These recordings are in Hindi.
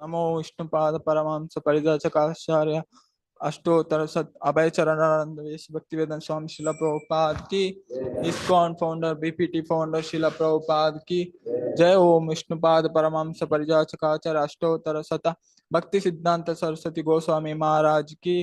नमो विष्णुपाद परमहंस परिव्राजकाचार्य अष्टोत्तर सत अभय चरणानंद वेश भक्तिवेदांत स्वामी शिला प्रभुपाद की, इस्कॉन फाउंडर बीपीटी फाउंडर शिला प्रभुपाद की जय। ओम विष्णुपाद परमहंस परिव्राजकाचार्य अष्टोत्तर सत भक्ति सिद्धांत सरस्वती गोस्वामी महाराज की,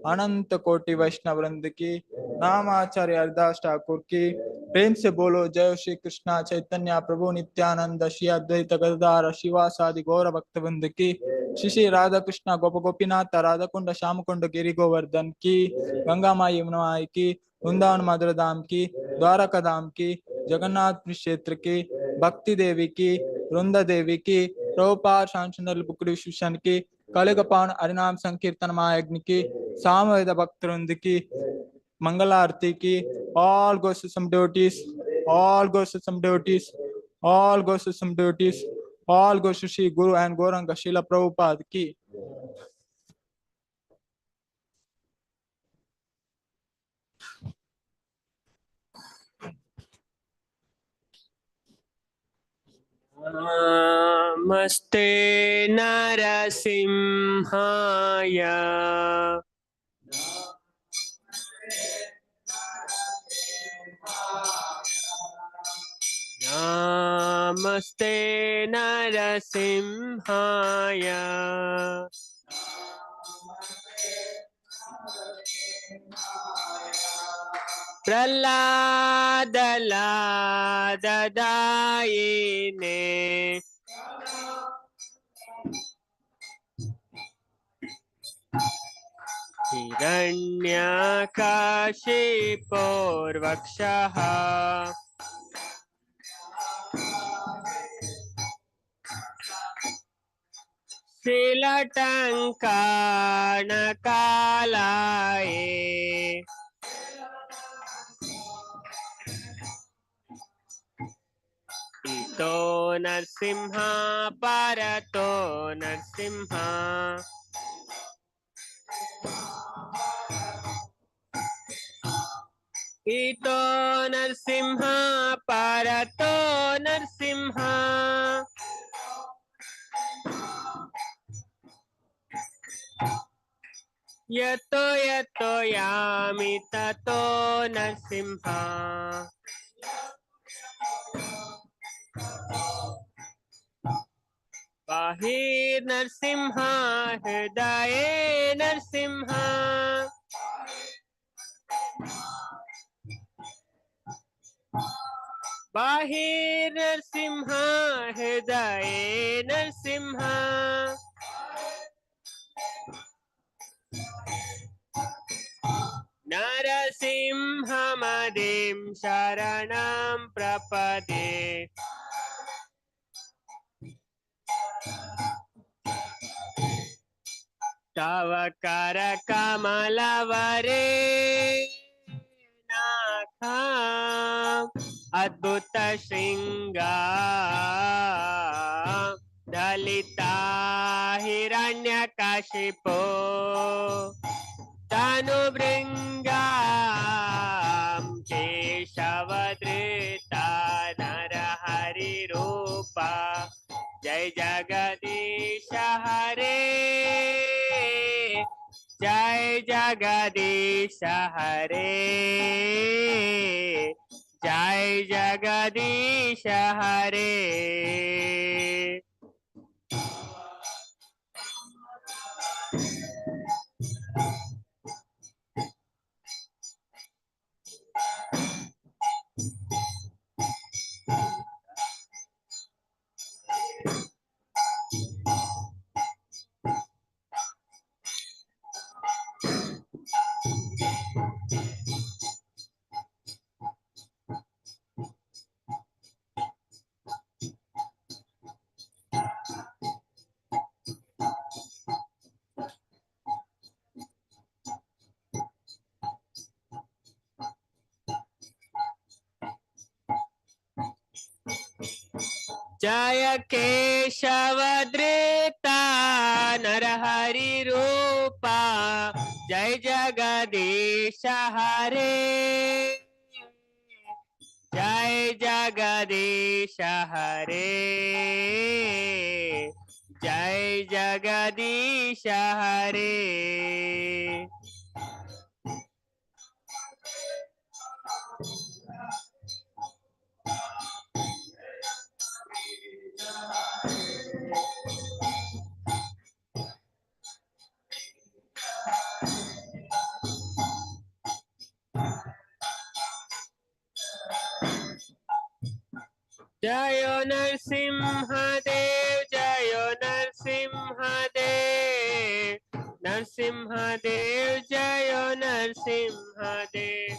अनंत कोटि वैष्णव वृंद की, नामाचार्य हरदास ठाकुर की। प्रेम से बोलो जय श्री कृष्णा चैतन्य प्रभु नित्यानंद श्री अद्वैत गदाधर शिवासादि गौर भक्तवृंद की। श्री श्री राधा कृष्णा गोप गोपीनाथ राधा कुंड श्याम कुंड गिरि गोवर्धन की, गंगा माई यमुना माई की, वृंदावन मधुर धाम की, द्वारका धाम की, जगन्नाथ क्षेत्र की, भक्ति देवी की, वृंदा देवी की, ప్రభుపాద శాంచందర్ల బుక్కుడు విశ్వానికి కలిగపాన్ హరినామ సంకీర్తన మాయజ్ఞకి సామవేద భక్తులందరికీ మంగళారతికి all goes to some devotees, all goes to some devotees, all goes to some devotees, all goes to Sri Guru and Gauranga Srila Prabhupada ki. Namaste Narasimhaya. Namaste Narasimhaya. Praladadayine. Hiranyakashiporvakshaha. Shilatankanakalaye. Ito Narsimha Parato Narsimha. Ito Narsimha Parato Narsimha. Yato yato yami tato Narsimha. Bahir Narsimha Hridaye Narsimha. Bahir Narsimha Hridaye Narsimha. Narasimhamadim Sharanam Prapade. Tavakara Kamalavare Nakham Adbhuta Shringa Dalita Hiranyakashipo Tanu Bringam Keshavadrita Narahari Rupa Jai Jagadisha Hare Jai Jagadisha Hare Jai Jagadisha Hare. Jaya Keshavadrita Narahari Rupa Jai Jagadisha Hare Jai Jagadisha Hare Jai Jagadisha Hare. Jayo Narsimha Dev, Jayo Narsimha Dev, Narsimha Dev, Jayo Narsimha Dev.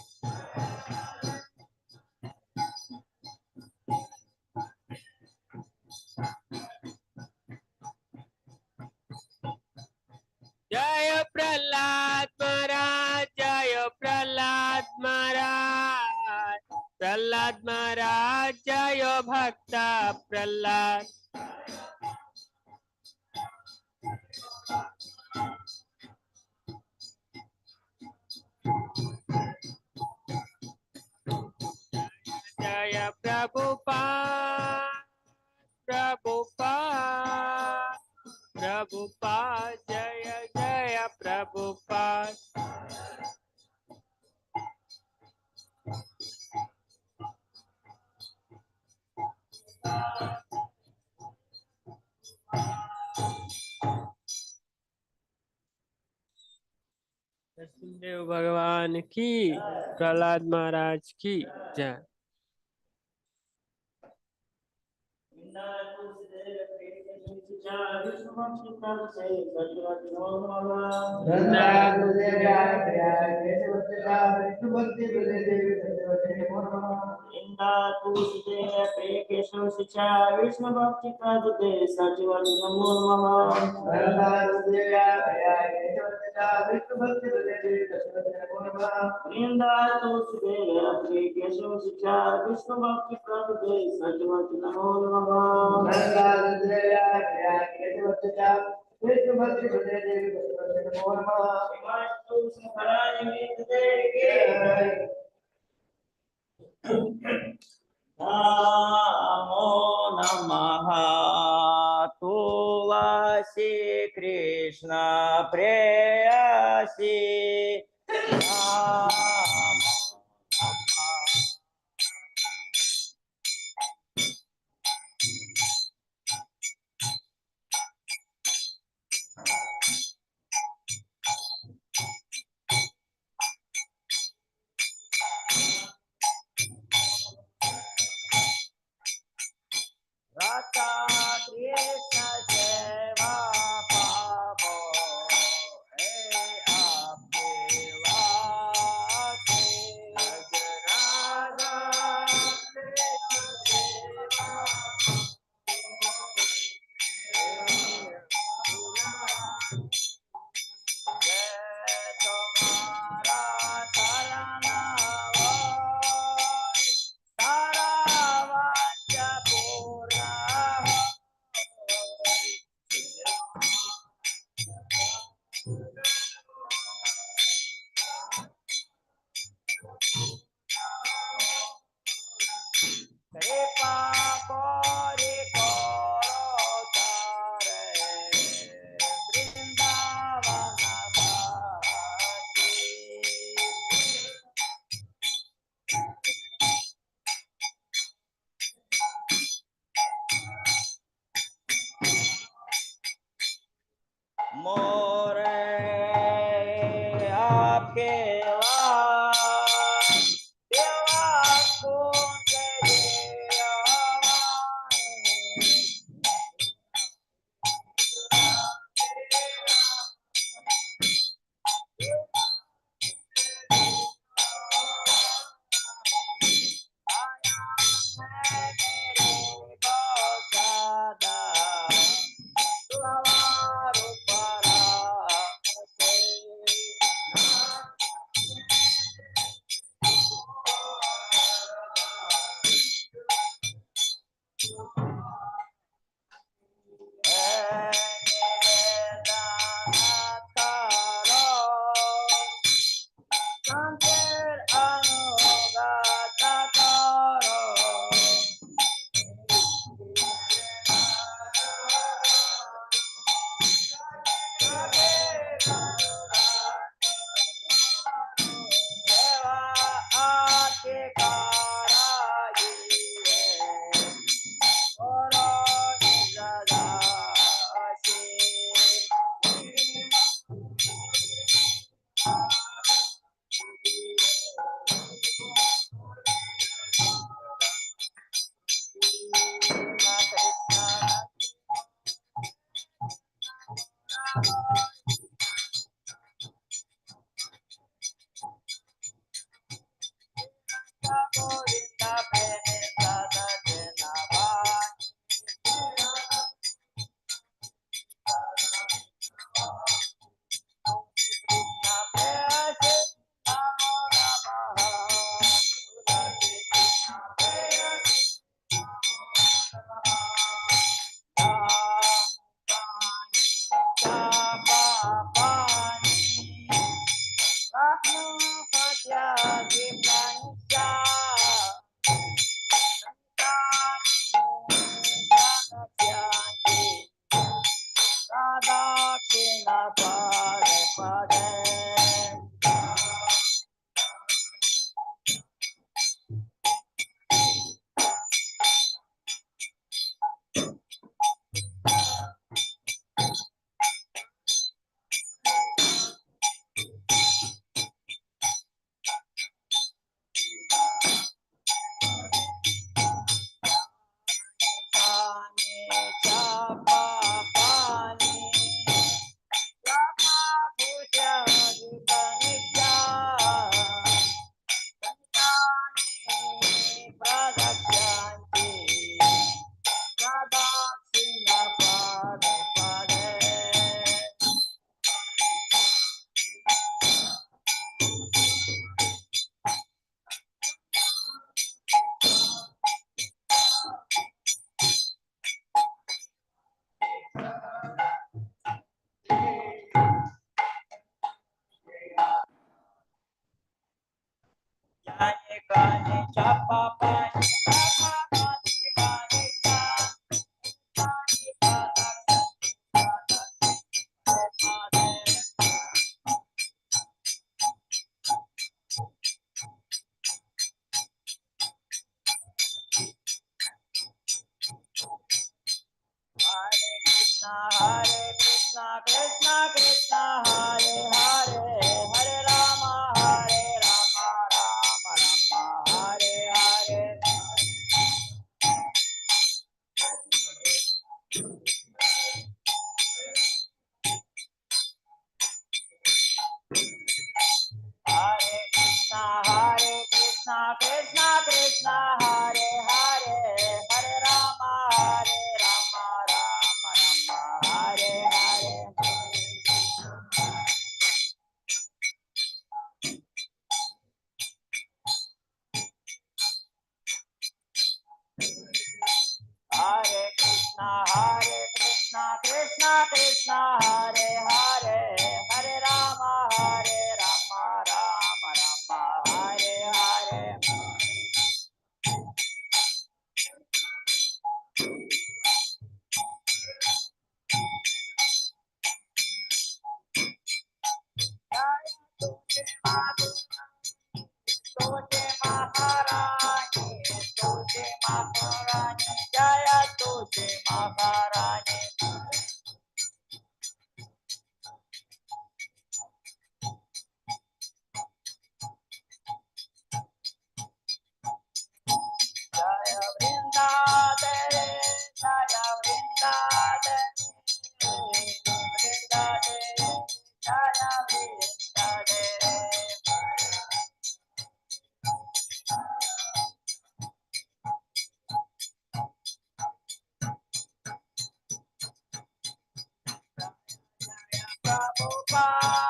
जय प्रहलाद महाराज, जय प्रहलाद महाराज, प्रहलाद महाराज जय भक्त प्रहलाद। जय प्रभुपाद, प्रभुपाद, प्रभुपाद, जय जय प्रभुपाद। नरसिंहदेव भगवान की, प्रहलाद महाराज की जय। विष्णु भक्ति प्रदते सचिव नमो नमः। वृंदा तुलसीदेव श्री केशव शिक्षा विष्णु भक्ति प्रदते सचिव नमो नमः। विष्णु भक्ति प्रदते नमो नमः। तुलसी महाराज नमो नमः। तुलसी कृष्ण प्रेयसी राधा कृष्ण सेवा पावो हे आपके वास्ते। राधा कृष्ण सेवा जय तुम्हारा शरण हो, सारा वाक्य पूरा हो। Krishna Krishna Krishna Hare Hare Hare Rama Rama Hare Hare Hare Krishna Krishna Krishna Hare Hare Hare Rama Rama Hare Hare Hare Krishna Krishna Krishna Hare Hare Hare Rama Rama Hare Hare Tote Maharani Jaya Tote Maharani Jaya Vrindadare Jaya Vrindadare Vrindadare Jaya Vrindadare Prabhupada,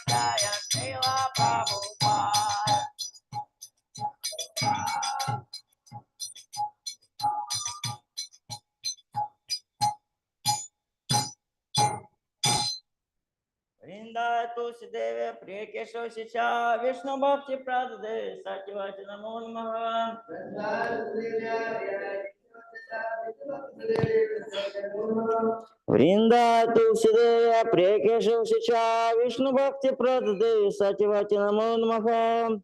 Jaya Srila Prabhupada. Vrinda Tulsidev Priya Keshav Shisha Vishnu Bhakti Pradade Satyavati Namo Namaha Vrinda Tulsidev Priya Keshav Shisha Vishnu Bhakti Pradade Satyavati Namo Namaha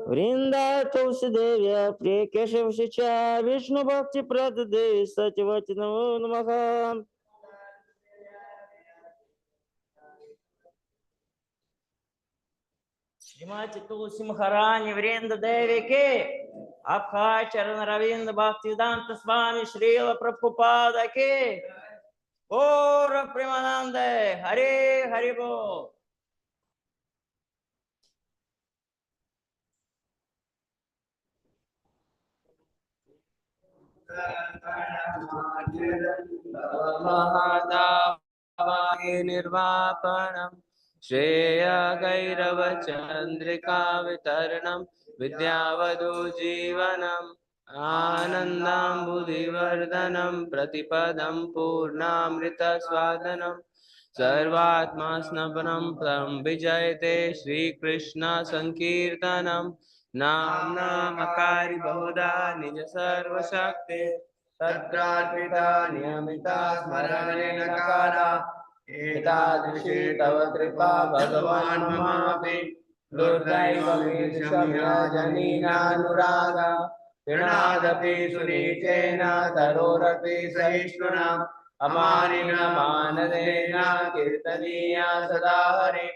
Vrinda Tulsidev Priya Keshav Shisha Vishnu Bhakti Pradade Satyavati Namo Namaha Shrimati Tulsi Maharani Vrinda Devi Ki Abha Charan Ravinda Bhaktivedanta Swami Srila Prabhupada Ki Gaura Premanande Hare Hare Bol महादावाय निर्वापणम् श्रेय गैरव चंद्रिका वितरणम् विद्यावधू जीवनम् आनन्दाम्बुधिवर्धनम् प्रतिपदं पूर्णामृत स्वादनम् सर्वात्मा स्नपनं तं विजयते श्रीकृष्ण संकीर्तनम् नाम्नामकारि बहुधा निज सर्वशक्ति तद्रार्पिता नियमिता स्मरणेन काला एतादृशी तव कृपा भगवान् ममापि दुर्दैवमेषम्याजनीनानुरागा तृणादपि सुनीचेन तरोरपि सहिष्णुना अमानिन मानदेन कीर्तनीया सदा हरि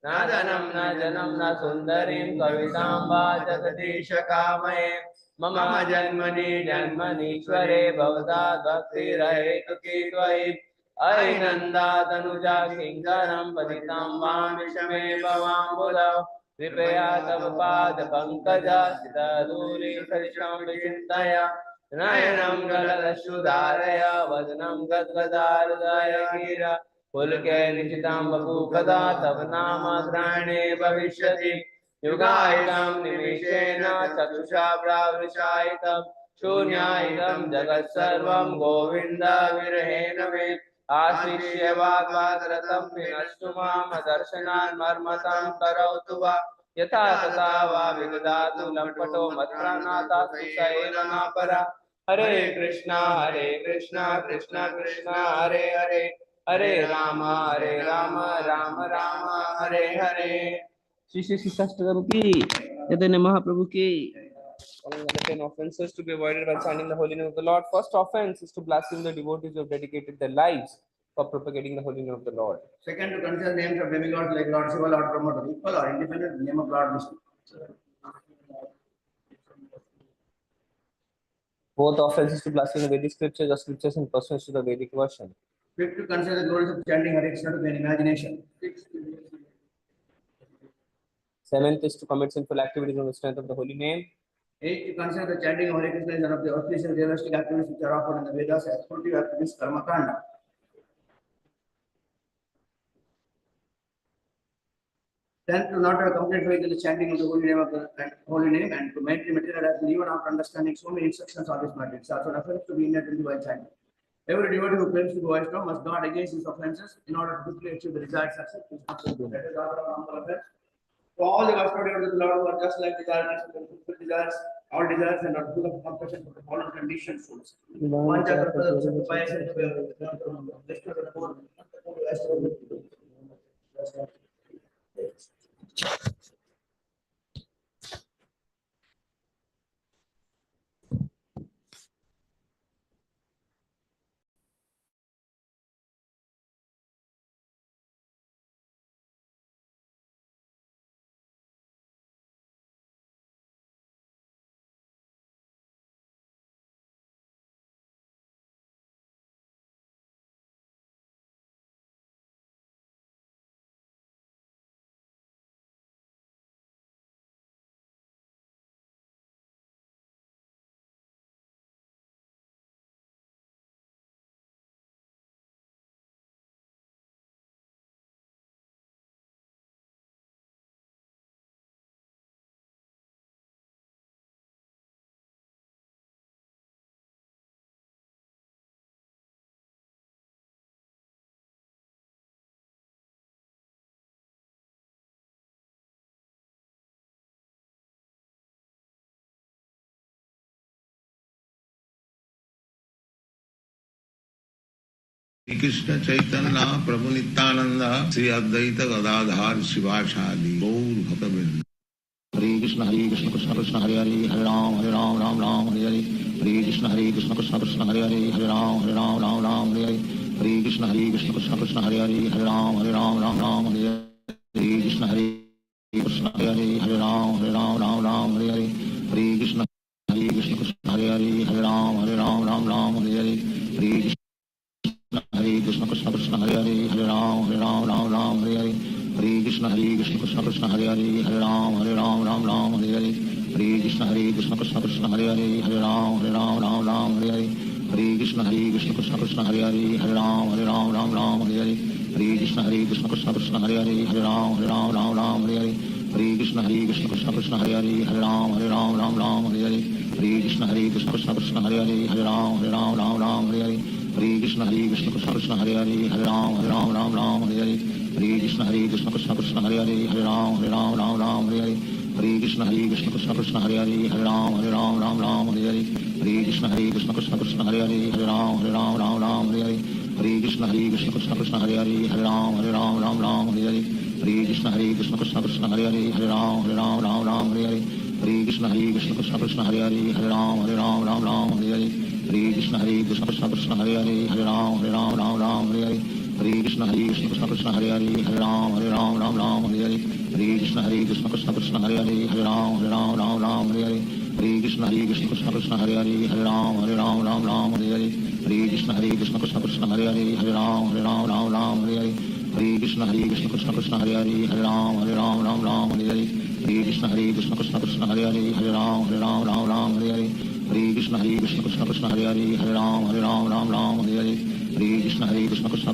न धनं न जनं न सुन्दरीं कवितां वा जगदीश कामये मम जन्मनि जन्मनीश्वरे भवता भक्तिरहेतुकी त्वयि अयि नन्दातनुजा किङ्करं पतितं वां विषमे भवाम्बुधौ कृपया तव पादपङ्कजस्थितधूलिसदृशं विचिन्तय नयनं गलदश्रुधारय वदनं गद्गदाहृदय गिरा पुलके निशितं वपुकदा तव नाम ग्रहणे भविष्यति युगायितं निमिषेण चक्षुषा प्रावृषायितं शून्यायितं जगत्सर्वं गोविन्द विरहेण मे आशिष्य वाग्वादरतं विनष्टु माम दर्शनान् मर्मतं करोतु वा यथा तथा वा विदधातु लम्पटो मत्प्राणातास्तु स एव न परा हरे कृष्णा कृष्णा कृष्णा हरे हरे हरे राम राम राम हरे हरे श्री श्री शिष्टाष्टकम की, चैतन्य महाप्रभु की. Following are the 10 offenses to be avoided while chanting the holy name of the Lord. First offense is to blaspheme the devotees who have dedicated their lives for propagating the holy name of the Lord. Second, to consider names of demigods like Lord Shiva, Lord Brahma to be equal or independent in the name of Lord Vishnu. Fourth offense is to blaspheme the Vedic scriptures or scriptures in pursuance to the Vedic version. Fifth, to consider the glories of chanting Hare Krishna to be an imagination. Seventh is to commit sinful activities on the strength of the holy name. Eighth, to consider the chanting of Hare Krishna is one of the auspicious realistic activities which are offered in the Vedas as spiritual activities, karma kanda. Tenth, to not have complete faith in the chanting of the holy name and to maintain material as even after understanding so many instructions on this matter. It's also an offense to be inattentive while chanting. Every devotee who claims to be Vaishnava must guard against these offenses in order to quickly achieve the desired success. That is our normal offense. So all the Vaishnava devotees of the Lord who are just like desires, fulfill desires, all desires and are full of compassion for the following conditions. Shri Krishna Chaitanya Prabhu Nityanand Shri Advaita Gadadhar Shivacharya Gaur भक्तवृंद. Hare Krishna Krishna Krishna Hare Hare Hare Ram Ram Ram Hare Hare. Hare Krishna Krishna Krishna Hare Hare Hare Ram Ram Hare Hare. Hare Krishna Krishna Krishna Hare Hare Hare Ram Ram Hare Hare. Hare Krishna Krishna Hare Hare Hare Ram Ram Hare Hare. Hare Krishna Krishna Hare Hare Hare Ram Hare Hare. Hare Krishna Krishna Krishna Hare Hare Hare Ram Hare Hare. Hare Krishna Krishna Krishna Hare Hare Hare Ram Hare Hare. Hare Krishna Krishna Krishna Hare Hare Hare Ram Hare Hare. Hare Krishna Krishna Krishna Hare Hare Hare Ram Hare Hare. Hare Krishna Krishna Krishna Hare Hare Hare Ram Hare Hare. Hare Krishna Krishna Krishna Hare Hare Hare Ram Hare Hare. Hare Krishna Krishna Krishna Hare Hare Hare Ram Hare Hare. Hare Krishna Krishna Krishna Hare Hare Hare Ram Hare Hare. Hare Krishna Krishna Krishna Hare Hare Hare Ram Hare Hare. Hare Krishna Krishna Krishna Hare Hare Hare Ram Hare Hare. Hare Krishna Krishna Krishna Hare Hare Hare Ram Hare Hare. Hare Krishna Krishna Krishna Hare Hare Hare Ram Hare Hare. Hare Krishna Krishna Krishna Hare Hare Hare Ram Hare Hare. Hare Krishna Krishna Krishna Hare Hare Hare Ram Hare Hare. Hare Krishna Krishna Krishna Hare Hare Hare Ram Hare Hare. Hare Krishna Krishna Krishna Hare Hare Hare Ram Hare Hare. Hare Krishna Krishna Krishna Krishna Hare Hare Hare Ram Hare Hare. Hare Krishna Krishna Krishna Hare Hare Hare Ram Hare Hare. Hare Krishna Krishna Krishna Krishna Hare Hare Hare Ram Hare Hare. Hare Krishna Krishna Krishna Hare Hare Hare Ram Hare Hare. Hare Krishna Krishna Krishna Krishna Hare Hare Hare Ram Hare Hare. Hare Krishna Krishna Krishna Hare Hare Hare Ram Hare Hare. Hare Krishna Krishna Krishna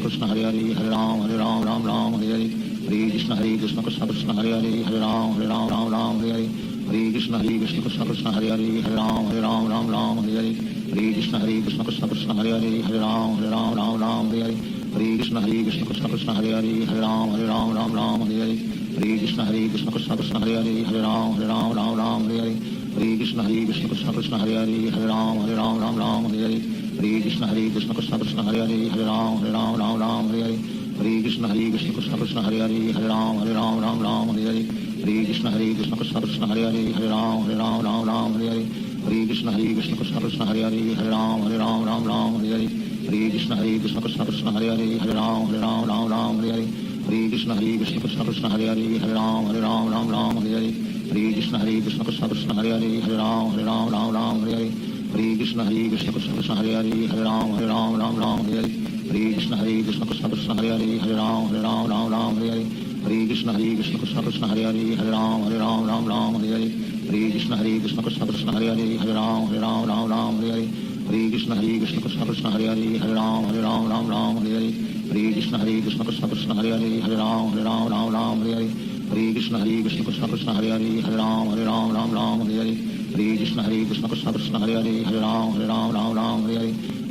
Krishna Hare Hare Hare Ram Hare Hare. Hare Krishna Krishna Krishna Hare Hare Hare Ram Hare Hare. Hare Krishna Krishna Krishna Krishna Hare Hare Hare Ram Hare Hare. Hare Krishna Krishna Krishna Hare Hare Hare Ram Hare Hare. Hare Krishna Krishna Krishna Krishna Hare Hare Hare Ram Hare Hare. Hare Krishna Krishna Krishna Hare Hare Hare Ram Hare Hare. Hare Krishna Krishna Krishna Krishna Hare Hare Hare Ram Hare Hare. Hare Krishna Krishna Krishna Krishna Hare Hare Hare Ram Hare Hare. Hare Krishna Krishna Krishna Krishna Hare Hare Hare Ram Hare Hare. Hare Hare Krishna Krishna Hare Hare Hare Ram Ram Ram Hare Hare Hare Krishna Krishna Krishna Hare Hare Hare Ram Ram Hare Hare Hare Krishna Krishna Krishna Hare Hare Hare Ram Ram Hare Hare Hare Krishna Krishna Krishna Hare Hare Hare Ram Ram Hare Hare Hare Krishna Krishna Krishna Hare Hare Hare Ram Ram Hare Hare Hare Krishna Krishna Krishna Hare Hare Hare Ram Ram Hare Hare Hare Krishna Krishna Krishna Hare Hare Hare Ram Ram Hare Hare Hare Krishna Krishna Krishna Hare Hare Hare Ram Hare Hare Hare Krishna Krishna Krishna Hare Hare Hare Ram Ram Hare Hare Hare Krishna Krishna Krishna Hare Hare Hare Ram Ram Hare Hare Hare Krishna Krishna Krishna Hare Hare Hare Ram Ram Hare Hare Hare Krishna Krishna Krishna Hare Hare Hare Ram Ram Hare Hare Hare Krishna Krishna Krishna Hare Hare Hare Ram Ram Hare Hare Hare Krishna Krishna Krishna Hare Hare Hare Ram Ram Hare Hare Hare Krishna Krishna Krishna Hare Hare Hare Ram Ram Hare Hare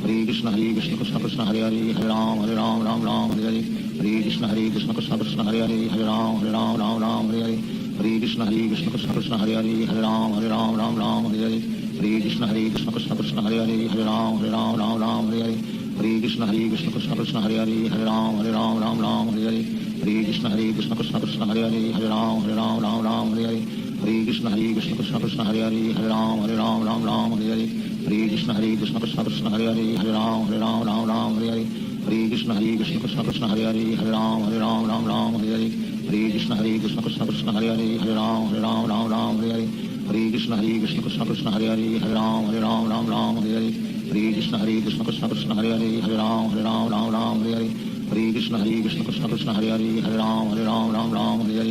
Hare Krishna Krishna Krishna Hare Hare Hare Ram Ram Hare Hare Hare Krishna Krishna Krishna Hare Hare Hare Ram Ram Hare Hare Hare Krishna Krishna Krishna Hare Hare Hare Ram Ram Hare Hare Hare Krishna Krishna Krishna Hare Hare Hare Ram Ram Hare Hare Hare Krishna Krishna Krishna Hare Hare Hare Ram Ram Hare Hare Hare Krishna Krishna Krishna Hare Hare Hare Ram Ram Hare Hare Hare Krishna Krishna Krishna Hare Hare Hare Ram Ram Hare Hare Hare Krishna Krishna Krishna Hare Hare Hare Ram Ram Hare Hare Hare Krishna Krishna Krishna Hare Hare Hare Ram Ram Hare Hare Hare Krishna Krishna Krishna Hare Hare Hare Ram Ram Hare Hare Hare Krishna Krishna Krishna Hare Hare Hare Ram Ram Hare Hare Hare Krishna Krishna Krishna Hare Hare Hare Ram Ram Hare Hare Hare Krishna Krishna Krishna Hare Hare Hare Ram Ram Hare Hare Hare Krishna Krishna Krishna Hare Hare Hare Ram Ram Hare Hare Hare Krishna Krishna Krishna Hare Hare Hare Ram Ram Hare Hare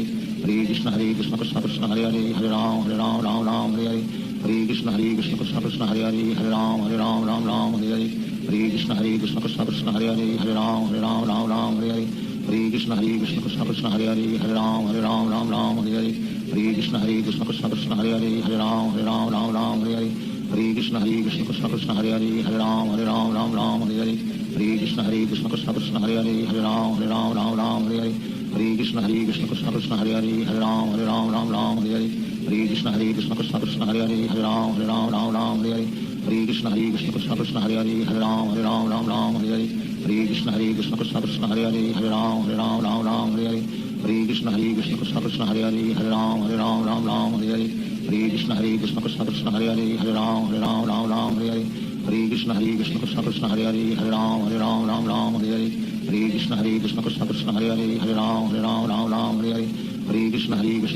Hare Krishna Krishna Krishna Hare Hare Hare Ram Ram Hare Hare Hare Krishna Krishna Krishna Hare Hare Hare Ram Ram Hare Hare Hare Krishna Krishna Krishna Hare Hare Hare Ram Ram Hare Hare Hare Krishna Krishna Krishna Hare Hare Hare Ram Ram Hare Hare Hare Krishna Krishna Krishna Hare Hare Hare Ram Ram Hare Hare Hare Krishna Krishna Krishna Hare Hare Hare Ram Ram Hare Hare Hare Krishna Krishna Krishna Hare Hare Hare Ram Ram Hare Hare Hare Krishna Krishna Krishna Hare Hare Hare Ram Ram Hare Hare Hare Krishna Krishna Krishna Hare Hare Hare Ram Ram Hare Hare Hare Krishna Krishna Krishna Hare Hare Hare Ram Ram Hare Hare Hare Krishna Krishna Krishna Hare Hare Hare Ram Ram Hare Hare Hare Krishna Krishna Krishna Hare Hare Hare Ram Ram Hare Hare Hare Krishna Krishna Krishna Hare Hare Hare Ram Ram Hare Hare Hare Krishna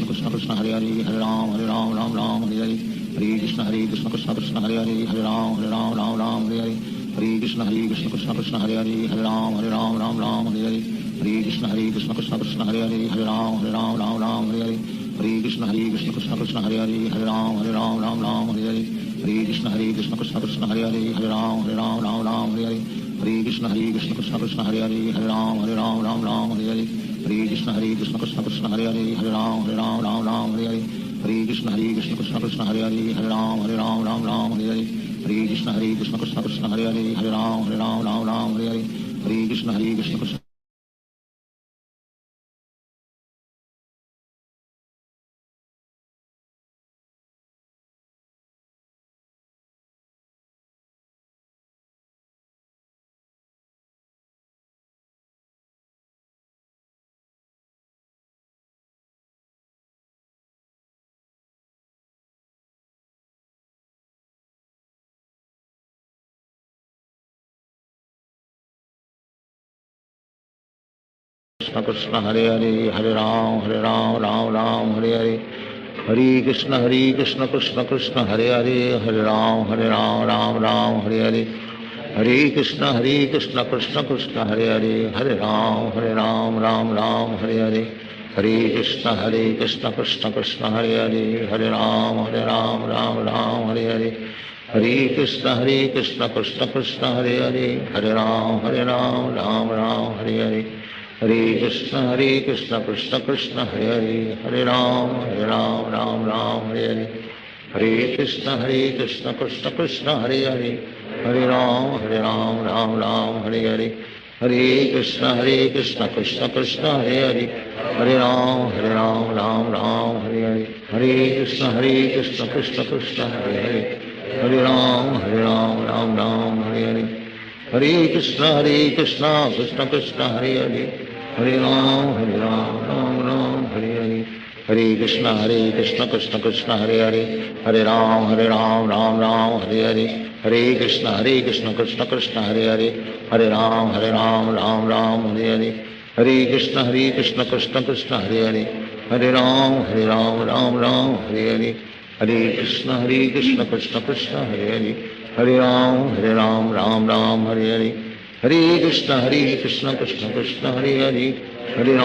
Krishna Krishna Hare Hare Hare Ram Ram Hare Hare Hare Krishna Krishna Krishna Hare Hare Hare Ram Ram Hare Hare Hare Krishna Krishna Krishna Hare Hare Hare Ram Ram Hare Hare Hare Krishna Krishna Krishna Hare Hare Hare Ram Ram Hare Hare Hare Krishna Krishna Krishna Hare Hare Hare Ram Ram Hare Hare Hare Krishna Krishna Krishna Hare Hare Hare Ram Ram Hare Hare Hare Krishna Krishna Krishna Hare Hare Hare Ram Ram Hare Hare Hare Krishna Krishna Krishna Hare Hare Hare Ram Ram Hare Hare Hare Krishna Krishna Krishna Hare Hare Hare Ram Ram Hare Hare Hare Krishna Krishna Krishna Krishna Hare Hare Hare Ram Ram Hare Hare Hare Krishna Krishna Krishna Hare Hare Hare Ram Ram Hare Hare Hare Krishna Krishna Krishna Hare Hare Hare Ram Ram Hare Hare Hare Krishna Krishna Krishna Hare Hare Hare Ram Ram Hare Hare Hare Krishna Krishna Krishna Hare Hare Hare Ram Ram Hare Hare Hare Krishna Krishna Krishna Hare Hare Hare Ram Ram Hare Hare Hare Krishna Krishna Krishna Hare Hare Hare Ram Ram Hare Hare Hare Krishna Krishna Krishna Hare Hare Hare Ram Ram Hare Hare Hare Krishna Krishna Krishna Hare Hare Hare Ram Ram Hare Hare Hare Krishna Krishna Krishna Hare Hare Hare Ram Ram Hare Hare. Hare Krishna Krishna Krishna Hare Hare. Hare Ram Ram Ram Hare Hare. Hare Krishna Krishna Krishna Hare Hare. Hare Ram Ram Hare Hare. Hare Krishna Krishna Krishna Hare Hare. Hare Ram Ram Hare Hare. Hare Krishna Krishna Krishna Hare Hare. Hare Ram Ram Hare Hare. Hare Krishna Krishna Krishna Hare Hare. Hare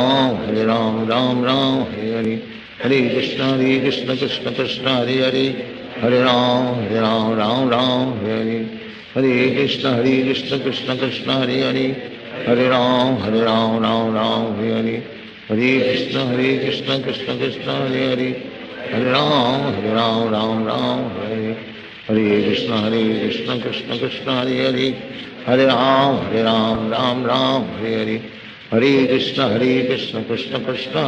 Ram Ram Hare Hare. Hare Krishna Krishna Krishna Hare Hare. Hare Ram Ram Hare Hare. Hare Krishna Krishna Krishna Hare Hare. Hare Ram Ram Hare Hare. Hare Krishna Krishna Krishna Hare Hare. Hare Ram Ram Hare Hare. Hare Krishna Krishna Krishna Hare Hare. Hare Ram Ram Hare Hare. Hare Krishna Krishna Krishna Hare Hare. Hare Ram Ram Hare Hare. Hare Krishna Krishna Krishna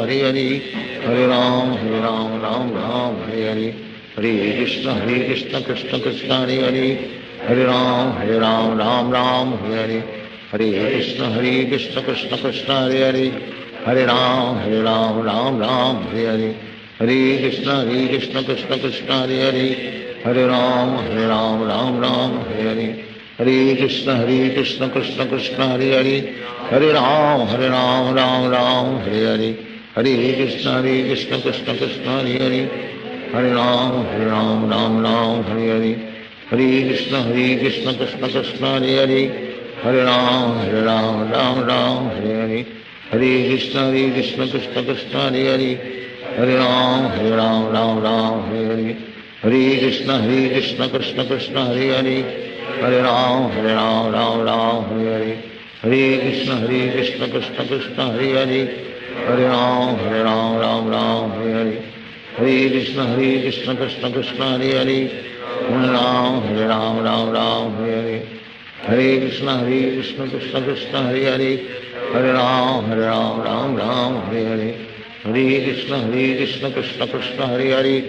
Hare Hare. Hare Ram Ram Hare Hare. Hare Krishna Krishna Krishna Hare Hare. Hare Ram Ram Hare Hare. Hare Krishna Krishna Krishna Hare Hare. Hare Ram Ram Hare Hare. Hare Krishna Krishna Krishna Hare Hare. Hare Ram Ram Hare Hare. Hare Krishna Krishna Krishna Hare Hare. Hare Ram Ram Hare Hare. Hare Krishna Krishna Krishna Hare Hare. Hare Ram Ram Hare Hare. Hare Krishna Krishna Krishna Hare Hare. Hare Ram Ram Hare Hare. Hare Krishna Krishna Krishna Hare Hare. Hare Ram Ram Hare Hare. Hare Krishna Krishna Krishna Hare Hare. Hare Ram Ram Hare Hare. Hare Krishna Krishna Krishna Hare Hare. Hare Ram Ram Hare Hare. Hare Krishna Krishna Krishna Hare Hare. Hare Ram Ram Hare Hare. Hare Krishna Krishna Krishna Hare Hare. Hare Ram Ram Hare Hare. Hare Krishna Krishna Krishna Hare Hare. Hare Ram Ram Hare Hare. Hare Krishna Krishna Krishna Hare Hare.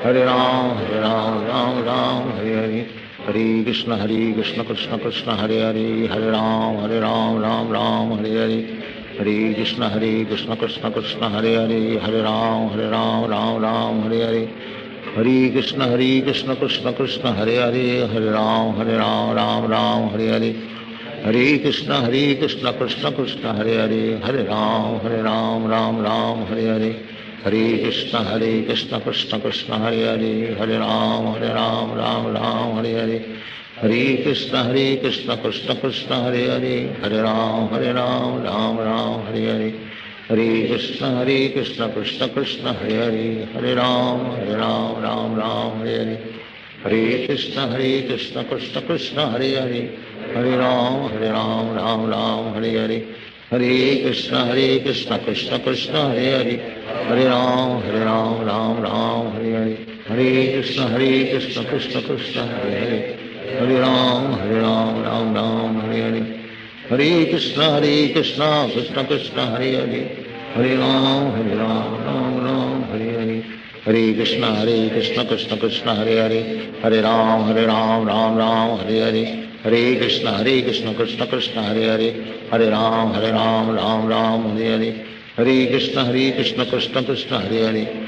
Hare Ram Ram Hare Hare. Hare Krishna Krishna Krishna Hare Hare. Hare Ram Ram Hare Hare. Hare Krishna Krishna Krishna Hare Hare. Hare Ram Ram Hare Hare. Hare Krishna Krishna Krishna Hare Hare. Hare Ram Ram Hare Hare. Hare Krishna Krishna Krishna Hare Hare. Hare Ram Ram Hare Hare. Hare Krishna Krishna Krishna Hare Hare. Hare Ram Ram Hare Hare. Hare Krishna Krishna Krishna Hare Hare. Hare Ram Ram Hare Hare. Hare Krishna Krishna Krishna Hare Hare. Hare Ram Ram Hare Hare. Hare Krishna Krishna Krishna Hare Hare. Hare Ram Ram Hare Hare. Hare Krishna Krishna Krishna Hare Hare. Hare Ram Ram Hare Hare. Hare Krishna Krishna Krishna Hare Hare. Hare Ram Ram Hare Hare. Hare Krishna Krishna Krishna Hare Hare. Hare Ram Ram Hare Hare. Hare Krishna Krishna Krishna Hare Hare.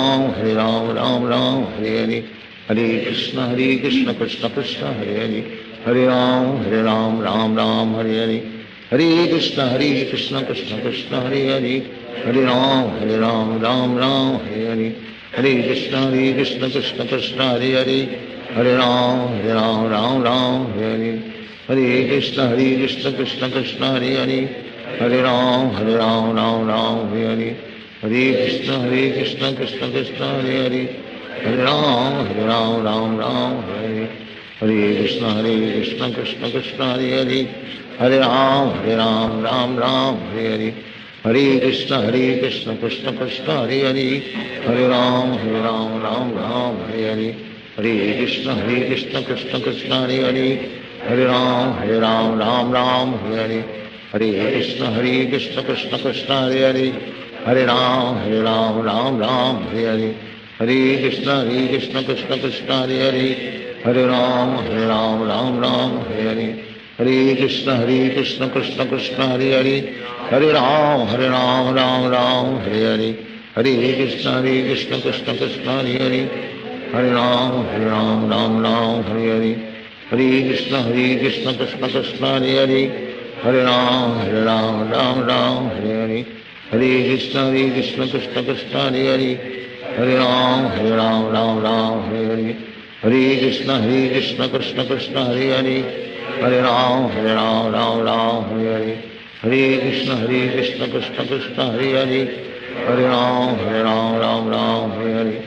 Hare Ram Ram Hare Hare. Hare Krishna Krishna Krishna Hare Hare. Hare Ram Ram Hare Hare. Hare Krishna Krishna Krishna Hare Hare. Hare Ram Ram Hare Hare. Hare Krishna Krishna Krishna Hare Hare. Hare Ram Ram Hare Hare. Hare Krishna Krishna Krishna Hare Hare. Hare Ram Ram Hare Hare. Hare Krishna Krishna Krishna Hare Hare. Hare Ram Ram Hare Hare. Hare Krishna Krishna Krishna Hare Hare. Hare Ram Ram Hare Hare. Hare Krishna Krishna Krishna Hare Hare. Hare Ram Hare Hare. Hare Krishna Krishna Krishna Hare Hare. Hare Ram Ram Hare Hare. Hare Krishna Krishna Krishna Hare Hare. Hare Ram Ram Hare Hare. Hare Krishna Krishna Krishna Hare Hare. Hare Ram Ram Hare Hare. Hare Krishna Krishna Krishna Hare Hare. Hare Ram Ram Ram Hare Hare Hare Krishna Krishna Krishna Hare Hare Hare Ram Ram Ram Hare Hare Hare Krishna Krishna Krishna Hare Hare Hare Ram Ram Ram Hare Hare Hare Krishna Krishna Krishna Hare Hare Hare Ram Ram Hare Hare Hare Krishna Krishna Krishna Hare Hare Hare Ram Ram Hare Hare Hare Krishna Krishna Krishna Hare Hare Hare Ram Ram Hare Hare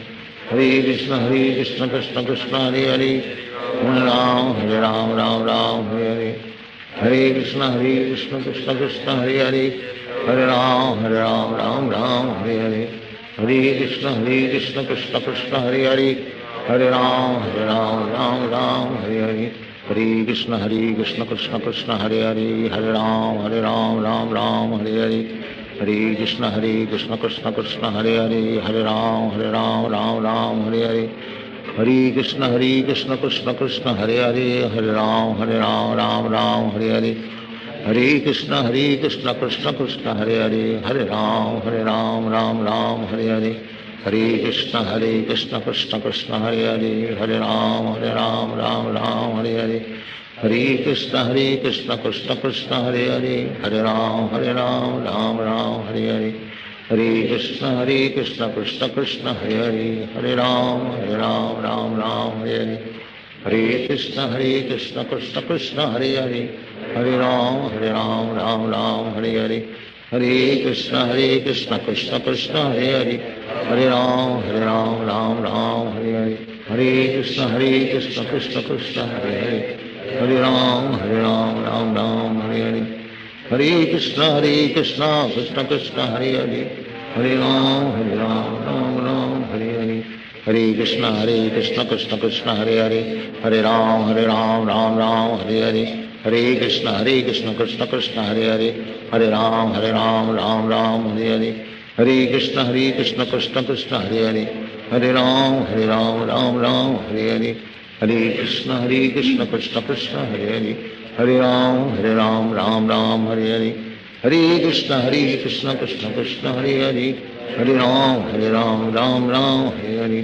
Hare Krishna Krishna Krishna Hare Hare Hare Ram Ram Hare Hare Hare Krishna Krishna Krishna Hare Hare Hare Ram Ram Hare Hare Hare Krishna Krishna Krishna Hare Hare Hare Ram Ram Hare Hare Hare Krishna Krishna Krishna Hare Hare Hare Ram Ram Hare Hare Hare Krishna Krishna Krishna Hare Hare Hare Ram Ram Hare Hare Hare Krishna Krishna Krishna Hare Hare Hare Ram Ram Hare Hare Hare Krishna Krishna Krishna Hare Hare Hare Ram Ram Hare Hare Hare Krishna Krishna Krishna Hare Hare Hare Ram Ram Hare Hare Hare Krishna Krishna Krishna Hare Hare Hare Ram Ram Hare Hare Hare Krishna Krishna Krishna Hare Hare Hare Ram Ram Hare Hare Hare Krishna Krishna Krishna Hare Hare Hare Ram Ram Hare Hare Hare Krishna Krishna Krishna Hare Hare Hare Ram Ram Hare Hare Hare Krishna Krishna Krishna Hare Hare Hare Ram Ram Hare Hare Hare Krishna Krishna Krishna Hare Hare Hare Ram Ram Hare Hare Hare Krishna Krishna Krishna Hare Hare Hare Ram Ram Hare Hare Hare Krishna Krishna Krishna Hare Hare Hare Ram Ram Hare Hare Hare Krishna Krishna Krishna Hare Hare Hare Ram Ram Hare Hare Hare Krishna Krishna Krishna Hare Hare Hare Ram Ram Hare Hare Hare Krishna Krishna Krishna Hare Hare Hare Ram Ram Hare Hare Hare Krishna Krishna Krishna Hare Hare Hare Ram Ram Hare Hare Hare Krishna Krishna Krishna Hare Hare Hare Ram Ram Hare Hare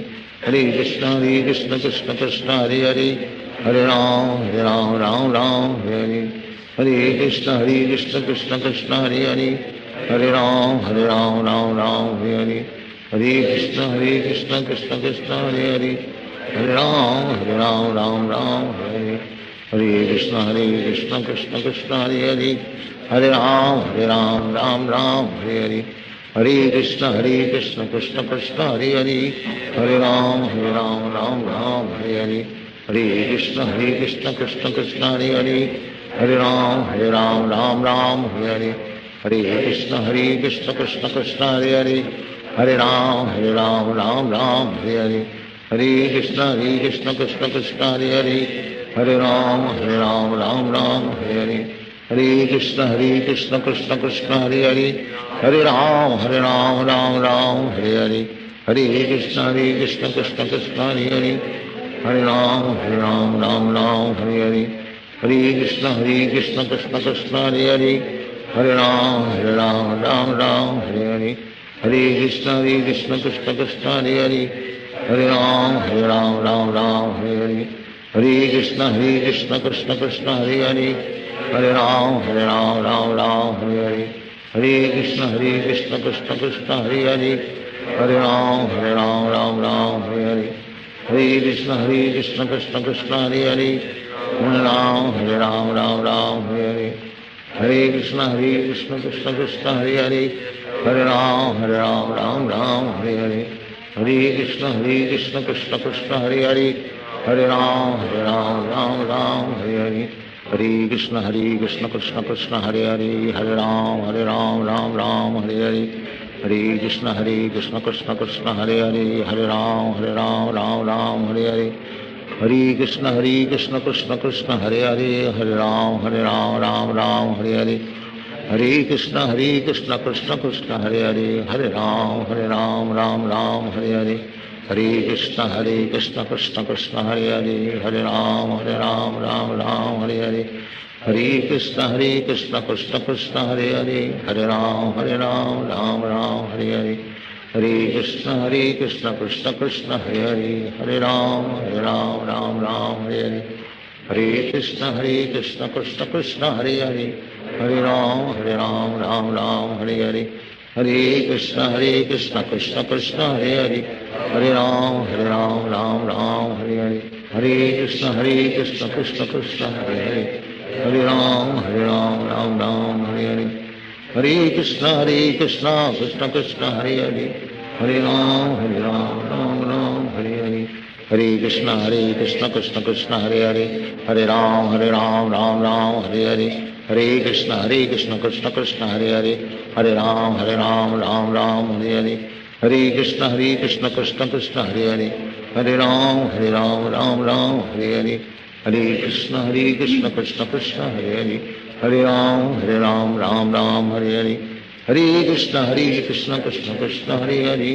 Hare Krishna Krishna Krishna Hare Hare Hare Ram Ram Hare Hare Hare Krishna Krishna Krishna Hare Hare Hare Ram Ram Hare Hare Hare Krishna Krishna Krishna Hare Hare Hare Ram Ram Hare Hare Hare Krishna Krishna Krishna Hare Hare Hare Ram Ram Hare Hare Hare Krishna Krishna Krishna Hare Hare Hare Ram Ram Hare Hare Hare Krishna Krishna Krishna Hare Hare Hare Ram Ram Hare Hare Hare Krishna Krishna Krishna Hare Hare Hare Ram Ram Hare Hare Hare Krishna Krishna Krishna Hare Hare Hare Ram Hare Hare Hare Krishna Krishna Krishna Hare Hare Hare Ram Hare Hare Hare Krishna Krishna Krishna Hare Hare Hare Ram Hare Hare Hare Krishna Krishna Krishna Hare Hare Hare Ram Hare Hare Hare Krishna Krishna Krishna Hare Hare Hare Ram Hare Hare Hare Krishna Krishna Krishna Hare Hare Hare Ram Hare Hare Hare Krishna Krishna Krishna Hare Hare Hare Ram Hare Hare Hare Krishna Krishna Krishna Hare Hare Hare Ram Hare Hare Hare Krishna Krishna Krishna Hare Hare Hare Ram Hare Hare Hare Krishna Krishna Krishna Hare Hare Hare Ram Hare Hare Hare Krishna Krishna Krishna Hare Hare Hare Ram Hare Hare Hare Krishna Krishna Krishna Hare Hare Hare Ram Hare Hare Hare Krishna Krishna Krishna Hare Hare Hare Ram Hare Hare Hare Krishna Krishna Krishna Hare Hare, Hare Ram Ram Ram Hare Hare, Hare Krishna Krishna Krishna Hare Hare, Hare Ram Ram Ram Hare Hare, Hare Krishna Krishna Krishna Hare Hare, Hare Ram Ram Ram Hare Hare, Hare Krishna Krishna Krishna Hare Hare, Hare Ram Ram Ram Hare Hare, Hare Krishna Krishna Krishna Hare Hare, Hare Ram Ram Ram Hare Hare, Hare Krishna Krishna Krishna Hare Hare, Hare Ram Ram Hare Hare, Hare Krishna Krishna Krishna Hare Hare, Hare Ram Ram Ram Hare Hare, Hare Krishna Krishna Krishna Hare Hare, Hare Ram Ram Ram Hare Hare, Hare Krishna Krishna Krishna Hare Hare, Hare Ram Ram Hare Hare, Hare Krishna Krishna Krishna Hare Hare, Hare Ram Ram Hare Hare, Hare Krishna Krishna Krishna Hare Hare, Hare Ram Ram Hare Hare, Hare Krishna Krishna Krishna Hare Hare,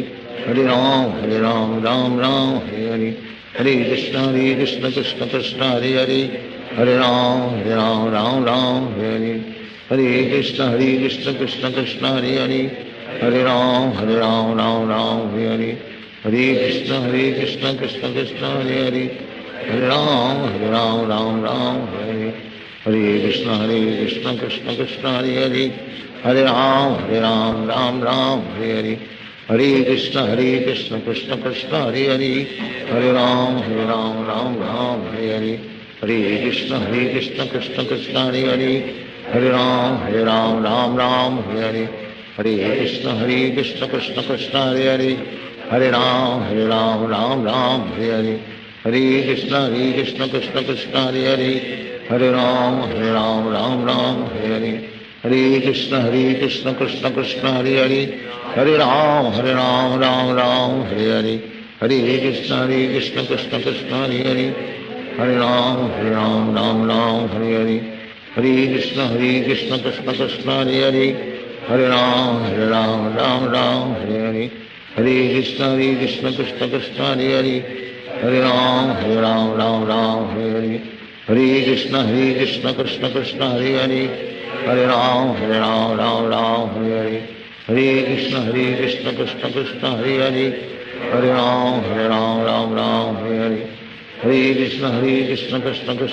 Hare Ram Ram Hare Hare, Hare Krishna Krishna Krishna Hare Hare, Hare Ram Ram Hare Hare, Hare Krishna Krishna Krishna Hare Hare, Hare Ram Ram Hare Hare, Hare Krishna Krishna Krishna Hare Hare, Hare Ram Ram Hare Hare, Hare Krishna Krishna Krishna Hare Hare, Hare Ram Ram Hare Hare, Hare Krishna Krishna Krishna Hare Hare, Hare Ram Ram Hare Hare, Hare Krishna Krishna Krishna Hare Hare, Hare Ram Ram Hare Hare, Hare Krishna Krishna Krishna Hare Hare, Hare Ram Ram Hare Hare, Hare Krishna Krishna Krishna Hare Hare, Hare Ram Ram Hare Hare, Hare Krishna Krishna Krishna Hare Hare, Hare Ram Ram Hare Hare, Hare Krishna Krishna Krishna Hare Hare, Hare Ram Ram Hare Hare, Hare Krishna Krishna Krishna Hare Hare, Hare Ram Ram Hare Hare, Hare Krishna Krishna Krishna Hare Hare, Hare Ram Ram Hare Hare, Hare Krishna Krishna Krishna Hare Hare, Hare Ram Ram Hare Hare, Hare Krishna Krishna Krishna Hare Hare, Hare Ram Ram Hare Hare, Hare Krishna Krishna Krishna Hare Hare, Hare Ram Ram Hare Hare, Hare Krishna Krishna Krishna Hare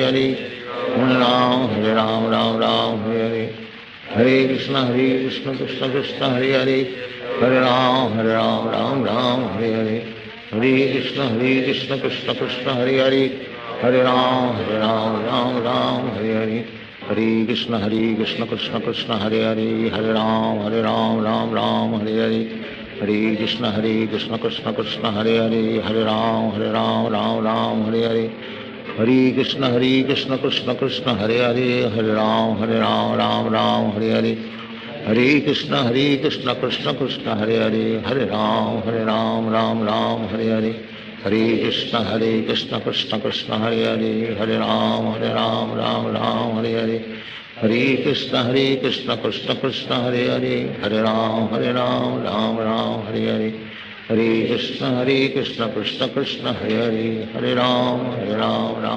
Hare, Hare Ram Ram Hare Hare, Hare Krishna Krishna Krishna Hare Hare, Hare Ram Ram Hare Hare, Hare Krishna Krishna Krishna Hare Hare, Hare Ram Ram Hare Hare, Hare Krishna Krishna Krishna Hare Hare, Hare Ram Ram Hare Hare, Hare Krishna Krishna Krishna Hare Hare, Hare Ram Ram Hare Hare, Hare Krishna Krishna Krishna Hare Hare, Hare Ram Ram Hare Hare, Hare Krishna Krishna Krishna Hare Hare, Hare Ram Ram Hare Hare, Hare Krishna Krishna Krishna Hare Hare, Hare Ram Ram Hare Hare, Hare Krishna Krishna Krishna Hare Hare, Hare Ram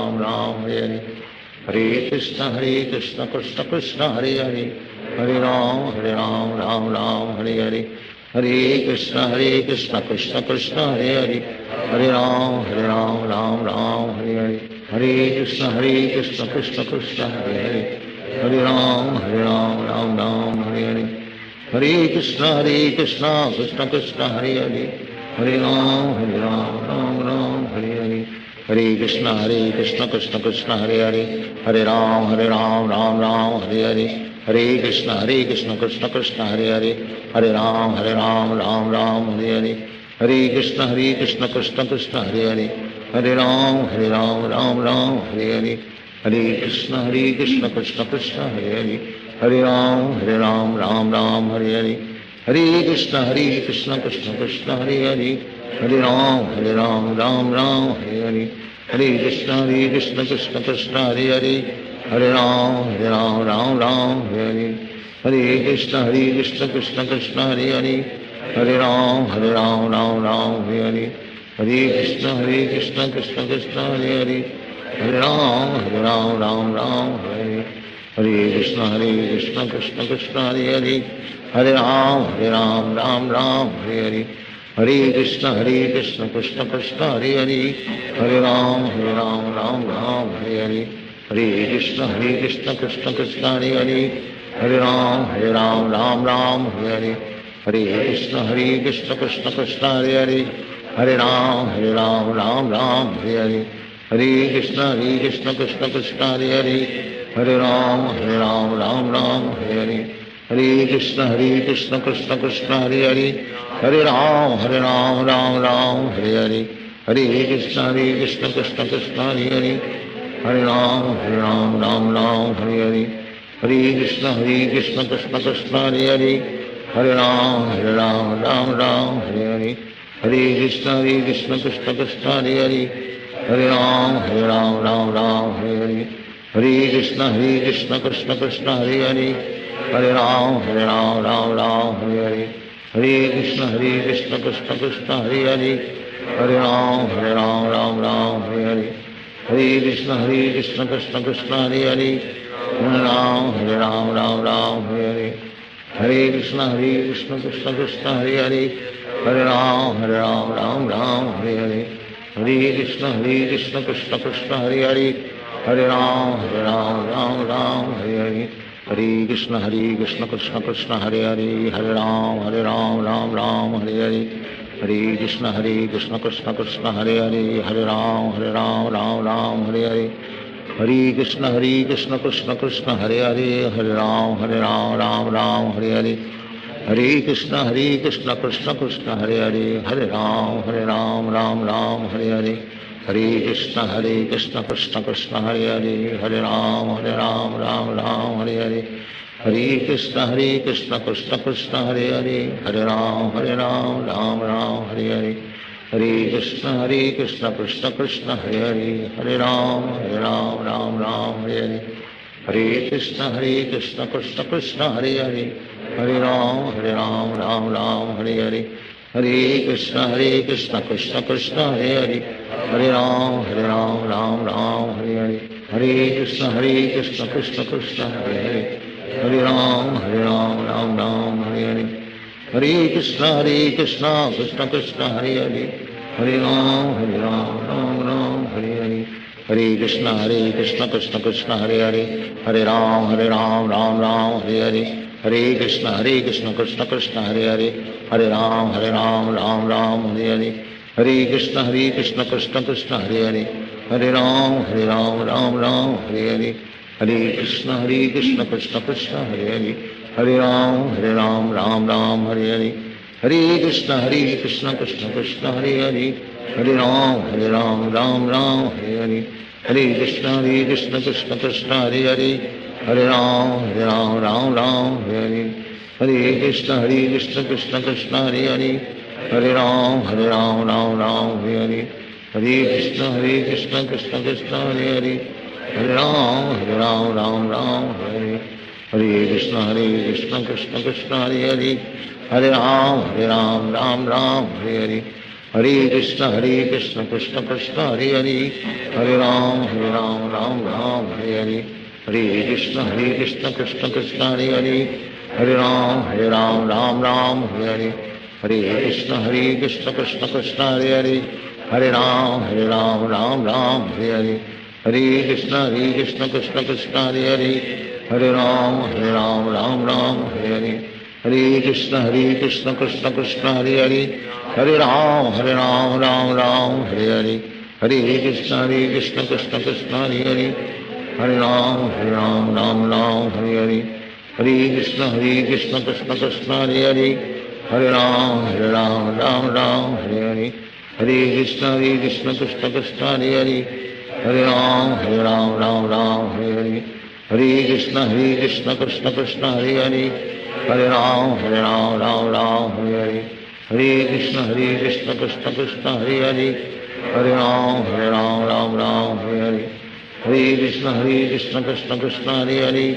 Ram Hare Hare, Hare Krishna Krishna Krishna Hare Hare, Hare Ram Ram Hare Hare, Hare Krishna Krishna Krishna Hare Hare, Hare Ram Ram Hare Hare, Hare Krishna Krishna Krishna Hare Hare, Hare Ram Ram Hare Hare, Hare Krishna Krishna Krishna Hare Hare, Hare Ram Ram Ram Hare Hare, Hare Krishna Krishna Krishna Hare Hare, Hare Ram Ram Hare Hare, Hare Krishna Krishna Krishna Hare Hare, Hare Ram Ram Hare Hare, Hare Krishna Krishna Krishna Hare Hare, Hare Ram Ram Hare Hare, Hare Krishna Krishna Krishna Hare Hare, Hare Ram Ram Hare Hare, Hare Krishna Krishna Krishna Hare Hare, Hare Ram Ram Hare Hare, Hare Krishna Krishna Krishna Hare Hare, Hare Ram Ram Hare Hare, Hare Krishna Krishna Krishna Hare Hare, Hare Ram Ram Hare Hare, Hare Krishna Krishna Krishna Hare Hare Hare Ram Ram Ram Hare Hare Hare Krishna Krishna Krishna Hare Hare Hare Ram Ram Ram Hare Hare Hare Krishna Krishna Krishna Hare Hare Hare Ram Ram Ram Hare Hare Hare Krishna Krishna Krishna Hare Hare Hare Ram Ram Ram Hare Hare Hare Krishna Krishna Krishna Hare Hare Hare Ram Ram Ram Hare Hare Hare Krishna Krishna Krishna Hare Hare Hare Ram Ram Ram Hare Hare Hare Krishna Krishna Krishna Hare Hare Hare Ram Ram Ram Hare Hare Hare Krishna Krishna Krishna Hare Hare Hare Ram Ram Ram Hare Hare Hare Krishna Krishna Krishna Hare Hare Hare Ram Ram Ram Hare Hare Hare Krishna Krishna Krishna Hare Hare Hare Ram Ram Ram Hare Hare Hare Krishna Krishna Krishna Hare Hare Hare Ram Ram Ram Hare Hare Hare Krishna Krishna Krishna Hare Hare Hare Ram Ram Ram Hare Hare Hare Krishna Krishna Krishna Hare Hare Hare Ram Ram Ram Hare Hare Hare Krishna Krishna Krishna Hare Hare Hare Ram Ram Ram Hare Hare Hare Krishna Krishna Krishna Hare Hare Hare Ram Ram Ram Hare Hare Hare Krishna Krishna Krishna Hare Hare Hare Ram Ram Ram Hare Hare Hare Krishna Krishna Krishna Hare Hare Hare Ram Ram Ram Hare Hare Hare Krishna Krishna Krishna Hare Hare Hare Ram Ram Ram Hare Hare Hare Krishna Krishna Krishna Hare Hare Hare Ram Ram Ram Hare Hare Hare Krishna Krishna Krishna Hare Hare Hare Ram Ram Ram Hare Hare Hare Krishna Krishna Krishna Hare Hare Hare Ram Ram Ram Hare Hare Hare Krishna Krishna Krishna Hare Hare Hare Ram Ram Ram Hare Hare Hare Krishna Krishna Krishna Hare Hare Hare Ram Ram Ram Hare Hare Hare Krishna Krishna Krishna Hare Hare Hare Ram Ram Ram Hare Hare Hare Krishna Krishna Krishna Hare Hare Hare Ram Ram Ram Hare Hare Hare Krishna Krishna Krishna Hare Hare Hare Ram Ram Ram Hare Hare Hare Krishna Krishna Krishna Hare Hare Hare Ram Ram Ram Hare Hare Hare Krishna Krishna Krishna Hare Hare Hare Ram Ram Ram Hare Hare Hare Krishna Krishna Krishna Hare Hare Hare Ram Ram Ram Hare Hare Hare Krishna Krishna Krishna Hare Hare Hare Ram Ram Ram Hare Hare Hare Krishna Krishna Krishna Hare Hare Hare Ram Ram Ram Hare Hare Hare Krishna Krishna Krishna Hare Hare Hare Ram Ram Ram Hare Hare Hare Krishna Krishna Krishna Hare Hare Hare Ram Ram Ram Hare Hare Hare Krishna Krishna Krishna Hare Hare Hare Ram Ram Ram Hare Hare Hare Krishna Krishna Krishna Hare Hare Hare Ram Ram Ram Hare Hare Hare Krishna Krishna Krishna Hare Hare Hare Ram Ram Ram Hare Hare Hare Krishna Krishna Krishna Hare Hare Hare Ram Ram Ram Hare Hare Hare Krishna Krishna Krishna Hare Hare Hare Ram Ram Ram Hare Hare Hare Krishna Krishna Krishna Hare Hare Hare Ram Ram Ram Hare Hare Hare Krishna Krishna Krishna Hare Hare Hare Ram Ram Ram Hare Hare Hare Krishna Krishna Krishna Hare Hare Hare Ram Ram Ram Hare Hare Hare Krishna Krishna Krishna Hare Hare Hare Ram Ram Ram Hare Hare Hare Krishna Krishna Krishna Hare Hare Hare Ram Ram Ram Hare Hare Hare Krishna Krishna Krishna Hare Hare Hare Ram Ram Ram Hare Hare Hare Krishna Krishna Krishna Hare Hare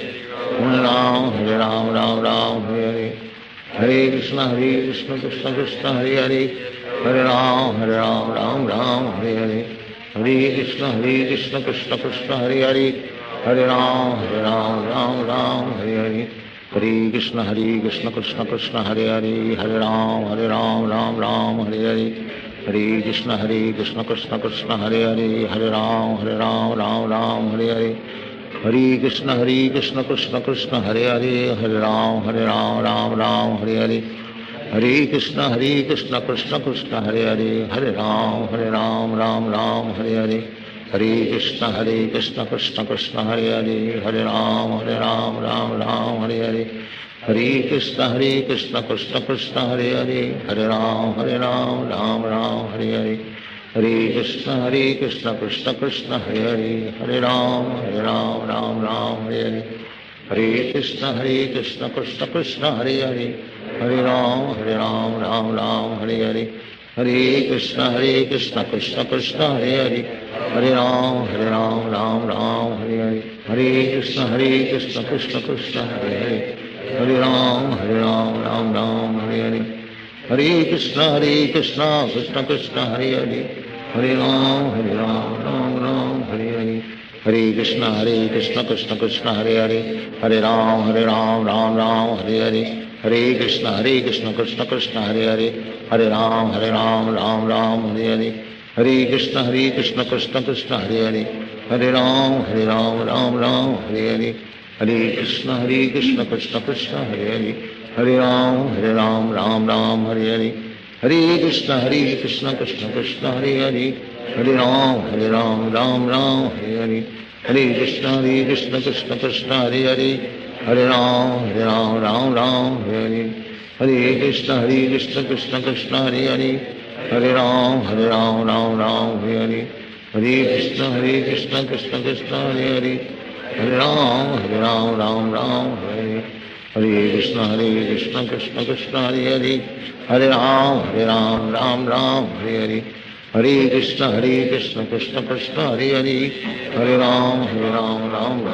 Hare Ram Ram Ram Hare Hare Hare Krishna Krishna Krishna Hare Hare Hare Ram Ram Ram Hare Hare Hare Krishna Krishna Krishna Hare Hare Hare Ram, Ram Ram, Hare Hare. Hare Krishna Krishna Krishna Hare Hare, Hare Ram, Ram Ram, Hare Hare. Hare Krishna Krishna Krishna Hare Hare, Hare Ram, Ram Hare Hare. Hare Krishna Krishna Krishna Hare Hare, Hare Ram, Ram Hare Hare. Hare Krishna Krishna Krishna Hare Hare, Hare Ram, Ram Hare Hare. Hare Krishna Krishna Krishna Hare Hare, Hare Ram, Ram Hare Hare. Hare Krishna Krishna Krishna Hare Hare, Hare Ram, Ram Hare Hare. Hare Krishna Krishna Krishna Hare Hare, Hare Ram, Ram Hare Hare. Hare Krishna Krishna Krishna Hare Hare, Hare Ram, Ram Hare Hare. Hare Krishna Krishna Krishna Hare Hare, Hare Ram, Ram Hare Hare. Hare Krishna Krishna Krishna Hare Hare, Hare Ram, Ram Hare Hare. Hare Krishna Krishna Krishna Hare Hare, Hare Ram, Hare Hare. Hare Krishna Krishna Krishna Hare Hare, Hare Ram, Ram Hare Hare. Hare Krishna Krishna Krishna Hare Hare, Hare Ram, Ram Hare Hare. Hare Krishna Krishna Krishna Hare Hare, Hare Ram, Ram Hare Hare. Hare Krishna Krishna Krishna Hare Hare, Hare Ram, Ram Hare Hare. Hare Krishna Krishna Krishna Hare Hare, Hare Ram, Ram Hare Hare. Hare Krishna Krishna Krishna Hare Hare, Hare Ram, Ram Hare Hare. Hare Krishna Krishna Krishna Hare Hare, Hare Ram, Ram Hare Hare. Hare Krishna Krishna Krishna Hare Hare, Hare Ram, Ram Hare Hare. Hare Krishna Krishna Krishna Hare Hare, Hare Ram, Ram Hare Hare. Hare Krishna Krishna Krishna Hare Hare, Hare Ram, Ram Hare Hare. Hare Krishna Krishna Krishna Hare Hare, Hare Ram,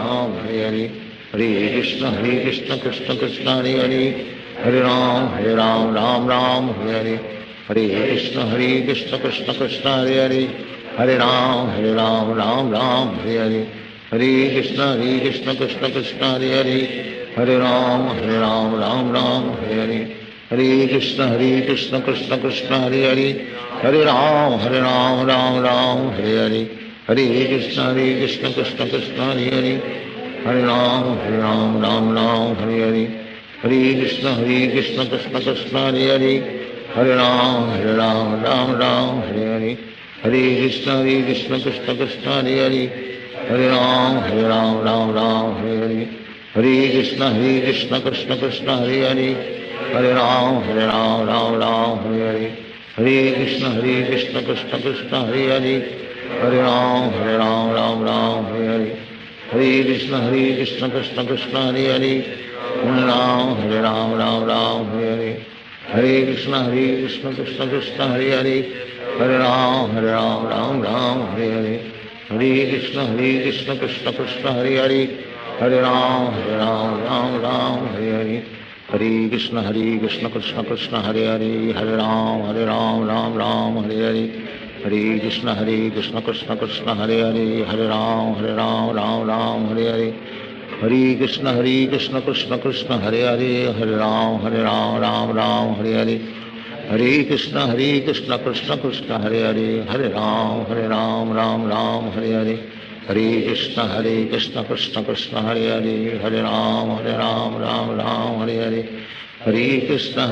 Ram Hare Hare. Hare Krishna Krishna Krishna Hare Hare, Hare Ram, Ram Hare Hare. Hare Krishna Krishna Krishna Hare Hare, Hare Ram, Hare Hare. Hare Krishna Krishna Krishna Hare Hare, Hare Ram, Hare Hare. Hare Krishna Krishna Krishna Hare Hare, Hare Ram, Hare Hare. Hare Krishna Krishna Krishna Hare Hare, Hare Ram, Hare Hare. Hare Krishna Krishna Krishna Hare Hare, Hare Ram, Hare Hare. Hare Krishna Krishna Krishna Hare Hare, Hare Ram, Hare Hare. Hare Krishna Krishna Krishna Hare Hare, Hare Ram, Hare Hare. Hare Krishna Krishna Krishna Hare Hare, Hare Ram, Hare Hare. Hare Krishna Krishna Krishna Hare Hare, Hare Ram, Hare Hare. Hare Krishna Krishna Krishna Hare Hare, Hare Ram, Hare Hare. Hare Krishna Krishna Krishna Hare Hare, Hare Ram, Hare Hare. Hare Krishna Krishna Krishna Hare Hare, Hare Ram, Hare Hare. Hare Krishna Krishna Krishna Hare Hare, Hare Ram, Hare Hare. Hare Krishna Krishna Krishna Hare Hare, Hare Ram, Hare Hare. Hare Krishna Krishna Krishna Hare Hare, Hare Ram, Hare Hare. Hare Krishna Krishna Krishna Hare Hare, Hare Ram, Hare Hare. Hare Krishna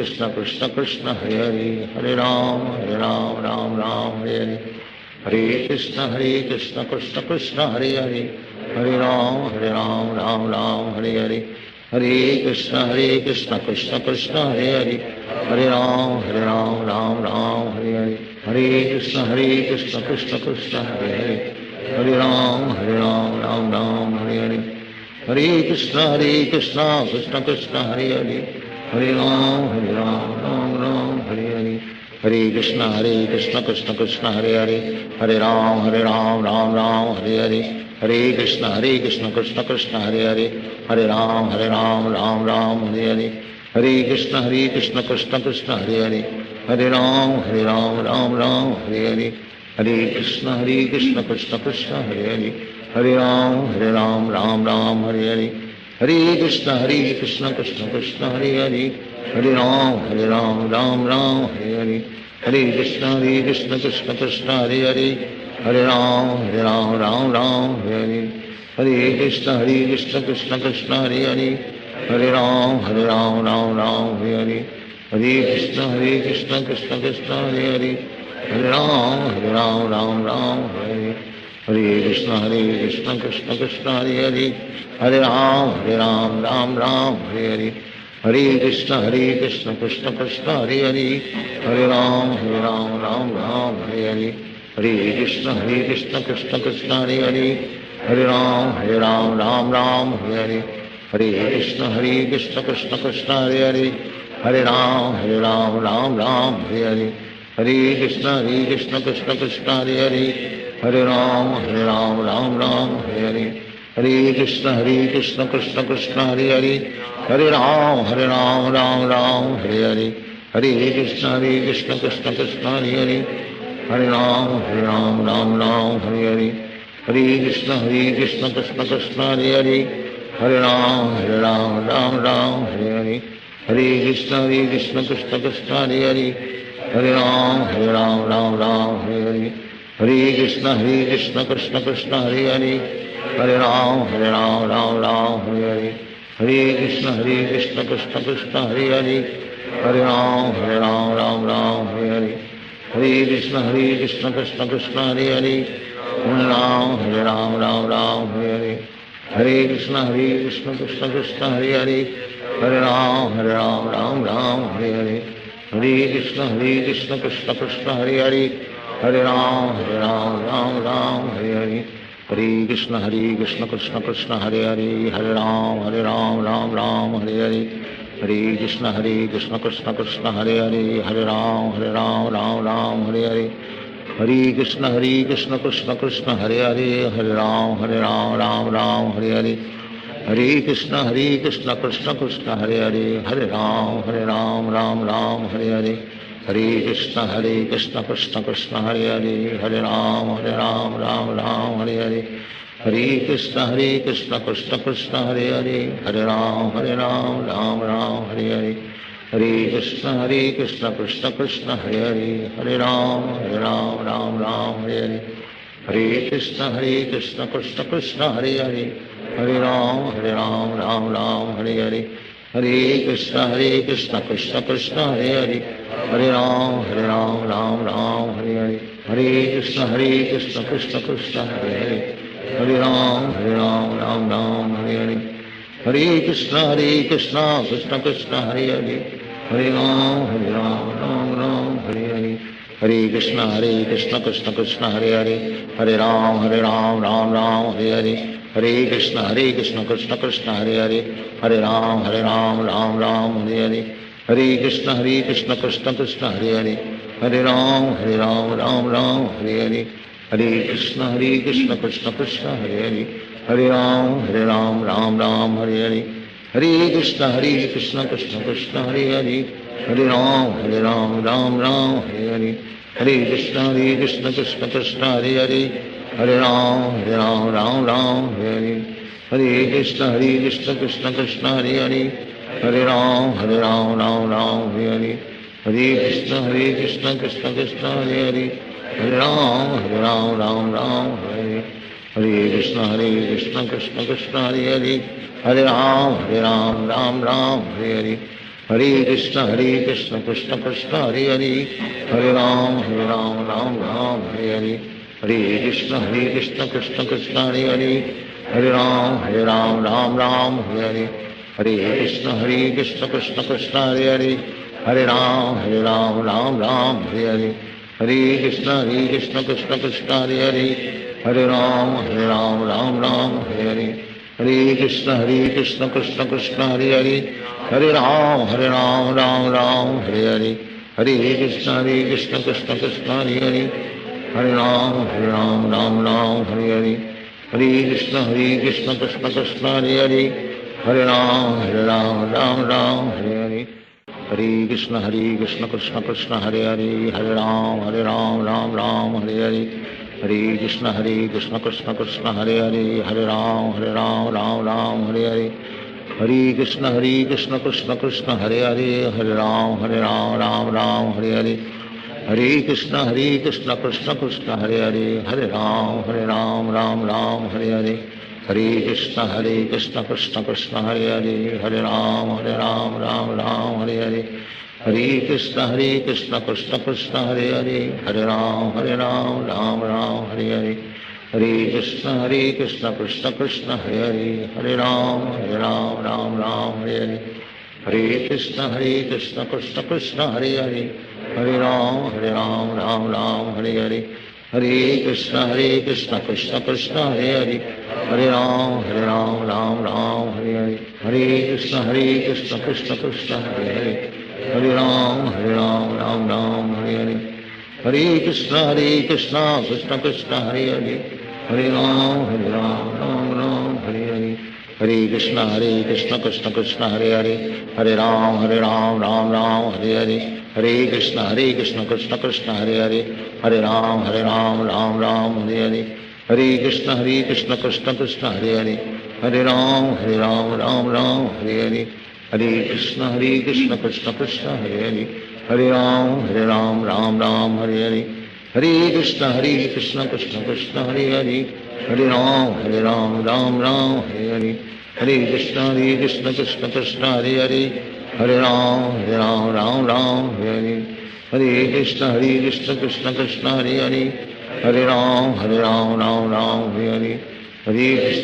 Krishna Krishna Hare Hare, Hare Ram, Hare Hare. Hare Krishna Krishna Krishna Hare Hare, Hare Ram, Hare Hare. Hare Krishna Krishna Krishna Hare Hare, Hare Ram, Hare Hare. Hare Krishna Krishna Krishna Hare Hare, Hare Ram, Hare Hare. Hare Krishna Krishna Krishna Hare Hare, Hare Ram, Hare Hare. Hare Krishna Krishna Krishna Hare Hare, Hare Ram, Hare Hare. Hare Krishna Krishna Krishna Hare Hare, Hare Ram, Hare Hare. Hare Krishna Krishna Krishna Hare Hare, Hare Ram, Hare Hare. Hare Krishna Krishna Krishna Hare Hare, Hare Ram Ram Ram Hare Hare Hare Krishna Krishna Krishna Hare Hare Hare Ram Ram Ram Hare Hare Hare Krishna Krishna Krishna Hare Hare Hare Ram Ram Ram Hare Hare Hare Krishna Krishna Krishna Hare Hare Hare Ram Ram Ram Hare Hare Hare Krishna Krishna Krishna Hare Hare Hare Ram Ram Ram Hare Hare Hare Krishna Krishna Krishna Hare Hare Hare Ram Ram Ram Hare Hare Hare Krishna Krishna Krishna Hare Hare Hare Ram Ram Ram Hare Hare Hare Krishna Krishna Krishna Hare Hare Hare Ram Ram Ram Hare Hare Hare Krishna Krishna Krishna Hare Hare Hare Ram Ram Ram Hare Hare Hare Krishna Krishna Krishna Hare Hare Hare Ram Ram Ram Hare Hare Hare Krishna Krishna Krishna Hare Hare Hare Ram Ram Ram Hare Hare Hare Krishna Krishna Krishna Hare Hare Hare Ram Ram Hare Hare Hare Krishna Krishna Krishna Hare Hare Hare Ram Ram Hare Hare Hare Krishna Krishna Krishna Hare Hare Hare Ram Ram Hare Hare Hare Krishna Krishna Krishna Hare Hare Hare Ram Ram Hare Hare Hare Krishna Krishna Krishna Hare Hare Hare Ram Ram Hare Hare Hare Krishna Krishna Krishna Hare Hare Hare Ram Ram Hare Hare Hare Krishna Krishna Krishna Hare Hare Hare Ram Ram Hare Hare Hare Krishna Krishna Krishna Hare Hare Hare Ram Ram Hare Hare Hare Krishna Krishna Krishna Hare Hare Hare Ram Ram Hare Hare Hare Krishna Krishna Krishna Hare Hare Hare Ram Ram Hare Hare Hare Krishna Krishna Krishna Hare Hare Hare Ram Ram Hare Hare Hare Krishna Krishna Krishna Hare Hare Hare Ram Ram Hare Hare Hare Krishna Krishna Krishna Hare Hare Hare Ram Ram Hare Hare Hare Krishna Krishna Krishna Hare Hare Hare Ram Ram Hare Hare Hare Krishna Krishna Krishna Hare Hare Hare Ram Ram Hare Hare Hare Krishna Krishna Krishna Hare Hare Hare Ram Ram Hare Hare Hare Krishna Krishna Krishna Hare Hare Hare Ram Ram Hare Hare Hare Krishna Krishna Krishna Hare Hare Hare Ram Ram Hare Hare Hare Krishna Krishna Krishna Hare Hare Hare Ram Ram Hare Hare Hare Krishna Krishna Krishna Hare Hare Hare Ram Ram Hare Hare Hare Krishna Krishna Krishna Hare Hare Hare Ram Ram Hare Hare Hare Krishna Krishna Krishna Hare Hare Hare Ram Ram Hare Hare Hare Krishna Krishna Krishna Hare Hare Hare Ram Ram Hare Hare Hare Krishna Krishna Krishna Hare Hare Hare Ram Ram Hare Hare Hare Krishna Krishna Krishna Hare Hare Hare Ram Ram Hare Hare Hare Krishna Krishna Krishna Hare Hare Hare Ram Ram Hare Hare Hare Krishna Krishna Krishna Hare Hare Hare Ram Ram Hare Hare Hare Krishna Krishna Krishna Hare Hare Hare Ram Ram Hare Hare Hare Krishna Krishna Krishna Hare Hare Hare Ram Ram Hare Hare Hare Krishna Krishna Krishna Hare Hare Hare Ram Hare Hare Hare Krishna Krishna Krishna Hare Hare Hare Ram Ram Hare Hare Hare Krishna Krishna Krishna Hare Hare Hare Ram Ram Hare Hare Hare Krishna Krishna Krishna Hare Hare Hare Ram Ram Hare Hare Hare Krishna Krishna Krishna Hare Hare Hare Ram Hare Hare Hare Krishna Krishna Krishna Hare Hare Hare Ram Hare Hare Hare Krishna Krishna Krishna Hare Hare Hare Ram Ram Hare Hare Hare Krishna Krishna Krishna Hare Hare Hare Ram Ram Ram Hare Hare Hare Krishna Krishna Krishna Hare Hare Hare Ram Ram Ram Hare Hare Hare Krishna Krishna Krishna Hare Hare Hare Ram Ram Ram Hare Hare Hare Krishna Krishna Krishna Hare Hare Hare Ram Ram Ram Hare Hare Hare Krishna Krishna Krishna Hare Hare Hare Ram Ram Ram Hare Hare Hare Krishna Krishna Krishna Hare Hare Hare Ram Ram Ram Hare Hare Hare Krishna Krishna Krishna Hare Hare Hare Ram Ram Ram Hare Hare Hare Krishna Krishna Krishna Hare Hare Hare Ram Ram Hare Hare Hare Krishna Krishna Krishna Hare Hare Hare Ram Ram Hare Hare Hare Krishna Krishna Krishna Hare Hare Hare Ram Ram Hare Hare Hare Krishna Krishna Krishna Hare Hare Hare Ram Ram Hare Hare Hare Krishna Krishna Krishna Hare Hare Hare Ram Ram Hare Hare Hare Krishna Krishna Krishna Hare Hare Hare Ram Ram Hare Hare Hare Krishna Krishna Krishna Hare Hare Hare Ram Ram Hare Hare Hare Krishna Krishna Krishna Hare Hare Hare Ram Ram Hare Hare Hare Krishna Krishna Krishna Hare Hare Hare Ram Ram Hare Hare Hare Krishna Krishna Krishna Hare Hare Hare Ram Ram Hare Hare Hare Krishna Krishna Krishna Hare Hare Hare Ram Ram Hare Hare Hare Krishna Krishna Krishna Hare Hare Hare Ram Ram Hare Hare Hare Krishna Krishna Krishna Hare Hare Hare Ram Ram Hare Hare Hare Krishna Krishna Krishna Hare Hare Hare Ram Ram Hare Hare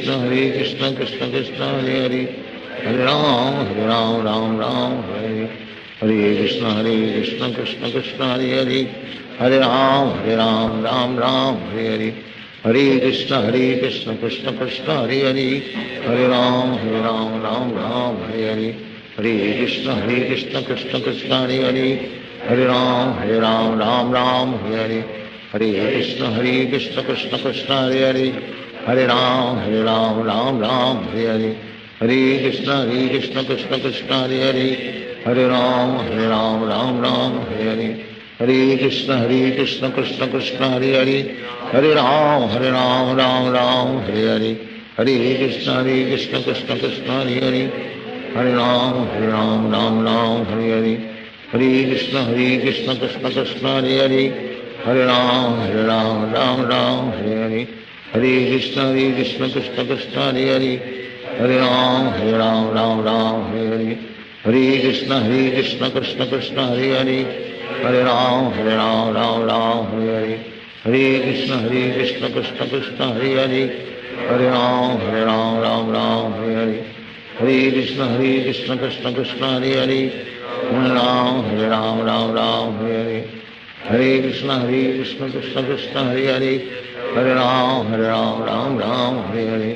Hare Krishna Krishna Krishna Hare Hare Hare Ram Ram Hare Hare Hare Krishna Krishna Krishna Hare Hare Hare Ram Ram Hare Hare Hare Krishna Krishna Krishna Hare Hare Hare Ram Ram Hare Hare Hare Krishna Krishna Krishna Hare Hare Hare Ram Ram Hare Hare Hare Krishna Krishna Krishna Hare Hare Hare Ram Ram Hare Hare Hare Krishna Krishna Krishna Hare Hare Hare Ram Ram Hare Hare Hare Krishna Krishna Krishna Hare Hare Hare Ram Ram Hare Hare Hare Krishna Krishna Krishna Hare Hare Hare Ram Ram Hare Hare Hare Krishna Krishna Krishna Hare Hare Hare Ram Ram Hare Hare Hare Krishna Krishna Krishna Hare Hare Hare Ram Ram Hare Hare Hare Krishna Krishna Krishna Hare Hare Hare Ram Ram Hare Hare Hare Krishna Krishna Krishna Hare Hare Hare Ram Ram Hare Hare Hare Krishna Krishna Krishna Hare Hare Hare Ram Ram Hare Hare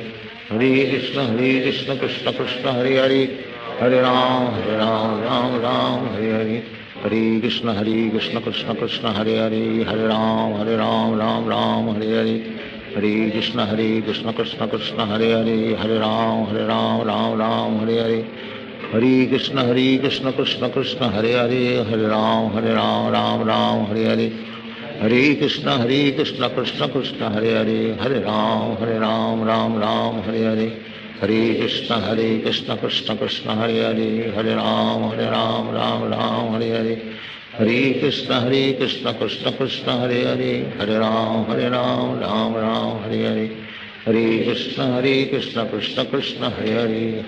Hare Krishna Krishna Krishna Hare Hare Hare Ram Ram Hare Hare Hare Krishna Krishna Krishna Hare Hare Hare Ram Ram Hare Hare Hare Krishna Krishna Krishna Hare Hare Hare Ram Ram Hare Hare Hare Krishna Krishna Krishna Hare Hare Hare Ram Ram Hare Hare Hare Krishna Krishna Krishna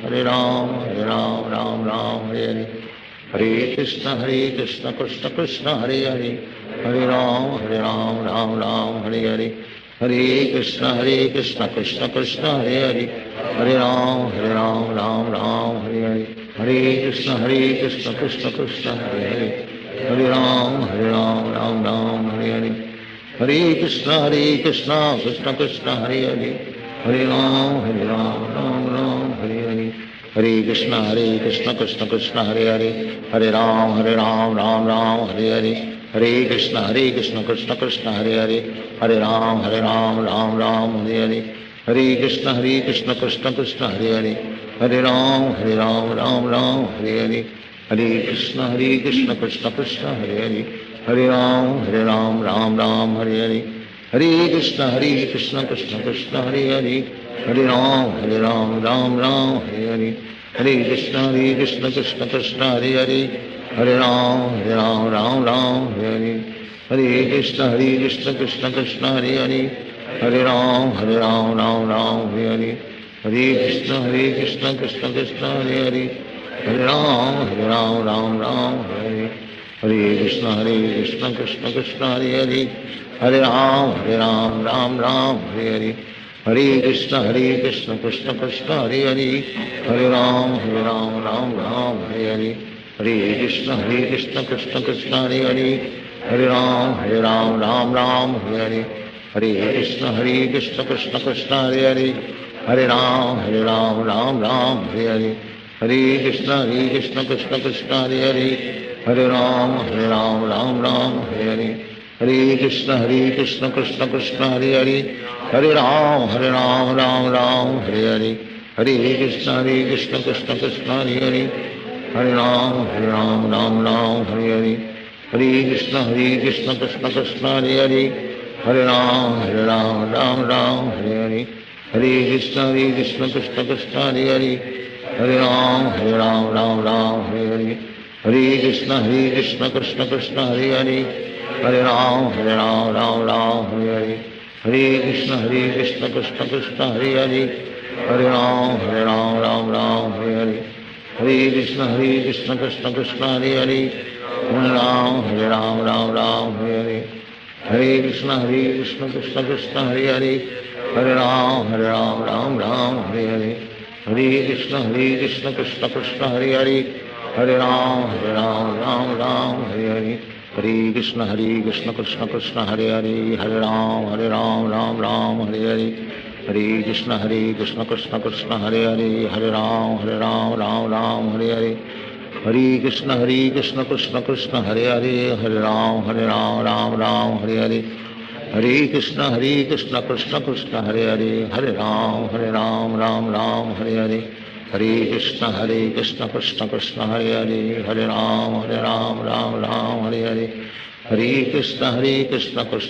Hare Hare Hare Ram Ram Hare Hare Hare Krishna Krishna Krishna Hare Hare Hare Ram Ram Hare Hare Hare Krishna Krishna Krishna Hare Hare Hare Ram Ram Hare Hare Hare Krishna Krishna Krishna Hare Hare Hare Ram Ram Hare Hare Hare Krishna Krishna Krishna Hare Hare Hare Ram Ram Hare Hare Hare Krishna Krishna Krishna Hare Hare Hare Ram Ram Hare Hare Hare Krishna Krishna Krishna Hare Hare Hare Ram Ram Hare Hare Hare Krishna Krishna Krishna Hare Hare Hare Ram Ram Hare Hare Hare Krishna Krishna Krishna Hare Hare Hare Ram Ram Hare Hare Hare Krishna Krishna Krishna Hare Hare, Hare Ram Ram Hare Hare, Hare Krishna Krishna Krishna Hare Hare, Hare Ram Ram Hare Hare, Hare Krishna Krishna Krishna Hare Hare, Hare Ram Hare Hare, Hare Krishna Krishna Krishna Hare Hare, Hare Ram Hare Hare, Hare Krishna Krishna Krishna Hare Hare, Hare Ram Hare, Hare Krishna Krishna Krishna Hare Hare, Hare Ram Hare Hare, Hare Krishna Krishna Krishna Hare Hare, Hare Ram Hare Hare, Hare Krishna Krishna Krishna Hare Hare, Hare Ram Hare Hare, Hare Krishna Krishna Krishna Hare Hare, Hare Ram Hare Hare, Hare Krishna Krishna Krishna Hare Hare, Hare Ram Hare Hare, Hare Krishna Krishna Krishna Hare Hare, Hare Ram Hare Hare, Hare Krishna Krishna Krishna Hare Hare, Hare Ram Hare Hare, Hare Krishna Krishna Krishna Hare Hare, Hare Ram Hare Hare, Hare Krishna Krishna Krishna Hare Hare, Hare Ram Hare Hare, Hare Krishna Krishna Krishna Hare Hare, Hare Ram Hare Hare, Hare Krishna Krishna Krishna Hare Hare, Hare Ram Hare Hare, Hare Krishna Krishna Krishna Hare Hare, Hare Ram Hare Hare, Hare Krishna Krishna Krishna Hare Hare, Hare Ram Hare Hare, Hare Krishna Krishna Krishna Hare Hare, Hare Ram Hare Hare, Hare Krishna Krishna Krishna Hare Hare, Hare Ram Hare Hare, Hare Krishna Krishna Krishna Hare Hare, Hare Ram Hare Hare, Hare Krishna Krishna Krishna Hare Hare, Hare Ram Hare Hare, Hare Krishna Krishna Krishna Hare Hare, Hare Ram Hare Hare, Hare Krishna Krishna Krishna Hare Hare, Hare Ram Hare Hare, Hare Krishna Krishna Krishna Hare Hare, Hare Ram Hare Hare, Hare Krishna Krishna Krishna Hare Hare, Hare Ram Hare Hare, Hare Krishna Krishna Krishna Hare Hare, Hare Ram Hare Hare, Hare Krishna Krishna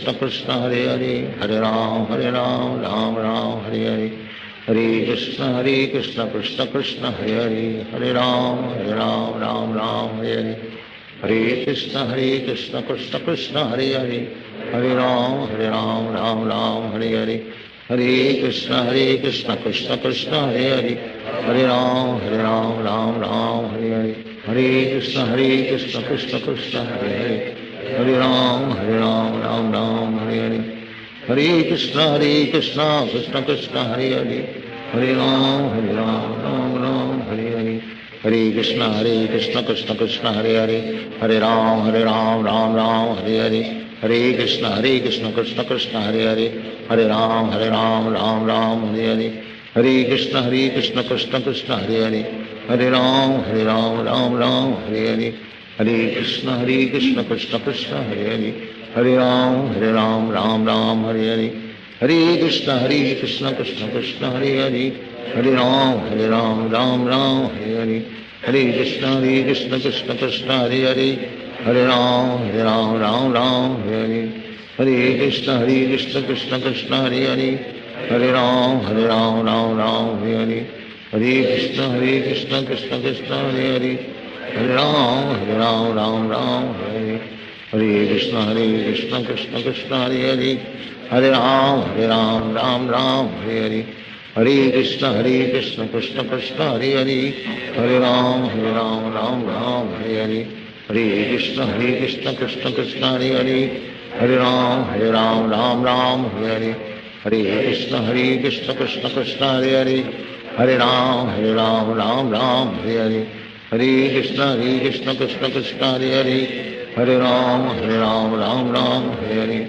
Krishna Hare Hare, Hare Ram Hare Hare, Hare Krishna Krishna Krishna Hare Hare, Hare Ram Hare Hare, Hare Krishna Krishna Krishna Hare Hare, Hare Ram Hare Hare, Hare Krishna Krishna Krishna Hare Hare, Hare Ram Hare Hare, Hare Krishna Krishna Krishna Hare Hare, Hare Ram Hare Hare, Hare Krishna Krishna Krishna Hare Hare, Hare Ram Hare Hare, Hare Krishna Krishna Krishna Hare Hare, Hare Ram Hare Hare, Hare Krishna Krishna Krishna Hare Hare, Hare Ram Hare Hare, Hare Krishna Krishna Krishna Hare Hare, Hare Ram Hare Hare, Hare Krishna Krishna Krishna Hare Hare, Hare Ram Hare Hare, Hare Krishna Krishna Krishna Hare Hare, Hare Ram Hare Hare, Hare Krishna Krishna Krishna Hare Hare, Hare Ram Hare Hare, Hare Krishna Krishna Krishna Hare Hare, Hare Ram Hare Hare, Hare Krishna Krishna Krishna Hare Hare, Hare Ram Hare Hare, Hare Krishna Krishna Krishna Hare Hare, Hare Ram Hare Hare,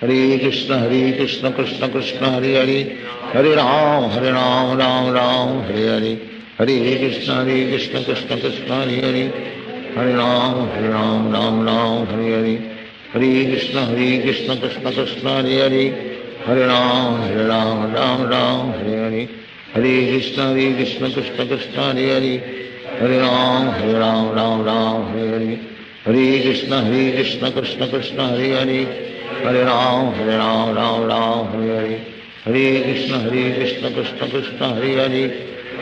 Hare Krishna Krishna Krishna Hare Hare, Hare Ram Hare Hare, Hare Krishna Krishna Krishna Hare Hare, Hare Ram Hare Hare, Hare Krishna Krishna Krishna Hare Hare, Hare Ram Hare Hare, Hare Krishna Krishna Krishna Hare Hare, Hare Ram Hare Hare, Hare Krishna Krishna Krishna Hare Hare, Hare Ram Ram Ram Hare Hare Hare Krishna Krishna Krishna Hare Hare Hare Ram Ram Hare Hare Hare Krishna Krishna Krishna Hare Hare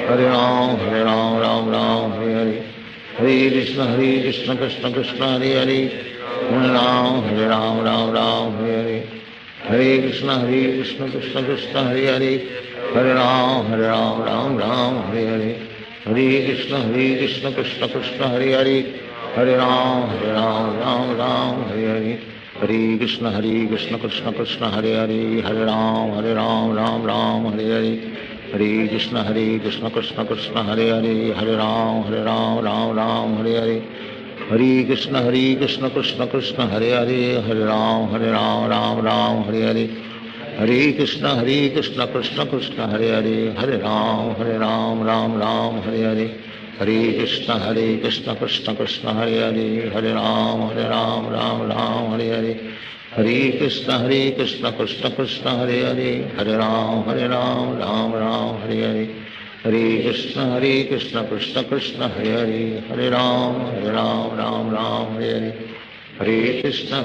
Hare Ram Ram Hare Hare Hare Krishna Krishna Krishna Hare Hare Hare Ram Ram Hare Hare Hare Krishna Krishna Krishna Hare Hare Hare Ram Ram Hare Hare Hare Krishna Krishna Krishna Hare Hare Hare Ram Ram Hare Hare Hare Krishna Krishna Krishna Hare Hare Hare Ram Ram Hare Hare Hare Krishna Krishna Krishna Hare Hare Hare Ram Ram Hare Hare Hare Krishna Krishna Krishna Hare Hare Hare Ram Ram Hare Hare Hare Krishna Krishna Krishna Hare Hare Hare Ram Ram Hare Hare Hare Krishna Krishna Krishna Hare Hare Hare Ram Ram Hare Hare Hare Krishna Krishna Krishna Hare Hare Hare Ram Ram Hare Hare Hare Krishna Krishna Krishna Hare Hare Hare Ram Ram Hare Hare Hare Krishna Krishna Krishna Hare Hare Hare Ram Ram Hare Hare Hare Krishna Krishna Krishna Hare Hare Hare Ram Ram Hare Hare Hare Krishna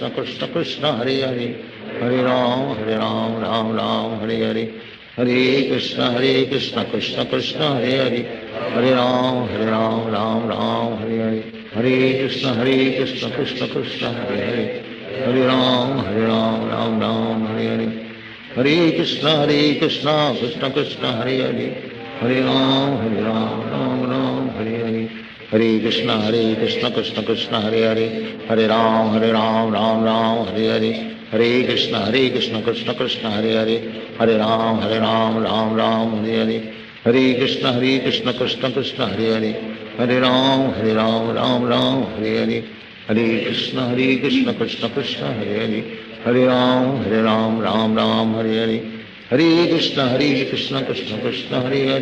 Krishna Krishna Hare Hare Hare Ram Ram Hare Hare Hare Krishna Krishna Krishna Hare Hare Hare Ram Hare Hare Hare Krishna Krishna Krishna Hare Hare Hare Ram Hare Hare Hare Krishna Krishna Krishna Hare Hare Hare Ram Hare Hare Hare Krishna Krishna Krishna Hare Hare Hare Ram Hare Hare Hare Krishna Krishna Krishna Hare Hare Hare Ram Hare Hare Hare Krishna Krishna Krishna Hare Hare Hare Ram Hare Hare Hare Krishna Krishna Krishna Hare Hare Hare Ram Hare Hare Hare Krishna Krishna Krishna Hare Hare Hare Ram Hare Hare Hare Krishna Krishna Krishna Hare Hare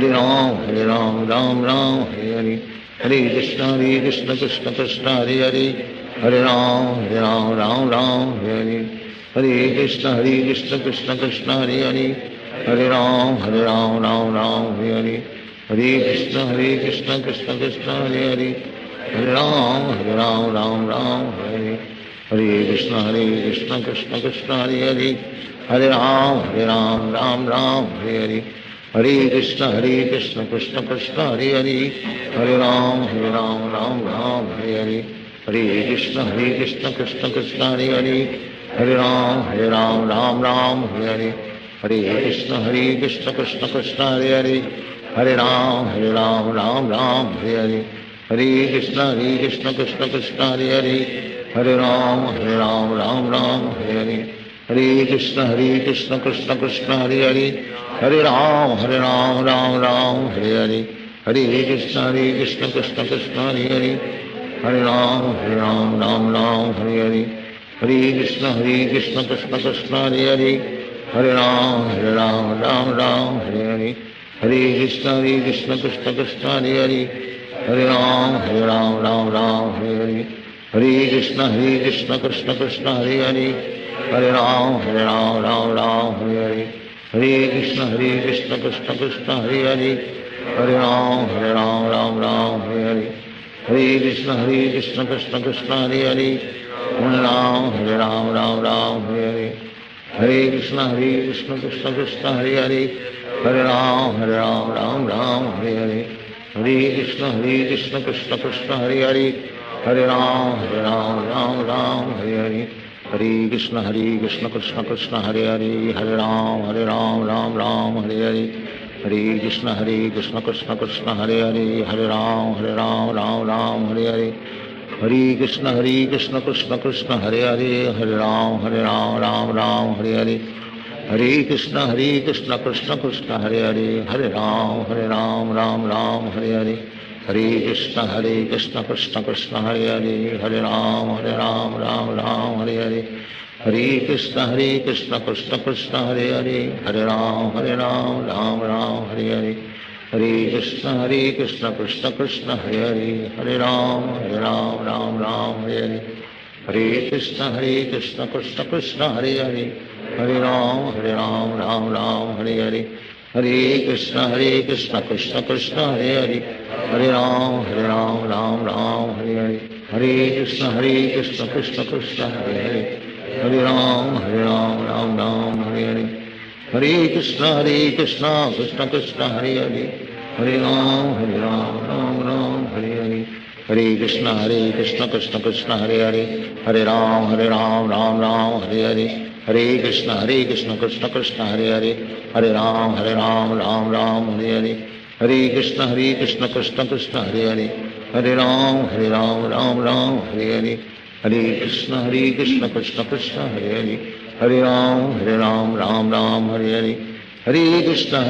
Hare Ram Hare Hare Hare Krishna Krishna Krishna Hare Hare Hare Ram Hare Hare Hare Krishna Krishna Krishna Hare Hare Hare Ram Hare Hare Hare Krishna Krishna Krishna Hare Hare Hare Ram Hare Hare Hare Krishna Krishna Krishna Hare Hare Hare Ram Hare Hare Hare Krishna Krishna Krishna Hare Hare Hare Ram Hare Hare Hare Krishna Krishna Krishna Hare Hare Hare Ram Hare Hare Hare Krishna Krishna Krishna Hare Hare Hare Ram Hare Hare Hare Krishna Krishna Krishna Hare Hare Hare Ram Hare Hare Hare Krishna Krishna Krishna Hare Hare Hare Ram Hare Hare Hare Krishna Krishna Krishna Hare Hare Hare Ram Hare Hare Hare Krishna Krishna Krishna Hare Hare Hare Ram Hare Hare Hare Krishna Krishna Krishna Hare Hare Hare Ram Hare Hare Hare Krishna Krishna Krishna Hare Hare Hare Ram Hare Hare Hare Krishna Krishna Krishna Hare Hare Hare Ram Hare Hare Hare Krishna Krishna Krishna Hare Hare Hare Ram Hare Hare Hare Krishna Krishna Krishna Hare Hare Hare Ram Hare Hare Hare Krishna Krishna Krishna Hare Hare Hare Ram Hare Hare Hare Krishna Krishna Krishna Hare Hare Hare Ram Hare Hare Hare Krishna Krishna Krishna Hare Hare Hare Ram Hare Hare Hare Krishna Krishna Krishna Hare Hare Hare Ram Hare Hare Hare Krishna Krishna Krishna Hare Hare Hare Ram Hare Hare Hare Krishna Krishna Krishna Hare Hare Hare Ram Hare Hare Hare Krishna Krishna Krishna Hare Hare, Hare Ram Ram Ram Hare Hare, Hare Krishna Krishna Krishna Hare Hare, Hare Ram Ram Ram Hare Hare, Hare Krishna Krishna Krishna Hare Hare, Hare Ram Ram Ram Hare Hare, Hare Krishna Krishna Krishna Hare Hare, Hare Ram Ram Ram Hare Hare, Hare Krishna Krishna Krishna Hare Hare, Hare Ram Ram Ram Hare Hare, Hare Krishna Krishna Krishna Hare Hare, Hare Ram Ram Hare Hare, Hare Krishna Krishna Krishna Hare Hare, Hare Ram Ram Hare Hare, Hare Krishna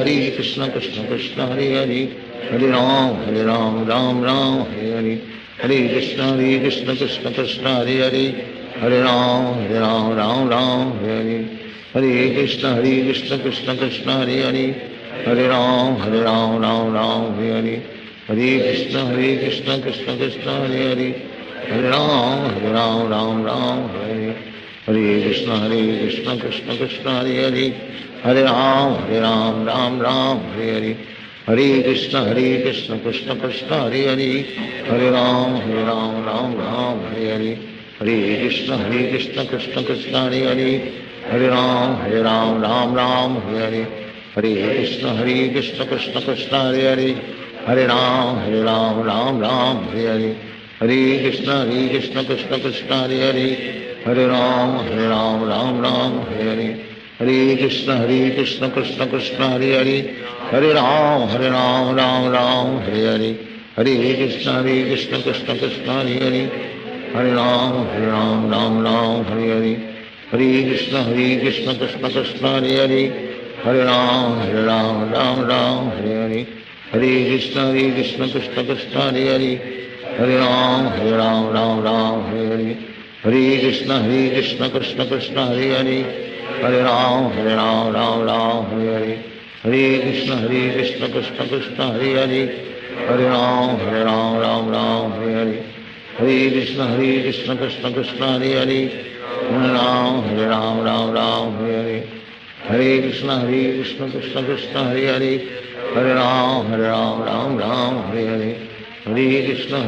Krishna Krishna Hare Hare, Hare Ram Ram Hare Hare, Hare Krishna Krishna Krishna Hare Hare, Hare Ram Ram Hare Hare, Hare Krishna Krishna Krishna Hare Hare, Hare Ram Ram Hare Hare, Hare Krishna Krishna Krishna Hare Hare, Hare Ram Ram Hare Hare, Hare Krishna Krishna Krishna Hare Hare, Hare Ram Ram Hare Hare, Hare Krishna Krishna Krishna Hare Hare, Hare Ram Ram Hare Hare, Hare Krishna Krishna Krishna Hare Hare, Hare Ram Ram Hare Hare, Hare Krishna Krishna Krishna Hare Hare, Hare Ram Ram Hare Hare, Hare Krishna Krishna Krishna Hare Hare, Hare Ram Ram Hare Hare, Hare Krishna Krishna Krishna Hare Hare, Hare Ram Ram Hare Hare, Hare Krishna Krishna Krishna Hare Hare, Hare Ram Ram Hare Hare, Hare Krishna Krishna Krishna Hare Hare, Hare Ram Ram Hare Hare, Hare Krishna Krishna Krishna Hare Hare, Hare Ram Ram Hare Hare, Hare Krishna Krishna Krishna Hare Hare, Hare Ram Ram Hare Hare, Hare Krishna Krishna Krishna Hare Hare, Hare Ram Ram Hare Hare, Hare Krishna Krishna Krishna Hare Hare, Hare Ram Hare Hare, Hare Krishna Krishna Krishna Hare Hare, Hare Ram Ram Hare Hare, Hare Krishna Krishna Krishna Hare Hare, Hare Ram Ram Hare Hare, Hare Krishna Krishna Krishna Hare Hare, Hare Ram Ram Hare Hare, Hare Krishna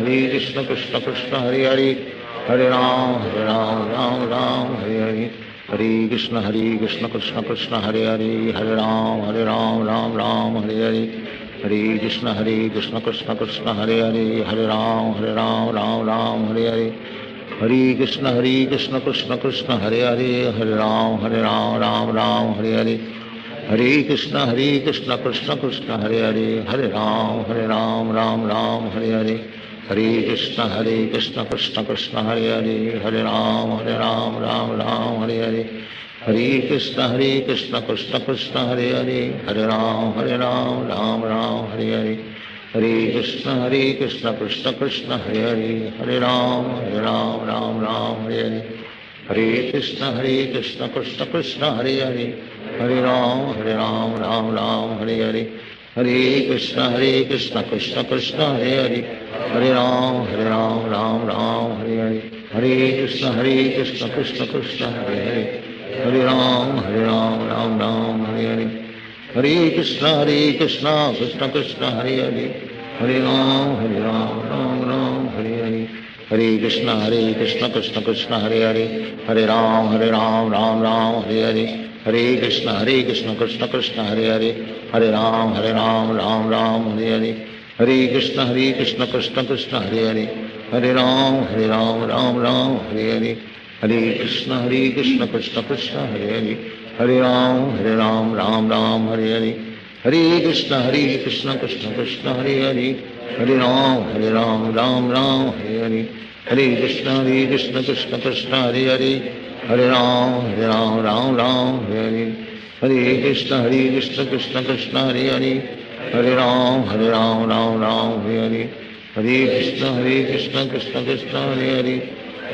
Krishna Krishna Hare Hare, Hare Ram Ram Hare Hare, Hare Krishna Krishna Krishna Hare Hare, Hare Ram Ram Hare Hare, Hare Krishna Krishna Krishna Hare Hare, Hare Ram Ram Hare Hare, Hare Krishna Krishna Krishna Hare Hare, Hare Ram Ram Hare Hare, Hare Krishna Krishna Krishna Hare Hare, Hare Ram Ram Hare Hare, Hare Krishna Krishna Krishna Hare Hare, Hare Ram Ram Hare Hare, Hare Krishna Krishna Krishna Hare Hare, Hare Ram Ram Hare Hare, Hare Krishna Krishna Krishna Hare Hare, Hare Ram Ram Hare Hare, Hare Krishna Krishna Krishna Hare Hare, Hare Ram Ram Hare Hare, Hare Krishna Krishna Krishna Hare Hare, Hare Ram Ram Hare Hare, Hare Krishna Krishna Krishna Hare Hare, Hare Ram Ram Hare Hare, Hare Krishna Krishna Krishna Hare Hare, Hare Ram Ram Hare Hare, Hare Krishna Krishna Krishna Hare Hare, Hare Ram Ram Hare Hare, Hare Krishna Krishna Krishna Hare Hare, Hare Ram Ram Hare Hare, Hare Krishna Krishna Krishna Hare Hare, Hare Ram Ram Hare Hare, Hare Krishna Krishna Krishna Hare Hare, Hare Ram Ram Hare Hare, Hare Krishna Krishna Krishna Hare Hare,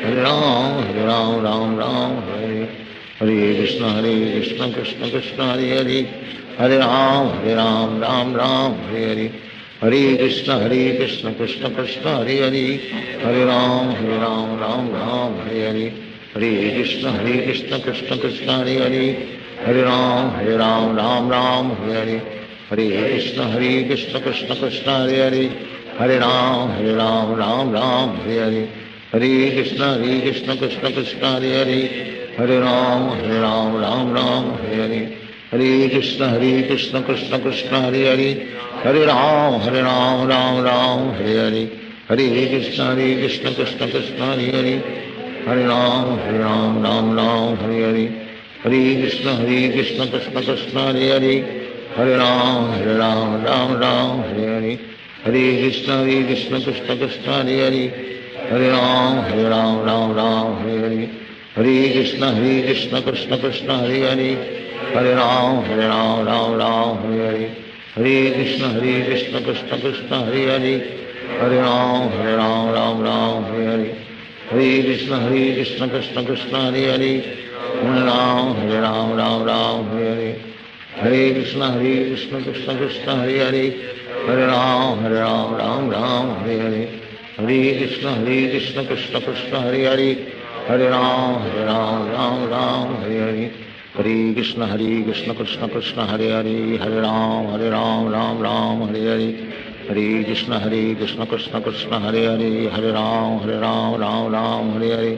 Hare Ram Ram Hare Hare, Hare Krishna Krishna Krishna Hare Hare, Hare Ram Ram Hare Hare, Hare Krishna Krishna Krishna Hare Hare, Hare Ram Ram Hare Hare, Hare Krishna Krishna Krishna Hare Hare, Hare Ram Ram Hare Hare, Hare Krishna Krishna Krishna Hare Hare, Hare Ram Ram Ram Hare Hare, Hare Krishna Krishna Krishna Hare Hare Hare Ram Ram Ram Hare Hare Hare Krishna Krishna Krishna Hare Hare Hare Ram Ram Ram Hare Hare Hare Krishna Krishna Krishna Hare Hare Hare Ram Ram Ram Hare Hare Hare Krishna Krishna Krishna Hare Hare Hare Ram Ram Ram Hare Hare Hare Krishna Krishna Krishna Hare Hare Hare Ram Ram Ram Hare Hare Hare Krishna Krishna Krishna Hare Hare Hare Ram Ram Ram Hare Hare Hare Krishna Krishna Krishna Hare Hare Hare Ram Ram Ram Hare Hare Hare Krishna Krishna Krishna Hare Hare Hare Ram Ram Hare Hare Hare Krishna Krishna Krishna Hare Hare Hare Ram Ram Hare Hare Hare Krishna Krishna Krishna Hare Hare Hare Ram Ram Hare Hare Hare Krishna Krishna Krishna Hare Hare Hare Ram Ram Hare Hare Hare Krishna Krishna Krishna Hare Hare Hare Ram Ram Hare Hare Hare Krishna Krishna Krishna Hare Hare Hare Ram Ram Hare Hare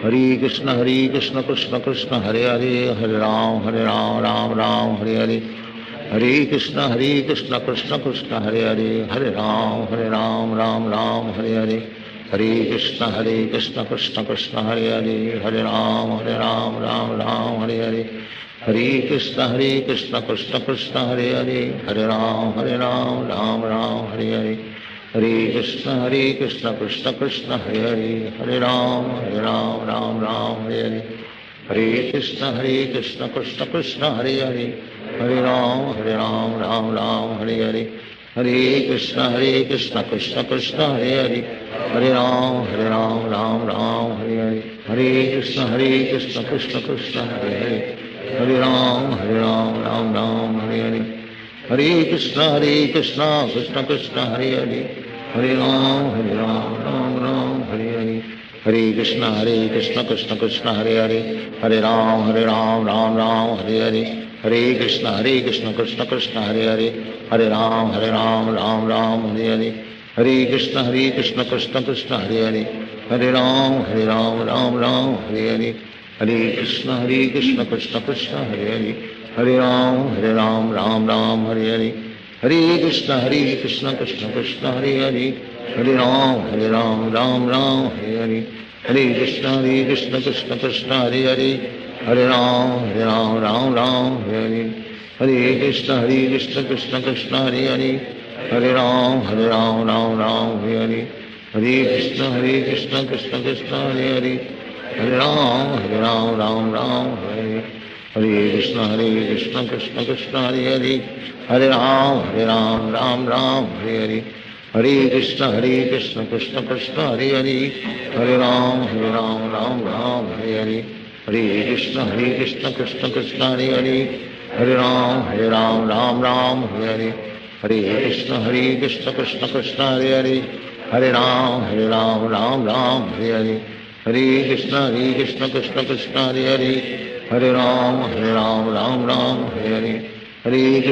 Hare Krishna Krishna Krishna Hare Hare Hare Ram Ram Hare Hare Hare Krishna Krishna Krishna Hare Hare Hare Ram Ram Hare Hare Hare Krishna Krishna Krishna Hare Hare Hare Ram Ram Hare Hare Hare Krishna Krishna Krishna Hare Hare Hare Ram Ram Hare Hare Hare Krishna Krishna Krishna Hare Hare Hare Ram Ram Hare Hare Hare Krishna Krishna Krishna Hare Hare Hare Ram Ram Hare Hare Hare Krishna Krishna Krishna Hare Hare Hare Ram Ram Hare Hare Hare Krishna Krishna Krishna Hare Hare Hare Ram Ram Hare Hare Hare Krishna Krishna Krishna Hare Hare Hare Ram Ram Hare Hare Hare Krishna Krishna Krishna Hare Hare Hare Ram Ram Hare Hare Hare Krishna Krishna Krishna Hare Hare Hare Ram Ram Hare Hare Hare Krishna Krishna Krishna Hare Hare Hare Ram Ram Hare Hare Hare Krishna Krishna Krishna Hare Hare Hare Ram Ram Hare Hare Hare Krishna Krishna Krishna Hare Hare Hare Ram Ram Hare Hare Hare Krishna Krishna Krishna Hare Hare Hare Ram Ram Hare Hare Hare Krishna Krishna Krishna Hare Hare Hare Ram Ram Hare Hare Hare Krishna Krishna Krishna Hare Hare Hare Ram Ram Hare Hare Hare Krishna Krishna Krishna Hare Hare Hare Ram Ram Hare Hare Hare Krishna Krishna Krishna Hare Hare Hare Ram Ram Hare Hare Hare Krishna Krishna Krishna Hare Hare Hare Ram Ram Hare Hare Hare Krishna Krishna Krishna Hare Hare Hare Ram Ram Hare Hare Hare Krishna Krishna Krishna Hare Hare Hare Ram Ram Hare Hare Hare Krishna Krishna Krishna Hare Hare Hare Ram Ram Hare Hare Hare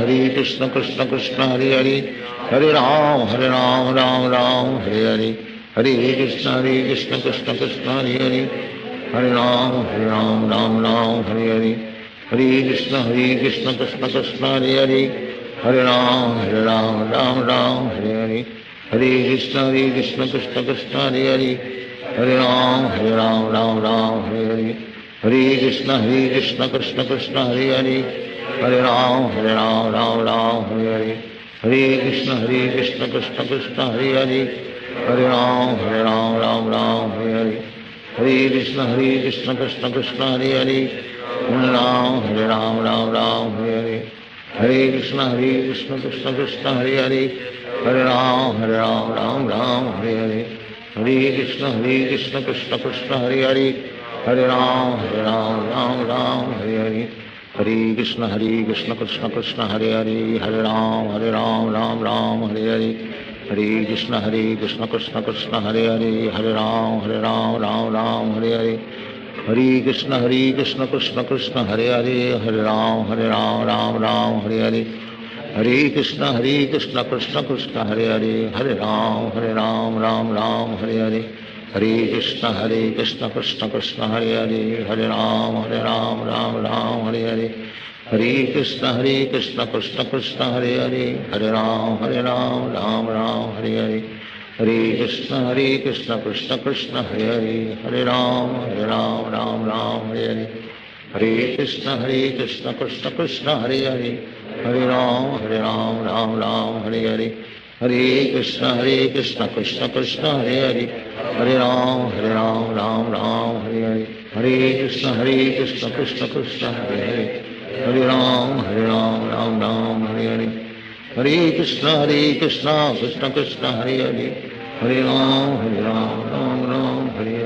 Krishna Krishna Krishna Hare Hare Hare Ram Ram Hare Hare Hare Krishna Krishna Krishna Hare Hare Hare Ram Ram Hare Hare Hare Krishna Krishna Krishna Hare Hare Hare Ram Ram Hare Hare Hare Krishna Krishna Krishna Hare Hare Hare Ram Hare Hare Hare Krishna Krishna Krishna Hare Hare Hare Ram Hare Hare Hare Krishna Krishna Krishna Hare Hare Hare Ram Hare Hare Hare Krishna Krishna Krishna Hare Hare Hare Ram Hare Hare Hare Krishna Krishna Krishna Hare Hare Hare Ram Hare Hare Hare Krishna Krishna Krishna Hare Hare Hare Ram Ram Hare Hare Hare Krishna Krishna Krishna Hare Hare Hare Ram Hare Hare Hare Krishna Krishna Krishna Hare Hare Hare Ram Ram Hare Hare Hare Krishna Krishna Krishna Hare Hare, Hare Ram Ram Ram Hare Hare, Hare Krishna Krishna Krishna Hare Hare, Hare Ram Ram Ram Hare Hare, Hare Krishna Krishna Krishna Hare Hare, Hare Ram Ram Ram Hare Hare, Hare Krishna Krishna Krishna Hare Hare, Hare Ram Ram Ram Hare Hare, Hare Krishna Krishna Krishna Hare Hare, Hare Ram Ram Ram Hare Hare, Hare Krishna Krishna Krishna Hare Hare, Hare Ram Ram Ram Hare Hare, Hare Krishna Krishna Krishna Hare Hare, Hare Ram Ram Ram Hare Hare, Hare Krishna Krishna Krishna Hare Hare, Hare Ram Ram Ram Hare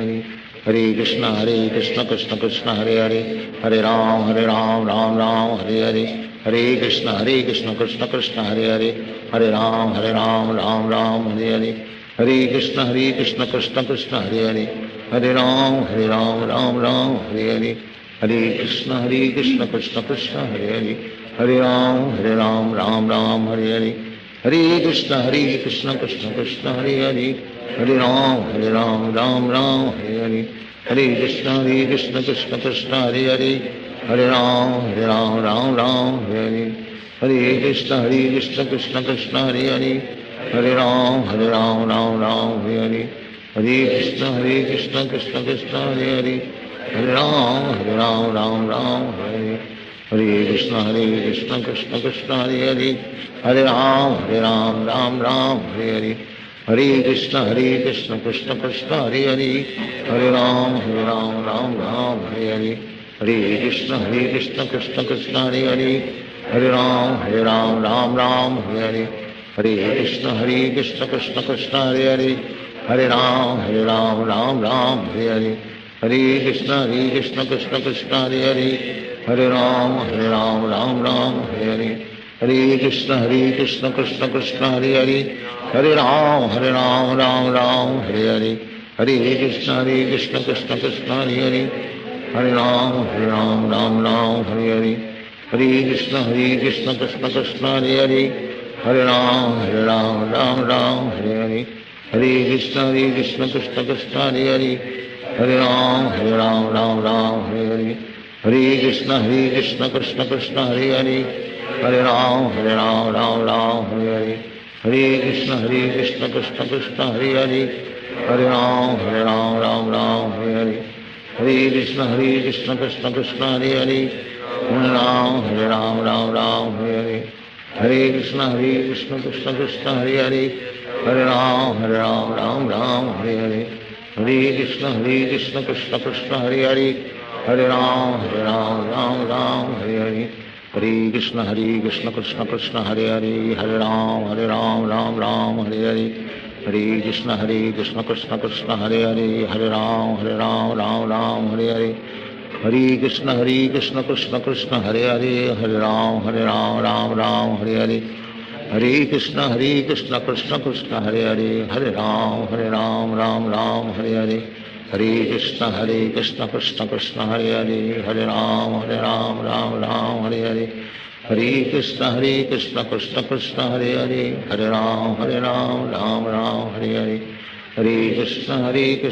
Hare, Hare Krishna Krishna Krishna Hare Hare, Hare Ram Ram Ram Hare Hare, Hare Krishna Krishna Krishna Hare Hare, Hare Ram Ram Ram Hare Hare, Hare Krishna Krishna Krishna Hare Hare, Hare Ram Ram Ram Hare Hare, Hare Krishna Krishna Krishna Hare Hare, Hare Ram Ram Hare Hare, Hare Krishna Krishna Krishna Hare Hare, Hare Ram Ram Hare Hare, Hare Krishna Krishna Krishna Hare Hare, Hare Ram Ram Hare Hare, Hare Krishna Krishna Krishna Hare Hare, Hare Ram Ram Hare Hare, Hare Krishna Krishna Krishna Hare Hare, Hare Ram Ram Hare, Hare Krishna Krishna Krishna Hare Hare, Hare Ram Ram Hare Hare, Hare Krishna Krishna Krishna Hare Hare, Hare Ram Ram Ram Hare Hare, Hare Krishna Krishna Krishna Hare Hare, Hare Ram Ram Hare Hare, Hare Krishna Krishna Krishna Hare Hare, Hare Ram Ram Hare Hare, Hare Krishna Krishna Krishna Hare Hare, Hare Ram Ram Ram Hare Hare, Hare Krishna Krishna Krishna Hare Hare, Hare Ram Ram Hare Hare, Hare Krishna Krishna Krishna Hare Hare, Hare Ram Ram Hare Hare, Hare Krishna Krishna Krishna Hare Hare, Hare Ram Ram Hare Hare, Hare Krishna Krishna Krishna Hare Hare, Hare Ram Ram Hare Hare, Hare Krishna Krishna Krishna Hare Hare, Hare Ram Ram Hare Hare, Hare Krishna Krishna Krishna Hare Hare, Hare Ram Ram Hare Hare, Hare Krishna Krishna Krishna Hare Hare, Hare Ram Hare Hare, Hare Krishna Krishna Krishna Hare Hare, Hare Ram Ram Hare Hare, Hare Krishna Krishna Krishna Hare Hare, Hare Ram Ram Hare Hare, Hare Krishna Krishna Krishna Hare Hare, Hare Ram Ram Hare Hare, Hare Krishna Krishna Krishna Hare Hare, Hare Ram Ram Hare Hare, Hare Krishna Krishna Krishna Hare Hare, Hare Ram Ram Hare Hare, Hare Krishna Krishna Krishna Hare Hare, Hare Ram Ram Hare Hare, Hare Krishna Krishna Krishna Hare Hare, Hare Ram Ram Hare Hare, Hare Krishna Krishna Krishna Hare Hare, Hare Ram Ram Hare Hare, Hare Krishna Krishna Krishna Hare Hare, Hare Ram Ram Hare Hare, Hare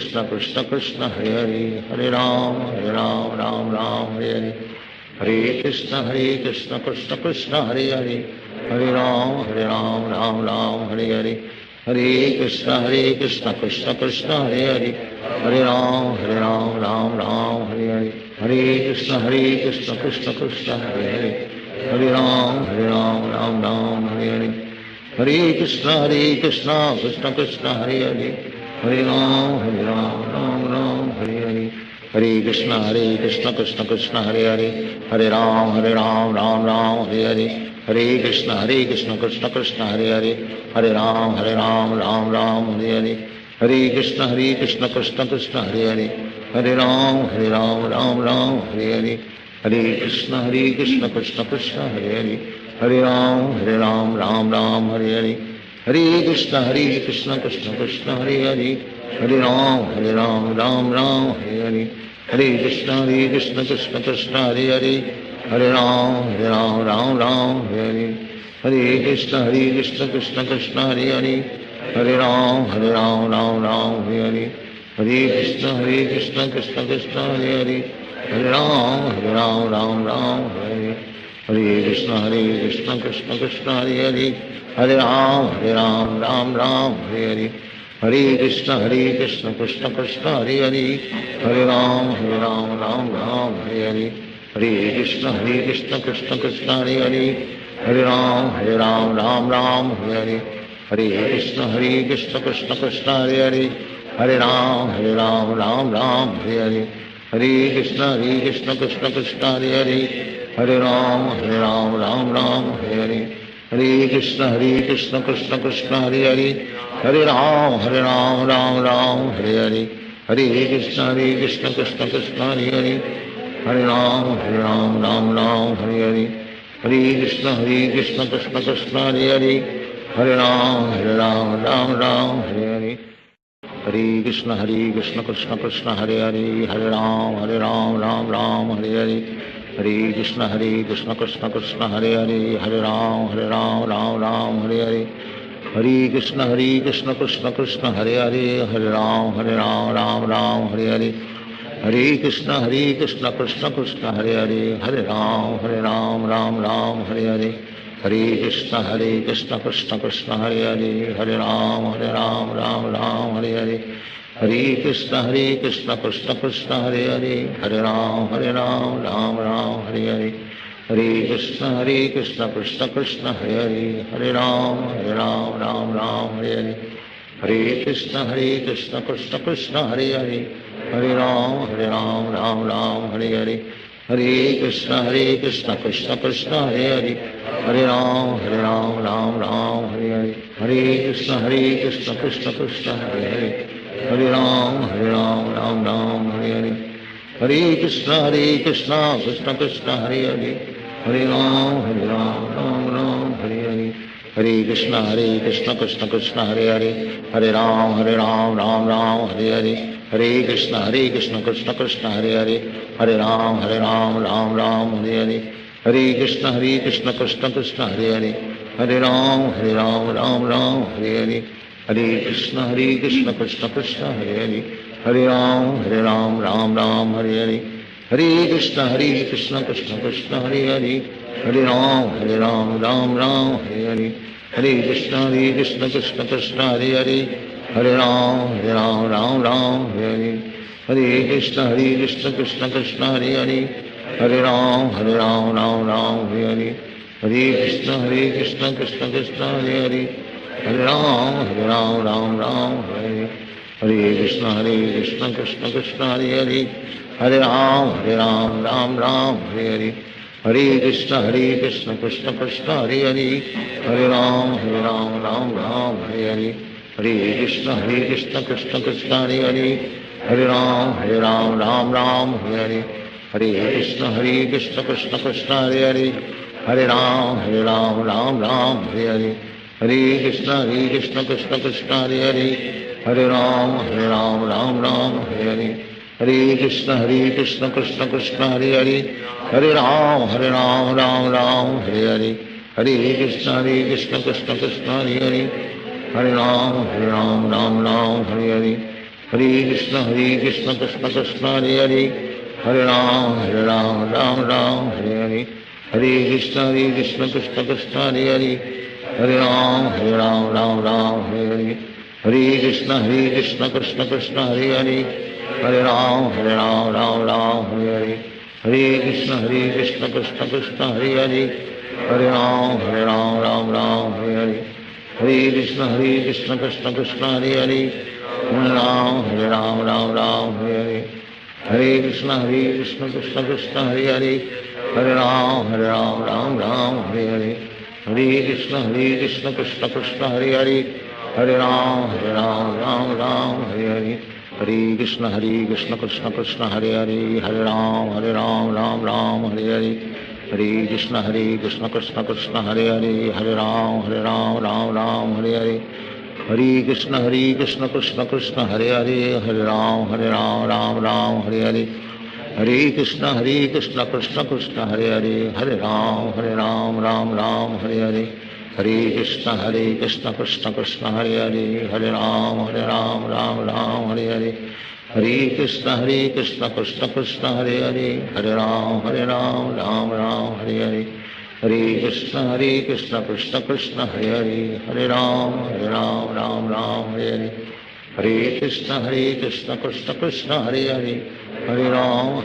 Krishna Krishna Krishna Hare Hare, Hare Ram Ram Hare Hare, Hare Krishna Krishna Krishna Hare Hare, Hare Ram Ram Hare Hare, Hare Krishna Krishna Krishna Hare Hare, Hare Ram Ram Hare Hare, Hare Krishna Krishna Krishna Hare Hare, Hare Ram Ram Hare Hare, Hare Krishna Krishna Krishna Hare Hare, Hare Ram Ram Hare Hare, Hare Krishna Krishna Krishna Hare Hare, Hare Ram Ram Hare Hare, Hare Krishna Krishna Krishna Hare Hare, Hare Ram Ram Hare Hare, Hare Krishna Krishna Krishna Hare Hare, Hare Ram Ram Hare Hare, Hare Krishna Krishna Krishna Hare Hare, Hare Ram Ram Hare Hare, Hare Krishna Krishna Krishna Hare Hare, Hare Ram Ram Hare Hare, Hare Krishna Krishna Krishna Hare Hare Hare Ram Ram Ram Hare Hare Hare Krishna Krishna Krishna Hare Hare Hare Ram Ram Ram Hare Hare Krishna Krishna Krishna Hare Hare Hare Ram Ram Ram Hare Hare Hare Krishna Krishna Krishna Hare Hare Hare Ram Ram Ram Hare Hare Hare Krishna Krishna Krishna Hare Hare Hare Ram Ram Ram Hare Hare Hare Krishna Krishna Krishna Hare Hare Hare Ram Ram Ram Hare Hare Hare Krishna Krishna Krishna Hare Hare Hare Ram Ram Ram Hare Hare Hare Krishna Krishna Krishna Hare Hare Hare Ram Ram Ram Hare Hare Hare Krishna Krishna Krishna Hare Hare Hare Ram Ram Ram Hare Hare Hare Krishna Krishna Krishna Hare Hare Hare Ram Ram Ram Hare Hare Hare Krishna Krishna Krishna Hare Hare Hare Ram Ram Ram Hare Hare Hare Krishna Krishna Krishna Hare Hare Hare Ram Ram Ram Hare Hare Hare Krishna Krishna Krishna Hare Hare Hare Ram Ram Ram Hare Hare Hare Krishna Krishna Krishna Hare Hare Hare Ram Ram Ram Hare Hare Hare Krishna Krishna Krishna Hare Hare Hare Ram Ram Ram Hare Hare Hare Krishna Krishna Krishna Hare Hare Hare Ram Ram Ram Hare Hare Hare Krishna Krishna Krishna Hare Hare Hare Ram Ram Ram Hare Hare Hare Krishna Krishna Krishna Hare Hare Hare Ram Ram Ram Hare Hare Hare Krishna Krishna Krishna Hare Hare Hare Ram Ram Ram Hare Hare Hare Krishna Krishna Krishna Hare Hare Hare Ram Ram Ram Hare Hare Hare Krishna Krishna Krishna Hare Hare Hare Ram Ram Ram Hare Hare Hare Krishna Krishna Krishna Hare Hare Hare Ram Ram Ram Hare Hare Hare Krishna Krishna Krishna Hare Hare Hare Ram Ram Hare Hare Hare Krishna Krishna Krishna Hare Hare Hare Ram Ram Ram Hare Hare Hare Krishna Krishna Krishna Hare Hare Hare Ram Ram Ram Hare Hare Hare Krishna Krishna Krishna Hare Hare Hare Ram Ram Ram Hare Hare Hare Krishna Krishna Krishna Hare Hare Hare Ram Ram Ram Hare Hare Hare Krishna Krishna Krishna Hare Hare Hare Ram Ram Ram Hare Hare Hare Krishna Krishna Krishna Hare Hare Hare Ram Ram Ram Hare Hare Hare Krishna Krishna Krishna Hare Hare Hare Ram Ram Ram Hare Hare Hare Krishna Krishna Krishna Hare Hare Hare Ram Ram Ram Hare Hare Hare Krishna Krishna Krishna Hare Hare Hare Ram Ram Ram Hare Hare Hare Krishna Krishna Krishna Hare Hare Hare Ram Ram Ram Hare Hare Hare Krishna Krishna Krishna Hare Hare Hare Ram Ram Ram Hare Hare Hare Krishna Krishna Krishna Hare Hare Hare Ram Ram Ram Hare Hare Hare Krishna Krishna Krishna Hare Hare Hare Ram Ram Ram Hare Hare Hare Krishna Krishna Krishna Hare Hare Hare Ram Ram Ram Hare Hare Hare Krishna Krishna Krishna Hare Hare Hare Ram Ram Ram Hare Hare Hare Krishna Krishna Krishna Hare Hare Hare Ram Ram Ram Hare Hare Hare Krishna Krishna Krishna Hare Hare Hare Ram Ram Ram Hare Hare Hare Krishna Krishna Krishna Hare Hare Hare Ram Ram Ram Hare Hare Hare Krishna Krishna Krishna Hare Hare Hare Ram Ram Ram Hare Hare Hare Krishna Krishna Krishna Hare Hare Hare Ram Ram Ram Hare Hare Hare Krishna Krishna Krishna Hare Hare Hare Ram Ram Ram Hare Hare Hare Krishna Krishna Krishna Hare Hare Hare Ram Ram Ram Hare Hare Hare Krishna Krishna Krishna Hare Hare Hare Ram Ram Ram Hare Hare Hare Krishna Krishna Krishna Hare Hare Hare Ram Ram Ram Hare Hare Hare Krishna Krishna Krishna Hare Hare, Hare Ram Ram Ram Hare Hare. Hare Krishna Krishna Krishna Hare Hare, Hare Ram Ram Hare Hare. Hare Krishna Krishna Krishna Hare Hare, Hare Ram Ram Hare Hare. Hare Krishna Krishna Krishna Hare Hare, Hare Ram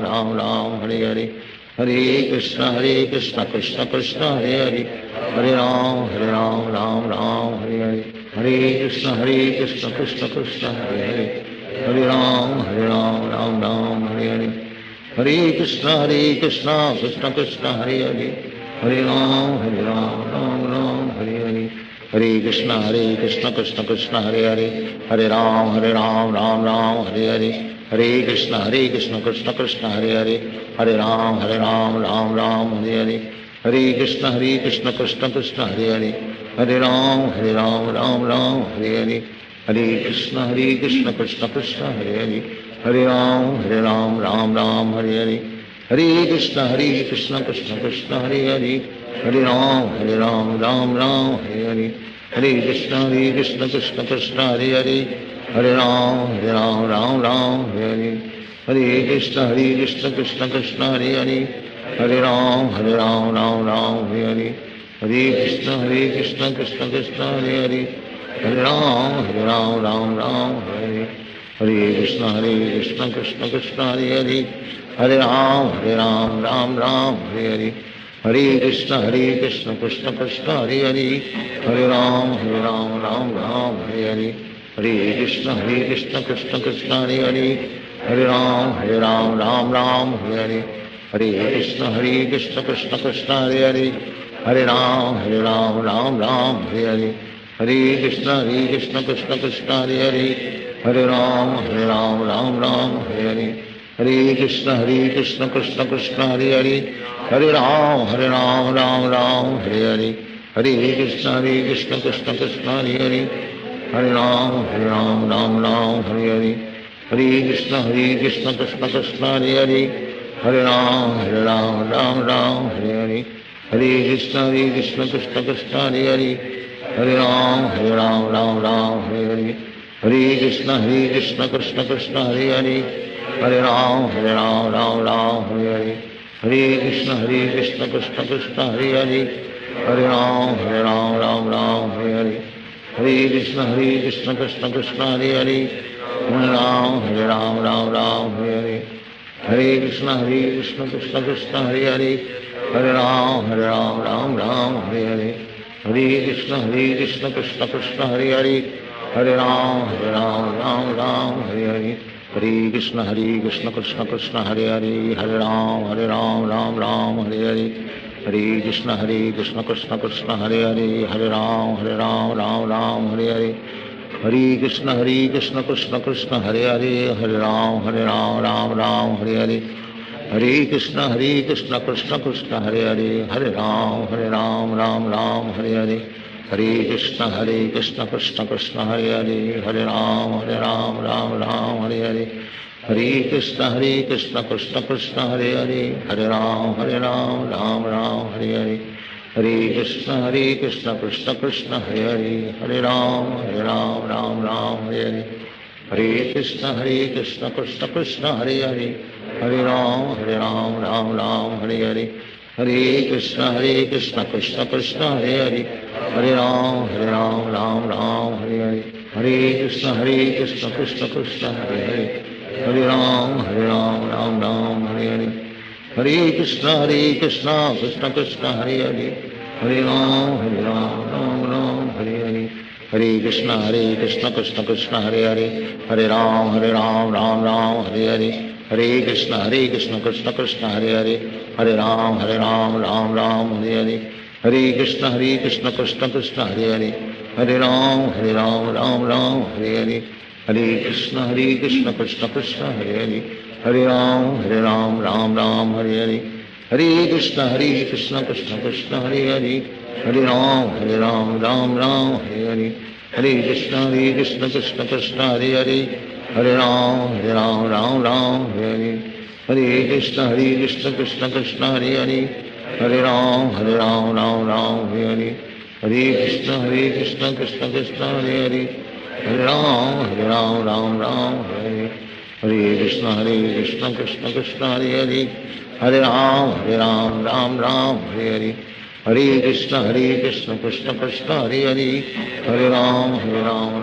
Ram Hare Hare. Hare Krishna Krishna Krishna Hare Hare, Hare Ram Ram Hare Hare. Hare Krishna Krishna Krishna Hare Hare, Hare Ram Ram Hare Hare. Hare Krishna Krishna Krishna Hare Hare, Hare Ram Ram Hare Hare. Hare Krishna Krishna Krishna Hare Hare, Hare Ram Ram Hare Hare. Hare Krishna Krishna Krishna Hare Hare, Hare Ram Ram Hare Hare. Hare Krishna Krishna Krishna Hare Hare, Hare Ram Ram Hare Hare. Hare Krishna Krishna Krishna Hare Hare, Hare Ram Ram Hare Hare. Hare Krishna Krishna Krishna Hare Hare, Hare Ram Ram Hare Hare. Hare Krishna Krishna Krishna Hare Hare, Hare Ram Hare Hare. Hare Krishna Krishna Krishna Hare Hare, Hare Ram Hare Hare. Hare Krishna Krishna Krishna Hare Hare, Hare Ram Hare Hare. Hare Krishna Krishna Krishna Hare Hare, Hare Ram Hare Hare. Hare Krishna Krishna Krishna Hare Hare, Hare Ram Hare Hare. Hare Krishna Krishna Krishna Hare Hare, Hare Ram Hare Hare. Hare Krishna Krishna Krishna Hare Hare, Hare Ram Hare Hare. Hare Krishna Krishna Krishna Hare Hare, Hare Ram Hare Hare. Hare Krishna Krishna Krishna Hare Hare, Hare Ram Hare Hare. Hare Krishna Krishna Krishna Hare Hare, Hare Ram Hare Hare. Hare Krishna Krishna Krishna Hare Hare, Hare Ram Hare Hare. Hare Krishna Krishna Krishna Hare Hare, Hare Ram Hare Hare. Hare Krishna Krishna Krishna Hare Hare, Hare Ram Hare Hare. Hare Krishna Krishna Krishna Hare Hare, Hare Ram Hare Hare. Hare Krishna Krishna Krishna Hare Hare, Hare Ram Hare Hare. Hare Krishna Krishna Krishna Hare Hare, Hare Ram Hare Hare. Hare Krishna Krishna Krishna Hare Hare, Hare Ram Hare Hare. Hare Krishna Krishna Krishna Hare Hare, Hare Ram Hare Hare. Hare Krishna Krishna Krishna Hare Hare, Hare Ram Hare Hare. Hare Krishna Krishna Krishna Hare Hare, Hare Ram Hare Hare. Hare Krishna Krishna Krishna Hare Hare, Hare Ram Hare Hare. Hare Krishna Krishna Krishna Hare Hare, Hare Ram Hare Hare. Hare Krishna Krishna Krishna Hare Hare, Hare Ram Hare Hare Hare. Hare Krishna Krishna Krishna Hare Hare, Hare Ram Hare Hare. Hare Krishna Krishna Krishna Hare Hare, Hare Ram Hare Hare. Hare Krishna Krishna Krishna Hare Hare, Hare Ram Hare Hare. Hare Krishna Krishna Krishna Hare Hare, Hare Ram Hare Hare. Hare Krishna Krishna Krishna Hare Hare, Hare Ram Hare Hare. Hare Krishna Krishna Krishna Hare Hare, Hare Ram Hare Hare. Hare Krishna Krishna Krishna Hare Hare, Hare Ram Hare Hare. Hare Krishna Krishna Krishna Hare Hare, Hare Ram Hare Hare. Hare Krishna Krishna Krishna Hare Hare, Hare Ram Hare Hare. Hare Krishna Krishna Krishna Hare Hare, Hare Ram Hare Hare. Hare Krishna Krishna Krishna Hare Hare, Hare Ram Hare Hare. Hare Krishna Krishna Krishna Hare Hare, Hare Ram Hare Hare. Hare Krishna Krishna Krishna Hare Hare Hare Ram Ram Ram Hare Hare Krishna Krishna Krishna Hare Hare Hare Ram Ram Ram Hare Hare Hare Krishna Krishna Krishna Hare Hare Hare Ram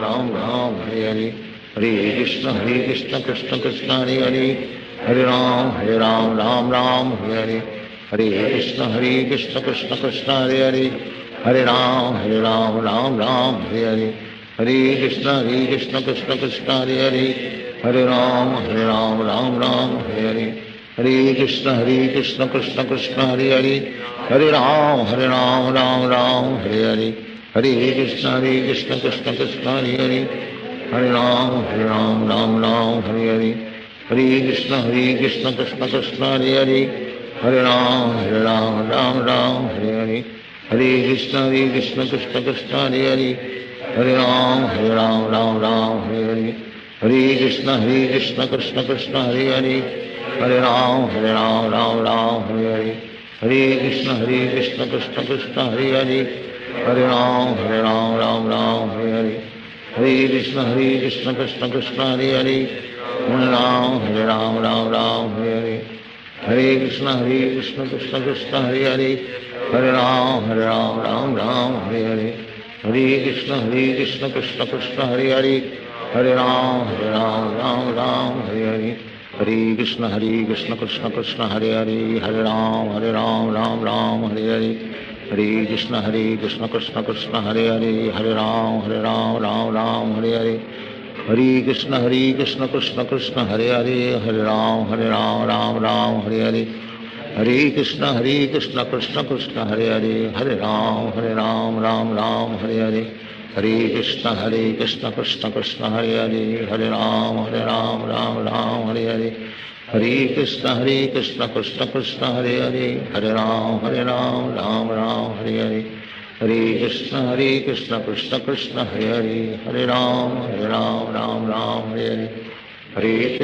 Ram Ram Hare Hare Hare Krishna Krishna Krishna Hare Hare Hare Ram Ram Hare Hare Hare Krishna Krishna Krishna Hare Hare Hare Ram Ram Hare Hare Hare Krishna Krishna Krishna Hare Hare Hare Ram Ram Hare Hare Hare Krishna Krishna Krishna Hare Hare Hare Ram Ram Hare Hare Hare Krishna Krishna Krishna Hare Hare Hare Ram Ram Hare Hare Hare Krishna Krishna Krishna Hare Hare Hare Ram Ram Hare Hare Hare Krishna Krishna Krishna Hare Hare Hare Ram Ram Hare Hare Hare Krishna Krishna Krishna Hare Hare Hare Ram Ram Hare Hare Hare Krishna Krishna Krishna Hare Hare Hare Ram Ram Hare Hare Hare Krishna Krishna Krishna Hare Hare Hare Ram Ram Hare Hare Hare Krishna Krishna Krishna Hare Hare Hare Ram Ram Hare Hare Hare Krishna Krishna Krishna Hare Hare Hare Ram Ram Hare Hare Hare Krishna Krishna Krishna Hare Hare Hare Ram Ram Hare Hare Hare Krishna Krishna Krishna Hare Hare Hare Ram Ram Hare Hare Hare Krishna Krishna Krishna Hare Hare Hare Ram Ram Hare Hare Hare Krishna Krishna Krishna Hare Hare Hare Ram Ram Hare Hare Hare Krishna Krishna Krishna Hare Hare Hare Ram Ram Hare Hare Hare Krishna Krishna Krishna Hare Hare Hare Ram Ram Hare Hare Hare Krishna Krishna Krishna Hare Hare Hare Ram Ram Hare Hare Hare Krishna Krishna Krishna Hare Hare Hare Ram Ram Hare Hare Hare Krishna Krishna Krishna Hare Hare Hare Ram Ram Hare Hare Hare Krishna Krishna Krishna Hare Hare Hare Ram Ram Hare Hare Hare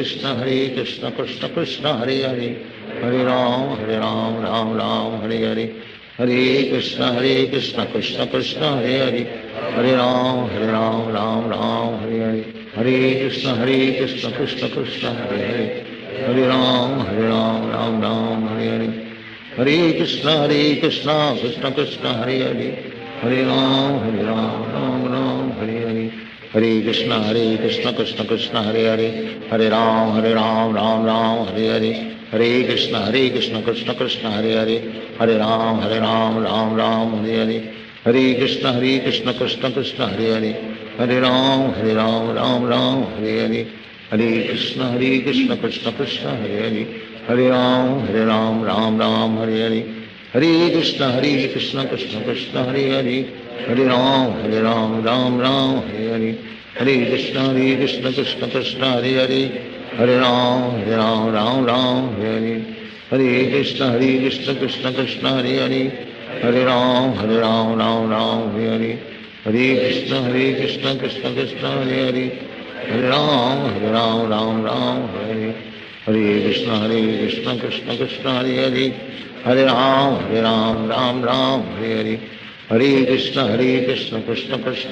Krishna Krishna Krishna Hare Hare Hare Ram Ram Hare Hare Hare Krishna Krishna Krishna Hare Hare Hare Ram Ram Hare Hare Hare Krishna Krishna Krishna Hare Hare Hare Ram Ram Hare Hare Hare Krishna Krishna Krishna Hare Hare Hare Ram Ram Hare Hare Hare Krishna Krishna Krishna Hare Hare Hare Ram Ram Hare Hare Hare Krishna Krishna Krishna Hare Hare Hare Ram Ram Hare Hare Hare Krishna Krishna Krishna Hare Hare Hare Ram Ram Hare Hare Hare Krishna Krishna Krishna Hare Hare Hare Ram Ram Hare Hare Hare Krishna Krishna Krishna Hare Hare Hare Ram Ram Hare Hare Hare Krishna Krishna Krishna Hare Hare Hare Ram Ram Hare Hare Hare Krishna Krishna Krishna Hare Hare Hare Ram Ram Hare Hare Hare Krishna Krishna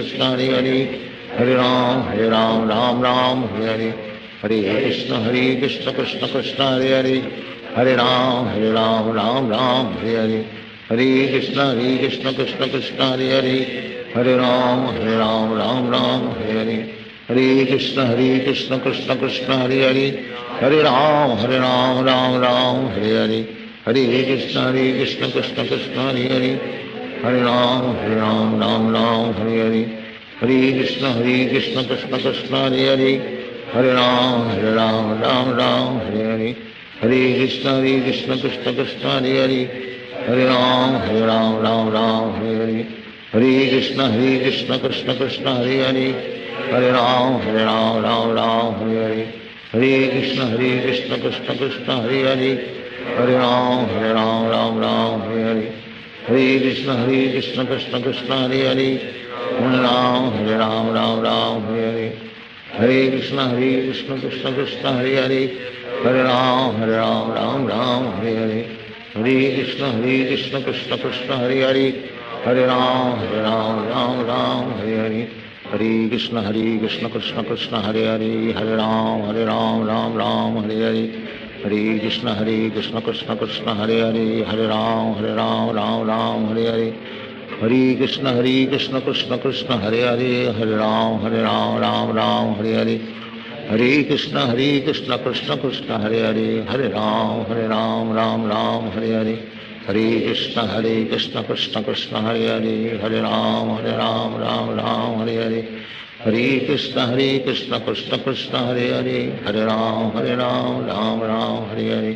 Krishna Hare Hare Hare Ram Ram Hare Hare Hare Krishna Krishna Krishna Hare Hare Hare Ram Ram Hare Hare Hare Krishna Krishna Krishna Hare Hare Hare Ram Ram Hare Hare Hare Krishna Krishna Krishna Hare Hare Hare Ram Ram Hare Hare Hare Krishna Krishna Krishna Hare Hare Hare Ram Ram Hare Hare Hare Krishna Krishna Krishna Hare Hare Hare Ram Ram Hare Hare Hare Krishna Krishna Krishna Hare Hare Hare Ram Ram Hare Hare Hare Krishna Krishna Krishna Hare Hare Hare Ram Hare Hare Hare Krishna Krishna Krishna Hare Hare Hare Ram Ram Hare Hare Hare Krishna Krishna Krishna Hare Hare Hare Ram Ram Hare Hare Hare Krishna Krishna Krishna Hare Hare Hare Ram, Ram Ram, Hare Hare. Hare Krishna, Krishna Krishna, Hare Hare. Hare Ram, Ram Ram, Hare Hare. Hare Krishna, Krishna Krishna, Hare Hare. Hare Ram, Ram Ram, Hare Hare. Hare Krishna, Krishna Krishna, Hare Hare. Hare Ram, Ram Hare Hare. Hare Krishna, Krishna Krishna, Hare Hare. Hare Ram, Ram Hare Hare. Hare Krishna, Krishna Krishna, Hare Hare. Hare Ram, Ram Hare Hare. Hare Krishna, Krishna Krishna, Hare Hare. Hare Ram, Ram Hare Hare. Hare Krishna, Krishna Krishna, Hare Hare. Hare Ram, Ram Hare Hare.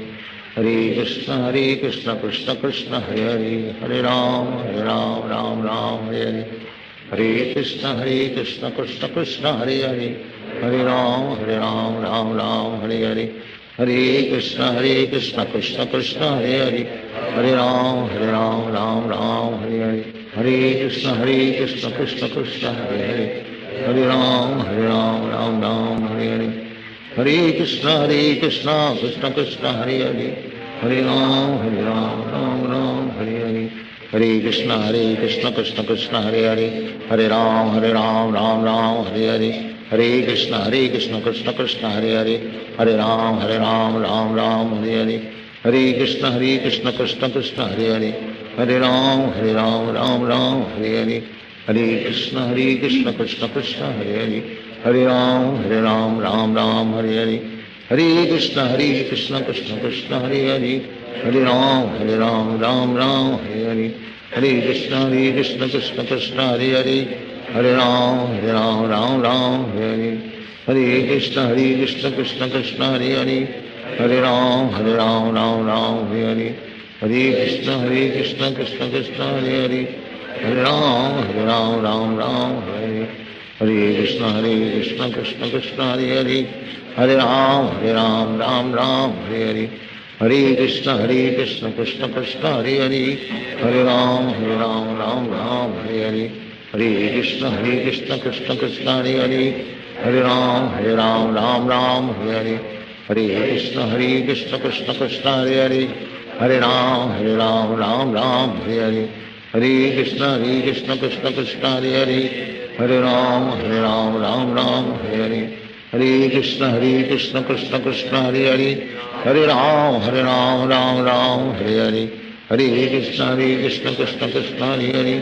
Hare Krishna, Krishna Krishna, Hare Hare. Hare Ram, Ram Hare Hare. Hare Krishna, Krishna Krishna, Hare Hare. Hare Ram, Ram Hare Hare. Hare Krishna, Krishna Krishna, Hare Hare. Hare Ram, Ram Hare Hare. Hare Krishna, Krishna Krishna, Hare Hare. Hare Ram, Ram Hare Hare. Hare Krishna, Krishna Krishna, Hare Hare. Hare Ram, Ram Hare Hare. Hare Krishna, Krishna Krishna, Hare Hare. Hare Ram, Ram Hare Hare. Hare Krishna, Krishna Krishna, Hare Hare. Hare Ram, Ram Hare Hare. Hare Krishna, Krishna Krishna, Hare Hare. Hare Ram, Ram Hare Hare. Hare Krishna, Krishna Krishna, Hare Hare. Hare Ram, Ram Hare Hare. Hare Krishna, Krishna Krishna, Hare Hare. Hare Ram, Ram Hare Hare. Hare Krishna, Krishna Krishna, Hare Hare. Hare Ram, Ram Hare Hare. Hare Krishna, Krishna Krishna, Hare Hare. Hare Ram, Ram Hare Hare. Hare Krishna, Krishna Krishna, Hare Hare. Hare Ram, Ram Hare Hare. Hare Krishna, Krishna Krishna, Hare Hare. Hare Ram, Ram Hare Hare. Hare Krishna, Krishna Krishna, Hare Hare. Hare Ram, Ram Hare Hare. Hare Krishna, Krishna Krishna, Hare Hare. Hare Ram, Ram Hare Hare. Hare Krishna, Krishna Krishna, Hare Hare. Hare Ram, Ram Hare Hare. Hare Krishna, Krishna Krishna, Hare Hare. Hare Ram, Hare Hare. Hare Krishna, Krishna Krishna, Hare Hare. Hare Ram, Ram Hare Hare. Hare Krishna, Krishna Krishna, Hare Hare. Hare Ram, Ram Hare Hare. Hare Krishna, Krishna Krishna, Hare Hare.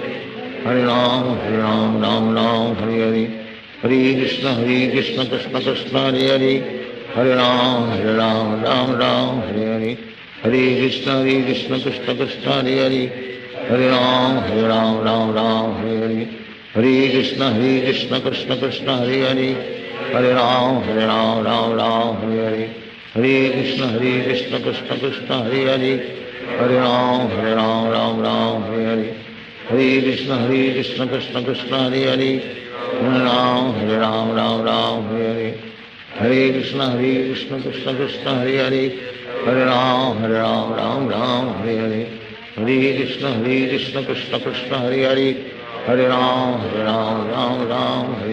Hare Ram, Ram Hare Hare. Hare Krishna, Krishna Krishna, Hare Hare. Hare Ram, Ram Hare Hare. Hare Krishna, Krishna Krishna, Hare Hare. Hare Ram, Ram Hare Hare. Hare Krishna, Krishna Krishna, Hare Hare. Hare Ram, Ram Hare Hare. Hare Krishna, Krishna Krishna, Hare Hare. Hare Ram, Ram Hare Hare. Hare Krishna, Krishna Krishna, Hare Hare. Hare Ram, Ram Hare Hare. Hare Krishna, Krishna Krishna, Hare Hare. Hare Ram, Ram Hare Hare. Hare Krishna, Krishna Krishna, Hare Hare. Hare Ram, Ram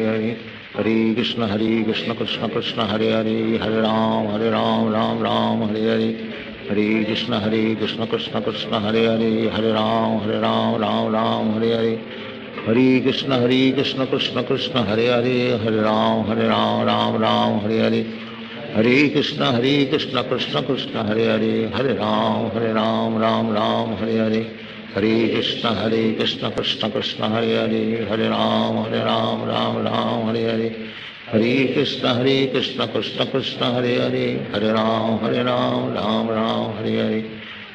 Hare Hare. Hare Krishna, Krishna Krishna, Hare Hare. Hare Ram, Hare Hare. Hare Krishna, Krishna Krishna, Hare Hare. Hare Ram, Ram Hare Hare. Hare Krishna, Krishna Krishna, Hare Hare. Hare Ram, Ram Hare Hare. Hare Krishna, Krishna Krishna, Hare Hare. Hare Ram, Ram Hare Hare. Hare Krishna, Krishna Krishna, Hare Hare. Hare Ram, Ram Hare Hare.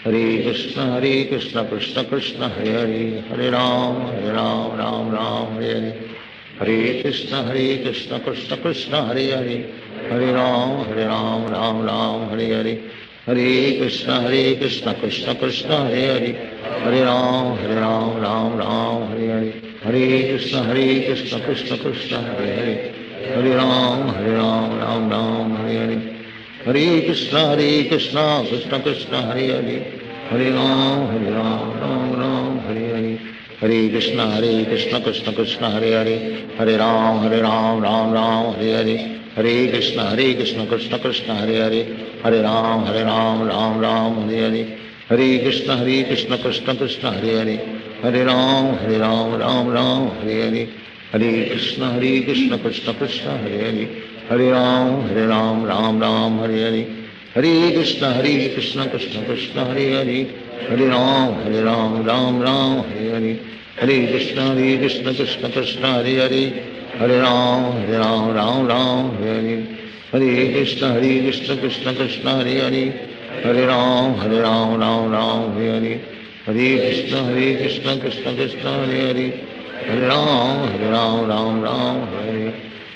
Hare Krishna, Krishna Krishna, Hare Hare. Hare Ram, Ram Hare Hare. Hare Krishna, Krishna Krishna, Hare Hare. Hare Ram, Ram Hare Hare. Hare Krishna, Krishna Krishna, Hare Hare. Hare Ram, Ram Hare Hare. Hare Krishna, Krishna Krishna, Hare Hare. Hare Ram, Ram Hare Hare. Hare Krishna, Krishna Krishna, Hare Hare. Hare Ram, Hare Hare. Hare Krishna, Krishna Krishna, Hare Hare. Hare Ram, Ram Hare Hare. Hare Krishna Krishna Krishna Hare Hare Hare Ram Ram Ram Hare Hare Hare Krishna Krishna Krishna Hare Hare Hare Ram Ram Ram Hare Hare Hare Krishna Krishna Krishna Hare Hare Hare Ram Ram Ram Hare Hare Hare Krishna Krishna Krishna Hare Hare Hare Ram Ram Ram Hare Hare Hare Krishna Krishna Krishna Hare Hare Hare Ram Ram Ram Hare Hare Hare Krishna Krishna Krishna Hare Hare Hare Ram Ram Ram Hare Hare Hare Krishna Krishna Krishna Hare Hare Hare Ram Ram Ram Hare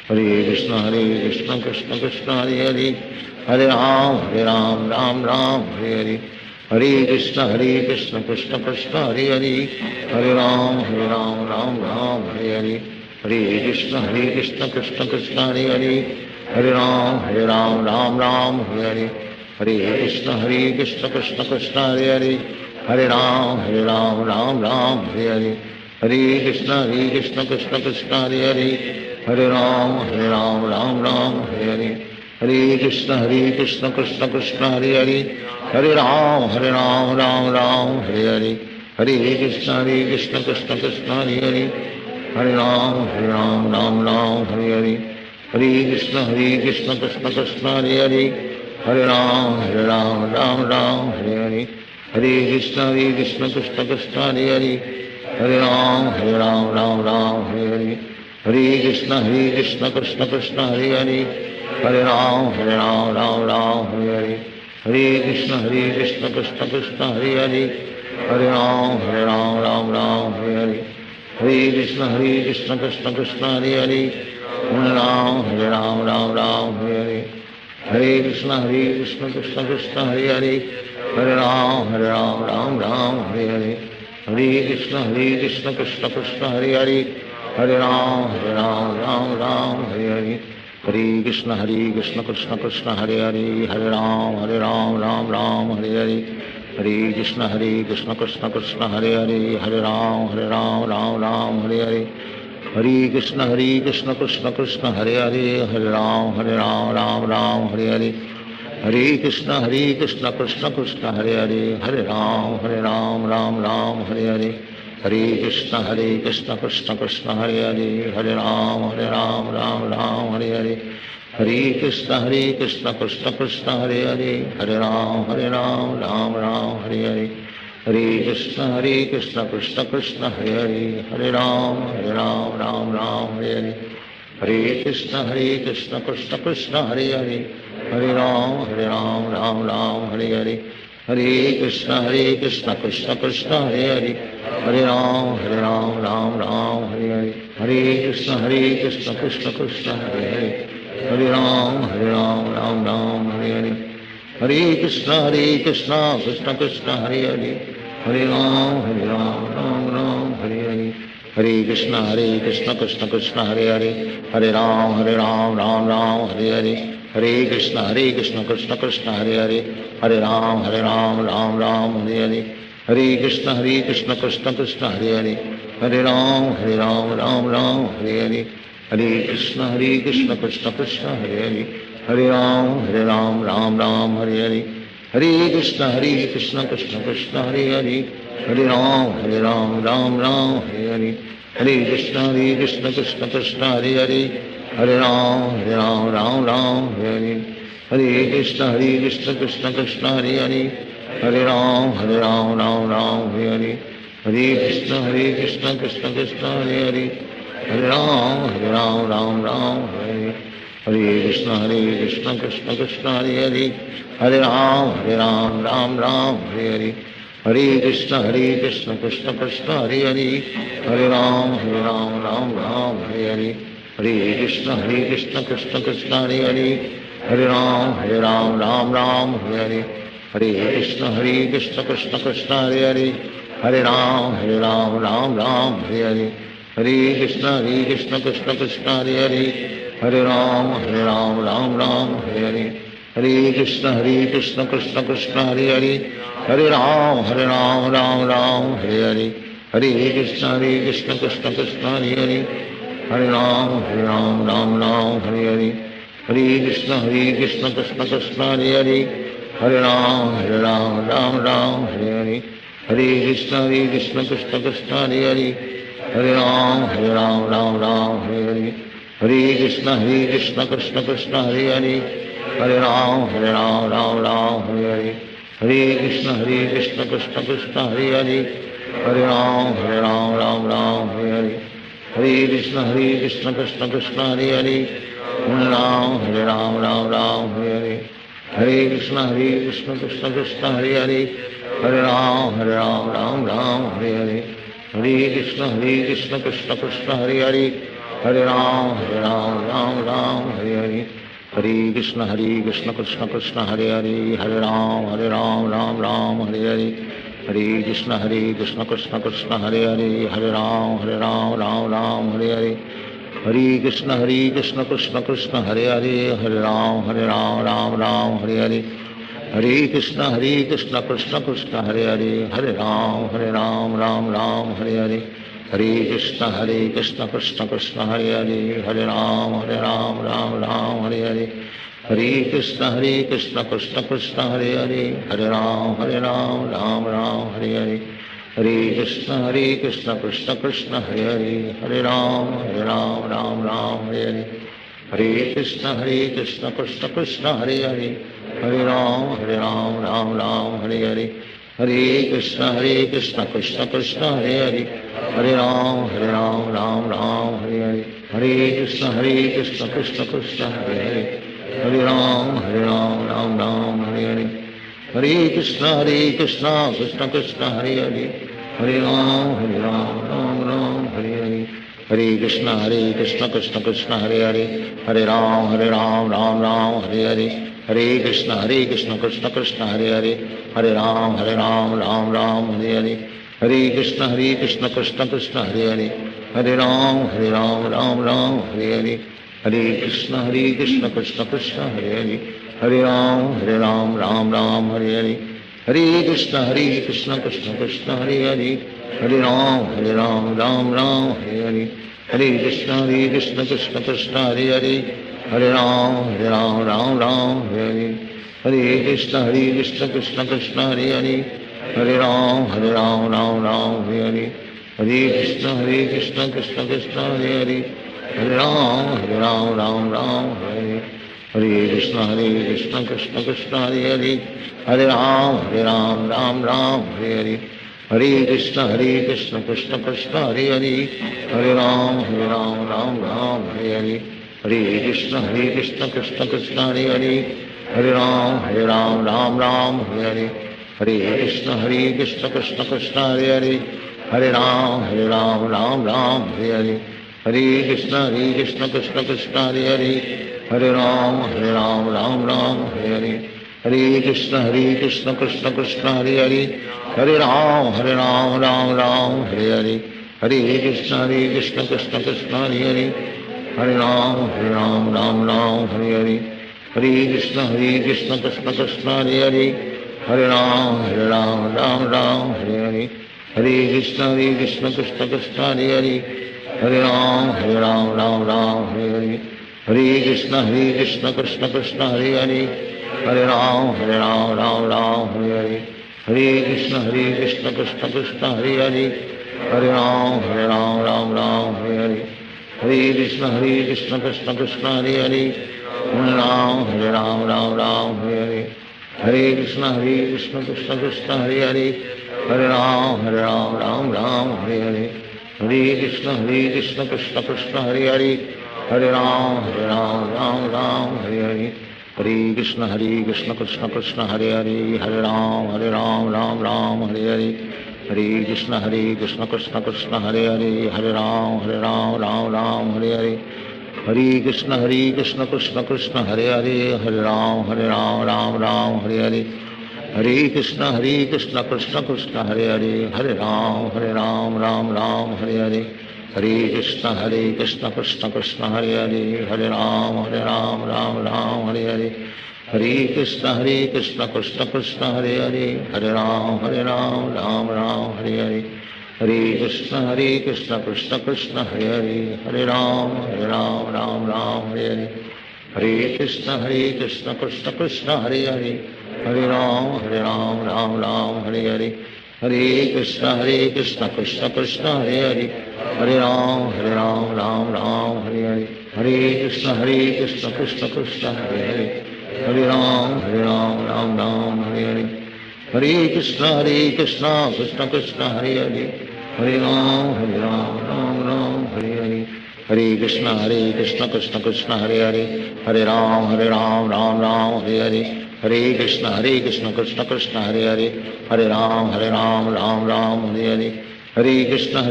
Hare Hare Krishna Krishna Krishna Hare Hare Hare Ram Ram Ram Hare Hare Hare Krishna Krishna Krishna Hare Hare Hare Ram Ram Ram Hare Hare Hare Krishna Krishna Krishna Hare Hare Hare Ram Ram Ram Hare Hare Hare Krishna Krishna Krishna Hare Hare Hare Ram Ram Ram Hare Hare Hare Krishna Krishna Krishna Hare Hare Hare Ram Ram Ram Hare Hare Hare Krishna Krishna Krishna Hare Hare Hare Ram Ram Ram Hare Hare Hare Krishna Krishna Krishna Hare Hare Hare Ram Ram Ram Hare Hare Hare Krishna Krishna Krishna Hare Hare Hare Ram Ram Ram Hare Hare Hare Krishna Krishna Krishna Hare Hare Hare Ram Ram Ram Hare Hare Hare Krishna Krishna Krishna Hare Hare Hare Ram Ram Ram Hare Hare Hare Krishna Krishna Krishna Hare Hare Hare Ram Ram Ram Hare Hare Hare Krishna Krishna Krishna Hare Hare Hare Ram Ram Ram Hare Hare Hare Krishna Krishna Krishna Hare Hare Hare Ram Ram Ram Hare Hare Hare Krishna Krishna Krishna Hare Hare Hare Ram Ram Ram Hare Hare Hare Krishna Krishna Krishna Hare Hare Hare Ram Ram Ram Hare Hare Hare Krishna Krishna Krishna Hare Hare Hare Ram Ram Ram Hare Hare Hare Krishna Krishna Krishna Hare Hare Hare Ram Ram Ram Hare Hare Hare Krishna Krishna Krishna Hare Hare Hare Ram Ram Ram Hare Hare Hare Krishna Krishna Krishna Hare Hare Hare Ram Ram Ram Hare Hare Hare Krishna Krishna Krishna Hare Hare Hare Ram Ram Ram Hare Hare Hare Krishna Krishna Krishna Hare Hare Hare Ram Ram Ram Hare Hare Hare Krishna Krishna Krishna Hare Hare Hare Ram Ram Ram Hare Hare Hare Krishna Krishna Krishna Hare Hare Hare Ram Ram Ram Hare Hare Hare Krishna Krishna Krishna Hare Hare Hare Ram Ram Ram Hare Hare Hare Krishna Krishna Krishna Hare Hare Hare Ram Ram Ram Hare Hare Hare Krishna Krishna Krishna Hare Hare Hare Ram Ram Ram Hare Hare Hare Krishna Krishna Krishna Hare Hare Hare Ram Ram Ram Hare Hare Hare Krishna Krishna Krishna Hare Hare Hare Ram Ram Ram Hare Hare Hare Krishna Krishna Krishna Hare Hare Hare Ram Ram Ram Hare Hare Hare Krishna Krishna Krishna Hare Hare Hare Ram Ram Ram Hare Hare Hare Krishna Krishna Krishna Hare Hare Hare Ram Ram Ram Hare Hare Hare Krishna Krishna Krishna Hare Hare Hare Ram Ram Ram Hare Hare Hare Krishna Krishna Krishna Hare Hare Hare Ram Ram Ram Hare Hare Hare Krishna Krishna Krishna Hare Hare Hare Ram Ram Ram Hare Hare Hare Krishna Krishna Krishna Hare Hare Hare Ram Ram Ram Hare Hare Hare Krishna Krishna Krishna Hare Hare Hare Ram Ram Ram Hare Hare Hare Krishna Krishna Krishna Hare Hare Hare Ram Ram Ram Hare Hare Hare Krishna Krishna Krishna Hare Hare Hare Ram Ram Ram Hare Hare Hare Krishna Krishna Krishna Hare Hare Hare Ram Ram Ram Hare Hare Hare Krishna Krishna Krishna Hare Hare Hare Ram Ram Ram Hare Hare Hare Krishna Krishna Krishna Hare Hare Hare Ram Ram Ram Hare Hare Hare Krishna Krishna Krishna Hare Hare Hare Ram Ram Ram Hare Hare Hare Krishna Krishna Krishna Hare Hare Hare Ram Ram Ram Hare Hare Hare Krishna Krishna Krishna Hare Hare Hare Ram Ram Hare Hare Hare Krishna Krishna Krishna Hare Hare Hare Ram Ram Hare Hare Hare Krishna Krishna Krishna Hare Hare Hare Ram Ram Hare Hare Hare Krishna Krishna Krishna Hare Hare Hare Ram Ram Hare Hare Hare Krishna Krishna Krishna Hare Hare Hare Ram Ram Hare Hare Hare Krishna Krishna Krishna Hare Hare Hare Ram Ram Hare Hare Hare Krishna Krishna Krishna Hare Hare Hare Ram Ram Hare Hare Hare Krishna Krishna Krishna Hare Hare Hare Ram Ram Hare Hare Hare Krishna Krishna Krishna Hare Hare Hare Ram Ram Hare Hare Hare Krishna Krishna Krishna Hare Hare Hare Ram Ram Hare Hare Hare Krishna Krishna Krishna Hare Hare Hare Ram Ram Hare Hare Hare Krishna Krishna Krishna Hare Hare Hare Ram Ram Hare Hare Hare Krishna Krishna Krishna Hare Hare Hare Ram Ram Hare Hare Hare Krishna Krishna Krishna Hare Hare Hare Ram Ram Hare Hare Hare Krishna Krishna Krishna Hare Hare Hare Ram Hare Hare Hare Krishna Krishna Krishna Hare Hare Hare Ram Ram Hare Hare Hare Krishna Krishna Krishna Hare Hare Hare Ram Ram Hare Hare Hare Krishna Krishna Krishna Hare Hare Hare Ram Ram Hare Hare Hare Krishna Krishna Krishna Hare Hare Hare Ram Ram Hare Hare Hare Krishna Krishna Krishna Hare Hare Hare Ram Ram Hare Hare Hare Krishna Krishna Krishna Hare Hare Hare Ram Ram Hare Hare Hare Krishna Krishna Krishna Hare Hare Hare Ram Ram Hare Hare Hare Krishna Krishna Krishna Hare Hare Hare Ram Ram Hare Hare Hare Krishna Krishna Krishna Hare Hare Hare Ram Ram Hare Hare Hare Krishna Krishna Krishna Hare Hare Hare Ram Ram Hare Hare Hare Krishna Krishna Krishna Hare Hare Hare Ram Ram Hare Hare Hare Krishna Krishna Krishna Hare Hare Hare Ram Ram Hare Hare Hare Krishna Krishna Krishna Hare Hare Hare Ram Ram Hare Hare Hare Krishna Krishna Krishna Hare Hare Hare Ram Ram Hare Hare Hare Krishna Krishna Krishna Hare Hare Hare Ram Ram Hare Hare Hare Krishna Krishna Krishna Hare Hare Hare Ram Ram Hare Hare Hare Krishna Krishna Krishna Hare Hare Hare Ram Ram Hare Hare Hare Krishna Krishna Krishna Hare Hare Hare Ram Ram Hare Hare Hare Krishna Krishna Krishna Hare Hare Hare Ram Ram Hare Hare Hare Krishna Krishna Krishna Hare Hare Hare Ram Ram Hare Hare Hare Krishna Krishna Krishna Hare Hare Hare Ram Ram Hare Hare Hare Krishna Krishna Krishna Hare Hare Hare Ram Ram Hare Hare Hare Krishna Krishna Krishna Hare Hare Hare Ram Ram Hare Hare Hare Krishna Krishna Krishna Hare Hare Hare Ram Ram Hare Hare Hare Krishna Krishna Krishna Hare Hare Hare Ram Ram Hare Hare Hare Krishna Krishna Krishna Hare Hare Hare Ram Ram Hare Hare Hare Krishna Krishna Krishna Hare Hare Hare Ram Ram Hare Hare Hare Krishna Krishna Krishna Hare Hare Hare Ram Ram Hare Hare Hare Krishna Krishna Krishna Hare Hare Hare Ram Ram Ram Hare Hare Hare Krishna Krishna Krishna Hare Hare Hare Ram Ram Ram Hare Hare Hare Krishna Krishna Krishna Hare Hare Hare Ram Ram Ram Hare Hare Hare Krishna Krishna Krishna Hare Hare Hare Ram Ram Ram Hare Hare Hare Krishna Krishna Krishna Hare Hare Hare Ram Ram Ram Hare Hare Hare Krishna Krishna Krishna Hare Hare Hare Ram Ram Ram Hare Hare Hare Krishna Krishna Krishna Hare Hare Hare Ram Ram Ram Hare Hare Hare Krishna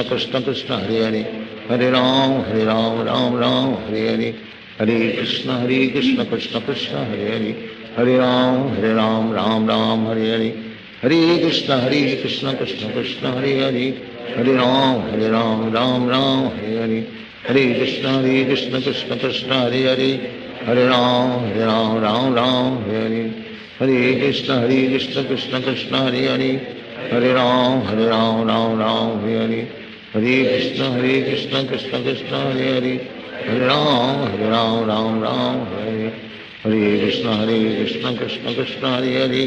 Krishna Krishna Hare Hare Hare Ram Ram Ram Hare Hare Hare Krishna Krishna Krishna Hare Hare Hare Ram Ram Hare Hare Hare Krishna Krishna Krishna Hare Hare Hare Ram Ram Hare Hare Hare Krishna Krishna Krishna Hare Hare Hare Ram Ram Hare Hare Hare Krishna Krishna Krishna Hare Hare Hare Ram Ram Hare Hare Hare Krishna Krishna Krishna Hare Hare Hare Ram Ram Hare Hare Hare Krishna Krishna Krishna Hare Hare Hare Ram Ram Hare Hare Hare Krishna Krishna Krishna Hare Hare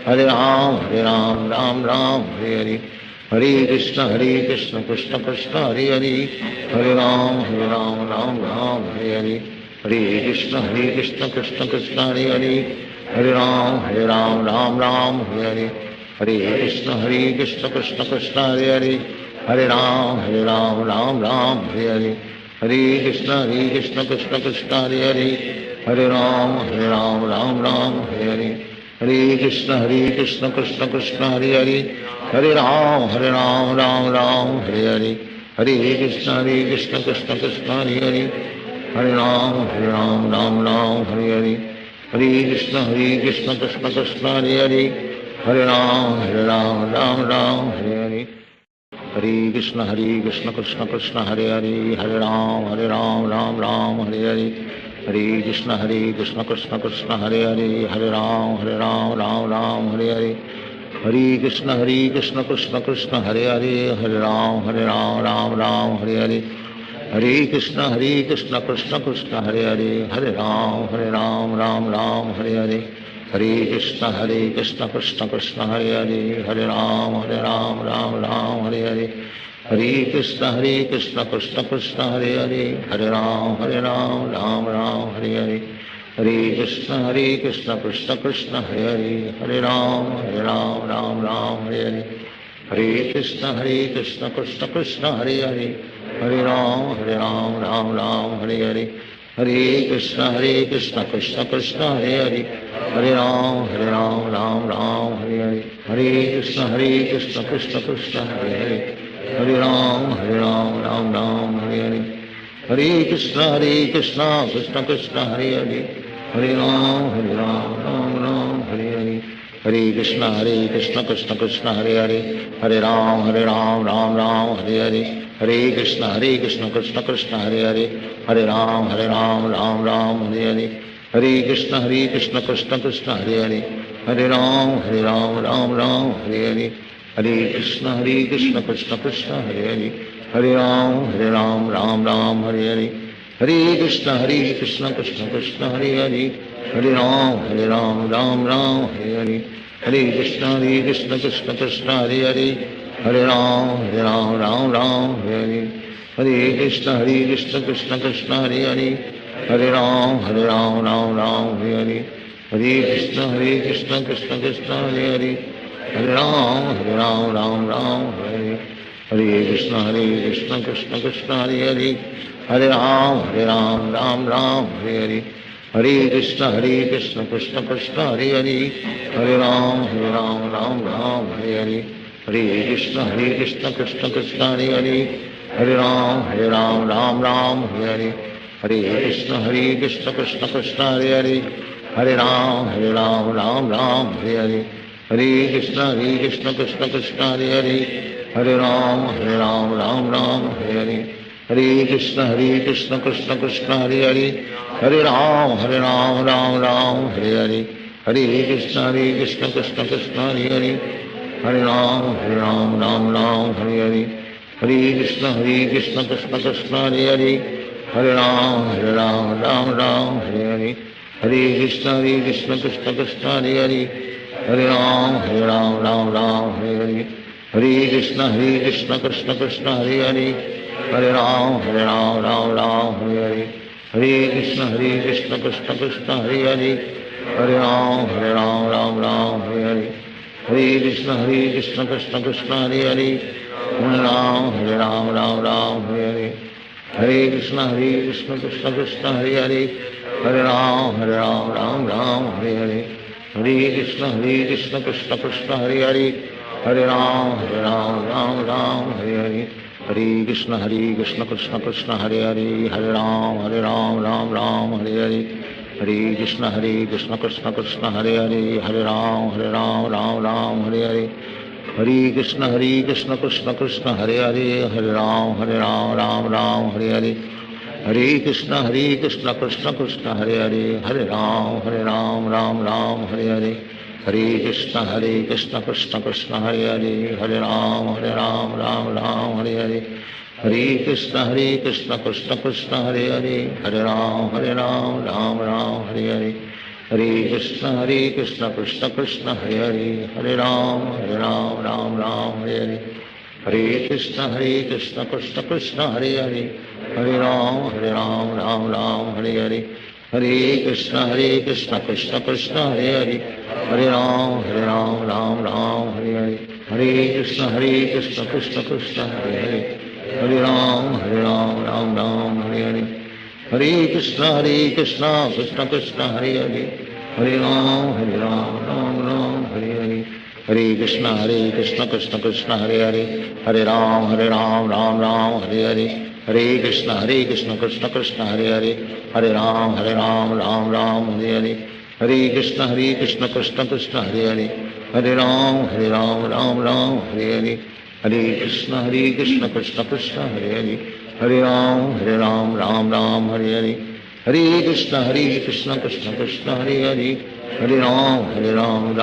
Hare Ram Ram Hare Hare Hare Krishna Krishna Krishna Hare Hare Hare Ram Ram Hare Hare Hare Krishna Krishna Krishna Hare Hare Hare Ram Ram Hare Hare Hare Krishna Krishna Krishna Hare Hare Hare Ram Ram Hare Hare Hare Krishna Krishna Krishna Hare Hare Hare Ram Ram Hare Hare Hare Krishna Krishna Krishna Hare Hare Hare Ram Ram Hare Hare Hare Krishna Krishna Krishna Hare Hare Hare Ram Ram Hare Hare Hare Krishna Krishna Krishna Hare Hare Hare Ram Ram Hare Hare Hare Krishna Krishna Krishna Hare Hare Hare Ram Ram Hare Hare Hare Krishna Krishna Krishna Hare Hare Hare Ram Ram Hare Hare Hare Krishna Krishna Krishna Hare Hare Hare Ram Ram Hare Hare Hare Krishna Krishna Krishna Hare Hare Hare Ram Ram Hare Hare Hare Krishna Krishna Krishna Hare Hare Hare Ram Ram Hare Hare Hare Krishna Krishna Krishna Hare Hare Hare Ram Ram Hare Hare Hare Krishna Krishna Krishna Hare Hare Hare Ram Ram Hare Hare Hare Krishna Krishna Krishna Hare Hare Hare Ram Ram Hare Hare Hare Krishna Krishna Krishna Hare Hare Hare Ram Ram Hare Hare Hare Krishna Krishna Krishna Hare Hare Hare Ram Hare Hare Hare Krishna Krishna Krishna Hare Hare Hare Ram Ram Hare Hare Hare Krishna Krishna Krishna Hare Hare Hare Ram Ram Hare Hare Hare Krishna Krishna Krishna Hare Hare Hare Ram Ram Hare Hare Hare Krishna Krishna Krishna Hare Hare Hare Ram Ram Hare Hare Hare Krishna Krishna Krishna Hare Hare Hare Ram Ram Hare Hare Hare Krishna Krishna Krishna Hare Hare Hare Ram Ram Hare Hare Hare Krishna Krishna Krishna Hare Hare Hare Ram Ram Hare Hare Hare Krishna Krishna Krishna Hare Hare Hare Ram Ram Hare Hare Hare Krishna Krishna Krishna Hare Hare Hare Ram Ram Hare Hare Hare Krishna Krishna Krishna Hare Hare Hare Ram Ram Hare Hare Hare Krishna Krishna Krishna Hare Hare Hare Ram Ram Hare Hare Hare Krishna Krishna Krishna Hare Hare Hare Ram Ram Hare Hare Hare Krishna Krishna Krishna Hare Hare Hare Ram Ram Hare Hare Hare Krishna Krishna Krishna Hare Hare Hare Ram Hare Hare Hare Krishna Krishna Krishna Hare Hare Hare Ram Ram Hare Hare Hare Krishna Krishna Krishna Hare Hare Hare Ram, Ram Ram, Hare Hare, Hare Krishna Krishna Krishna, Hare Hare, Hare Ram, Ram Ram, Hare Hare, Hare Krishna Krishna Krishna, Hare Hare, Hare Ram, Ram Ram, Hare Hare, Hare Krishna Krishna Krishna, Hare Hare, Hare Ram, Ram Ram, Hare Hare, Hare Krishna Krishna Krishna, Hare Hare, Hare Ram, Ram Ram, Hare Hare, Hare Krishna Krishna Krishna, Hare Hare, Hare Ram, Ram Ram, Hare Hare, Hare Krishna Krishna Krishna, Hare Hare, Hare Ram, Ram Ram, Hare Hare, Hare Krishna Krishna Krishna, Hare Hare, Hare Ram, Ram Ram, Hare Hare, Hare Krishna Krishna Krishna, Hare Hare, Hare Ram, Ram Hare Hare, Hare Krishna Krishna Krishna, Hare Hare, Hare Ram, Ram Hare Hare, Hare Krishna Krishna Krishna, Hare Hare, Hare Ram, Ram Hare Hare, Hare Krishna Krishna Krishna, Hare Hare, Hare Ram, Ram Hare Hare, Hare Krishna Krishna Krishna, Hare Hare, Hare Ram, Ram Hare Hare, Hare Krishna Krishna Krishna, Hare Hare, Hare Ram, Ram Hare Hare, Hare Krishna Krishna Krishna, Hare Hare, Hare Ram, Ram Hare Hare, Hare Krishna Krishna Krishna, Hare Hare, Hare Ram, Ram Hare Hare, Hare Krishna Krishna Krishna, Hare Hare, Hare Ram, Ram Hare Hare, Hare Krishna Krishna Krishna, Hare Hare, Hare Ram, Ram Hare Hare, Hare Krishna Krishna Krishna, Hare Hare, Hare Ram, Ram Hare Hare, Hare Krishna Krishna Krishna, Hare Hare, Hare Ram, Ram Hare Hare, Hare Krishna Krishna Krishna, Hare Hare, Hare Ram, Ram Hare Hare, Hare Krishna Krishna Krishna, Hare Hare, Hare Ram, Ram Hare Hare, Hare Krishna Krishna Krishna, Hare Hare, Hare Ram, Ram Hare Hare, Hare Krishna Krishna Krishna, Hare Hare, Hare Ram, Ram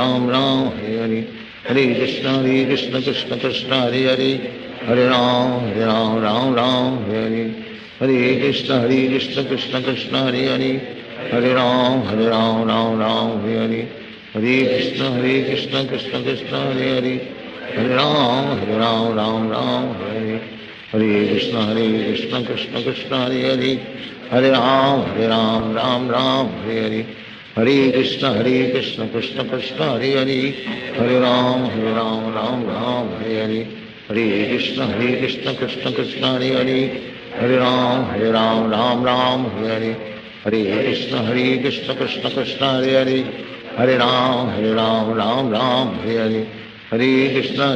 Hare Hare, Hare Krishna Krishna Krishna, Hare Hare, Hare Ram, Ram Hare Hare, Hare Krishna Krishna Krishna, Hare Hare, Hare Ram, Ram Hare Hare, Hare Krishna Krishna Krishna, Hare Hare, Hare Ram, Ram Hare Hare, Hare Krishna Krishna Krishna, Hare Hare, Hare Ram, Ram Hare Hare, Hare Krishna Krishna Krishna, Hare Hare, Hare Ram, Ram Hare Hare, Hare Krishna Krishna Krishna, Hare Hare, Hare Ram, Ram Hare Hare, Hare Krishna Krishna Krishna, Hare Hare, Hare Ram, Ram Hare Hare, Hare Krishna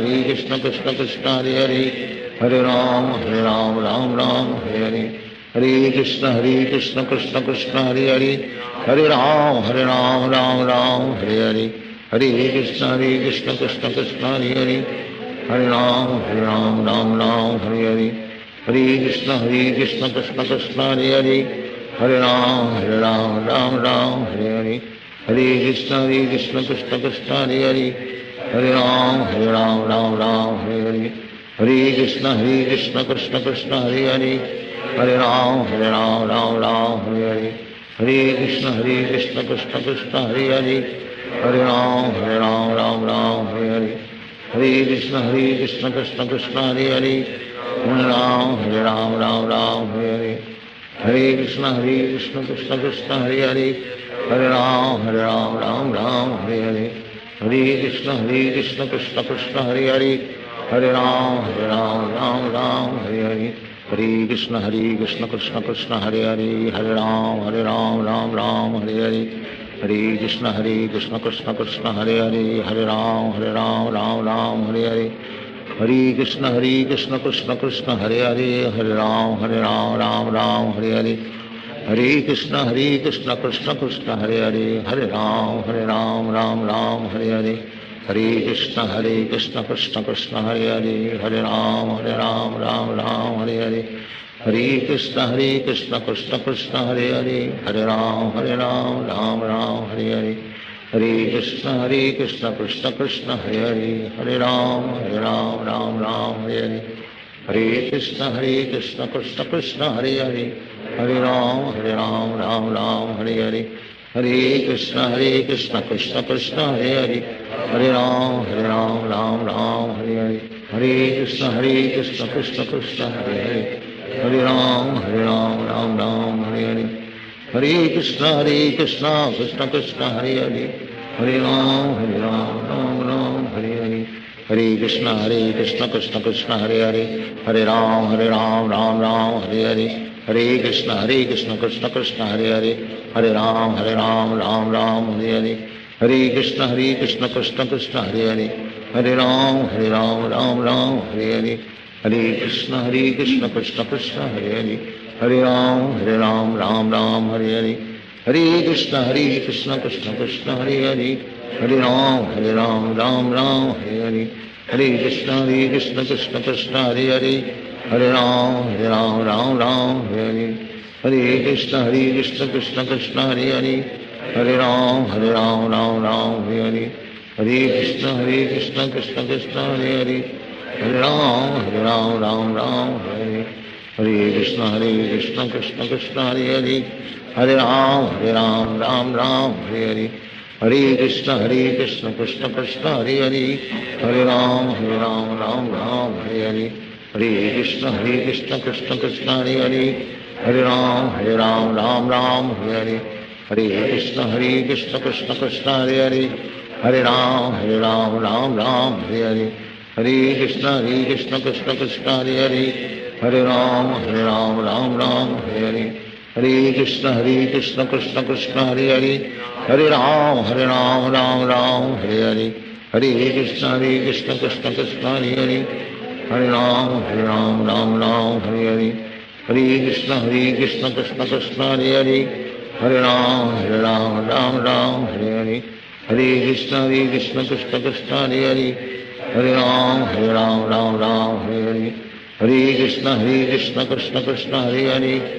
Krishna Krishna, Hare Hare, Hare Ram, Ram Hare Hare, Hare Krishna Krishna Krishna, Hare Hare, Hare Ram, Ram Hare Hare, Hare Krishna Krishna Krishna, Hare Hare, Hare Ram, Ram Hare Hare, Hare Krishna Krishna Krishna, Hare Hare, Hare Ram, Ram Hare Hare, Hare Krishna Krishna Krishna, Hare Hare, Hare Ram, Ram Hare Hare, Hare Krishna Krishna Krishna, Hare Hare, Hare Ram, Ram Hare Hare, Hare Krishna Krishna Krishna, Hare Hare, Hare Ram, Ram Hare Hare, Hare Krishna Krishna Krishna, Hare Hare, Hare Ram, Ram Hare Hare, Hare Krishna Krishna Krishna, Hare Hare, Hare Ram, Ram Hare Hare, Hare Krishna Krishna Krishna, Hare Hare, Hare Ram, Ram Hare Hare, Hare Krishna Krishna Krishna, Hare Hare, Hare Ram, Ram Hare Hare, Hare Krishna Krishna Krishna, Hare Hare, Hare Ram, Ram Hare Hare, Hare Krishna Krishna Krishna, Hare Hare, Hare Ram, Ram Hare Hare, Hare Krishna Krishna Krishna, Hare Hare, Hare Ram, Ram Hare Hare, Hare Krishna Krishna Krishna, Hare Hare, Hare Ram, Ram Hare Hare, Hare Krishna Krishna Krishna, Hare Hare, Hare Ram, Ram Hare Hare, Hare Krishna Krishna Krishna, Hare Hare, Hare Ram Ram Ram Hare Hare Hare Krishna Krishna Krishna Hare Hare Hare Ram Ram Ram Hare Hare Hare Krishna Krishna Krishna Hare Hare Hare Ram Ram Hare Hare Hare Krishna Krishna Krishna Hare Hare Hare Ram Hare Hare Hare Krishna Krishna Krishna Hare Hare Hare Ram Ram Hare Hare Hare Krishna Krishna Krishna Hare Hare Hare Ram Ram Hare Hare Hare Krishna Krishna Krishna Hare Hare Hare Ram Hare Hare Hare Krishna Krishna Krishna Hare Hare Hare Ram Hare Hare Hare Krishna Krishna Krishna Hare Hare Hare Ram Hare Hare Hare Krishna Krishna Krishna Hare Hare Hare Ram Hare Hare Hare Krishna Krishna Krishna Hare Hare Hare Ram Hare Hare Hare Krishna Krishna Krishna Hare Hare Hare Ram Hare Hare Hare Krishna Krishna Krishna Hare Hare Hare Ram Hare Hare Hare Krishna Krishna Krishna Hare Hare Hare Ram Hare Hare Hare Krishna Krishna Krishna Hare Hare Hare Ram Hare Hare Hare Krishna Krishna Krishna Hare Hare Hare Ram Hare Hare Hare Krishna Krishna Krishna Hare Hare Hare Ram Hare Hare Hare Krishna Krishna Krishna Hare Hare Hare Ram Hare Hare Hare Krishna Krishna Krishna Hare Hare Hare Ram Hare Hare Hare Krishna Krishna Krishna Hare Hare Hare Ram Hare Hare Hare Krishna Krishna Krishna Hare Hare Hare Ram Hare Hare Hare Krishna Krishna Krishna Hare Hare Hare Ram Hare Hare Hare Krishna Krishna Krishna Hare Hare Hare Ram Hare Hare Hare Krishna Krishna Krishna Hare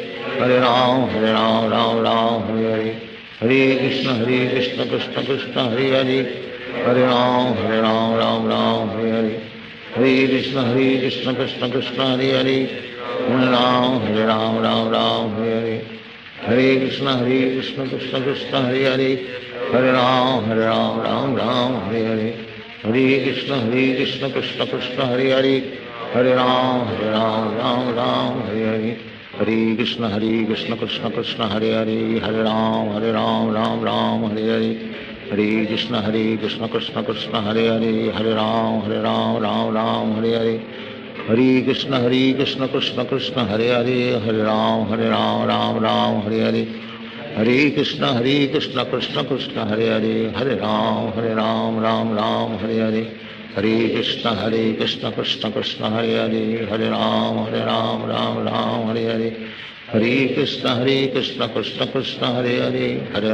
Hare Hare Ram Hare Hare Hare Krishna Krishna Krishna Hare Hare Hare Ram Hare Hare Hare Krishna Krishna Krishna Hare Hare Hare Ram Hare Hare Hare Krishna Krishna Krishna Hare Hare Hare Ram Hare Hare Hare Krishna Krishna Krishna Hare Hare Hare Ram Hare Hare Hare Krishna Krishna Krishna Hare Hare Hare Ram Hare Hare Hare Krishna Krishna Krishna Hare Hare Hare Ram Hare Hare Hare Krishna Krishna Krishna Hare Hare Hare Ram Hare Hare Hare Krishna Krishna Krishna Hare Hare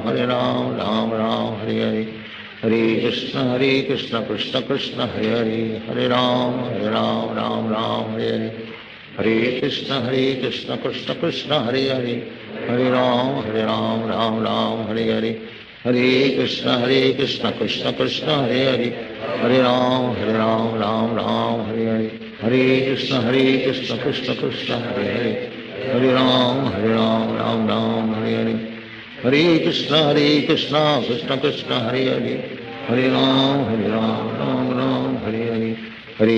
Hare Ram Hare Hare Hare Krishna Krishna Krishna Hare Hare Hare Ram Hare Hare Hare Krishna Krishna Krishna Hare Hare Hare Ram Hare Hare Hare Krishna Krishna Krishna Hare Hare Hare Ram Hare Hare Hare Krishna Krishna Krishna Hare Hare Hare Ram Hare Hare Hare Krishna Krishna Krishna Hare Hare Hare Ram Hare Hare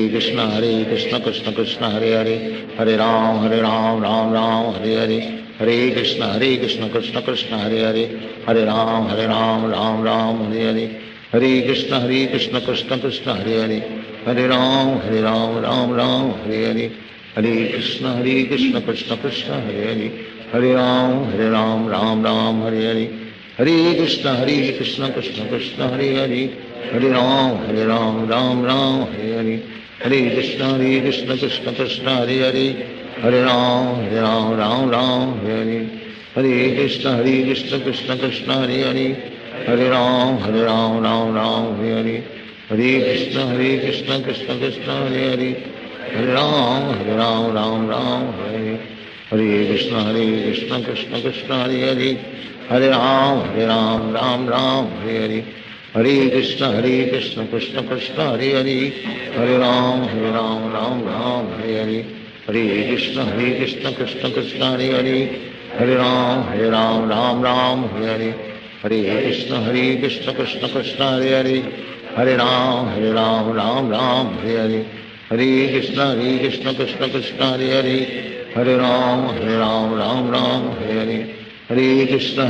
Hare Krishna Krishna Krishna Hare Hare Hare Ram Hare Hare Hare Krishna Krishna Krishna Hare Hare Hare Ram Hare Hare Hare Krishna Krishna Krishna Hare Hare Hare Ram Hare Hare Hare Krishna Krishna Krishna Hare Hare Hare Ram Hare Hare Hare Krishna Krishna Krishna Hare Hare Hare Ram Hare Hare Hare Krishna Krishna Krishna Hare Hare Hare Ram Hare Hare Hare Krishna Krishna Krishna Hare Hare Hare Ram Hare Hare Hare Krishna Krishna Krishna Hare Hare Hare Ram Hare Hare Hare Krishna Krishna Krishna Hare Hare Hare Ram Hare Hare Hare Krishna Krishna Krishna Hare Hare Hare Ram Hare Hare हरे कृष्ण कृष्ण कृष्ण हरे हरे हरे राम राम हरे हरे हरे कृष्ण कृष्ण कृष्ण हरे हरे हरे राम राम हरे हरे हरे कृष्ण कृष्ण कृष्ण हरे हरे हरे राम राम हरे हरे हरे कृष्ण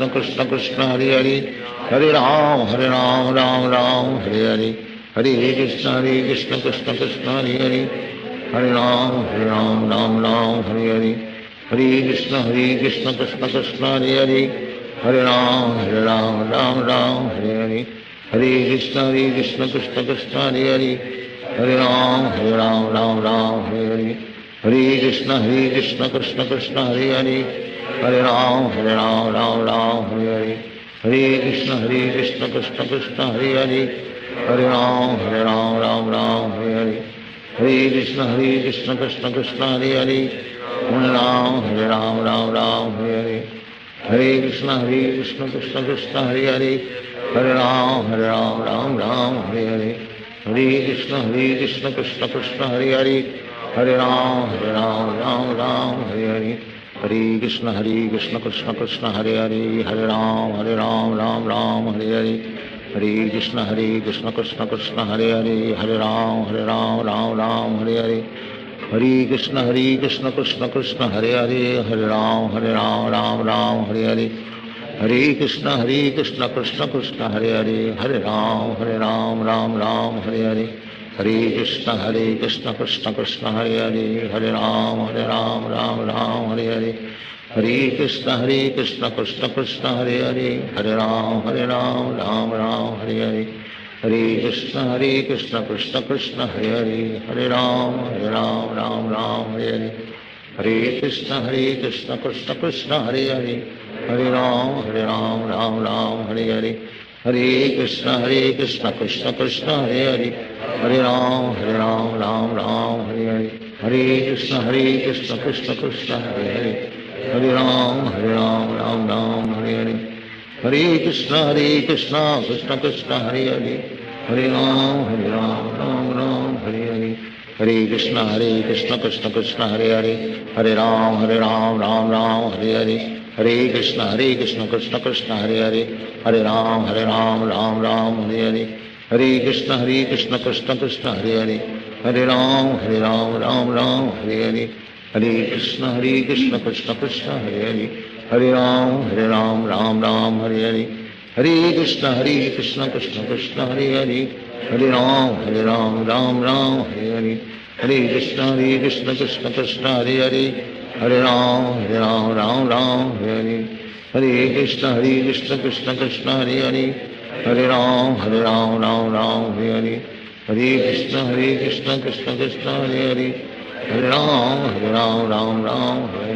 कृष्ण कृष्ण हरे हरे हरे राम राम हरे हरे हरे कृष्ण कृष्ण कृष्ण हरे हरे हरे राम राम हरे हरे हरे कृष्ण कृष्ण कृष्ण हरे हरे हरे राम राम हरे हरे हरे कृष्ण कृष्ण कृष्ण हरे हरे हरे राम राम हरे हरे हरे कृष्ण कृष्ण कृष्ण हरे हरे हरे राम राम हरे हरे हरे कृष्ण कृष्ण कृष्ण हरे हरे हरे राम राम हरे हरे हरे कृष्ण कृष्ण कृष्ण हरे हरे हरे राम हरे हरे हरे कृष्ण कृष्ण कृष्ण हरे हरे हरे राम हरे हरे हरे कृष्ण कृष्ण कृष्ण हरे हरे हरे राम हरे हरे हरे कृष्ण कृष्ण कृष्ण हरे हरे हरे राम हरे हरे हरे कृष्ण कृष्ण कृष्ण हरे हरे हरे राम हरे हरे हरे कृष्ण कृष्ण कृष्ण हरे हरे हरे राम हरे हरे हरे कृष्ण कृष्ण कृष्ण हरे हरे हरे राम राम हरे हरे हरे कृष्ण कृष्ण कृष्ण हरे हरे हरे राम राम हरे हरे हरे कृष्ण कृष्ण कृष्ण हरे हरे हरे राम राम हरे हरे हरे कृष्ण कृष्ण कृष्ण हरे हरे हरे राम राम हरे हरे हरे कृष्ण कृष्ण कृष्ण हरे हरे हरे राम हरे हरे हरे कृष्ण कृष्ण कृष्ण हरे हरे हरे राम हरे हरे हरे कृष्ण कृष्ण कृष्ण हरे हरे हरे राम हरे हरे हरे कृष्ण कृष्ण कृष्ण हरे हरे हरे राम हरे हरे हरे कृष्ण कृष्ण कृष्ण हरे हरे हरे राम राम हरे हरे हरे कृष्ण कृष्ण कृष्ण हरे हरे हरे राम राम हरे हरे हरे कृष्ण कृष्ण कृष्ण हरे हरे हरे राम हरे हरे हरे कृष्ण कृष्ण कृष्ण हरे हरे हरे राम हरे हरे हरे कृष्ण कृष्ण कृष्ण हरे हरे हरे राम हरे हरे हरे कृष्ण कृष्ण कृष्ण हरे हरे हरे राम हरे हरे हरे कृष्ण कृष्ण कृष्ण हरे हरे हरे राम हरे हरे हरे कृष्ण कृष्ण कृष्ण हरे हरे हरे राम हरे हरे हरे कृष्ण कृष्ण कृष्ण हरे हरे हरे राम हरे हरे हरे कृष्ण कृष्ण कृष्ण हरे हरे हरे राम हरे हरे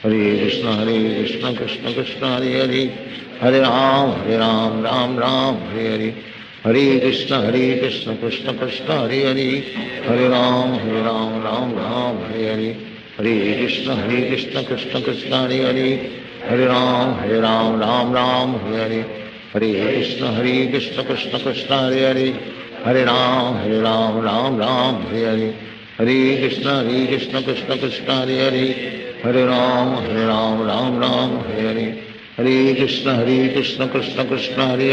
हरे कृष्ण कृष्ण कृष्ण हरे हरे हरे राम हरे हरे हरे कृष्ण कृष्ण कृष्ण हरे हरे हरे राम हरे हरे हरे कृष्ण कृष्ण कृष्ण हरे हरे हरे राम हरे हरे हरे कृष्ण कृष्ण कृष्ण हरे हरे हरे राम हरे हरे हरे कृष्ण कृष्ण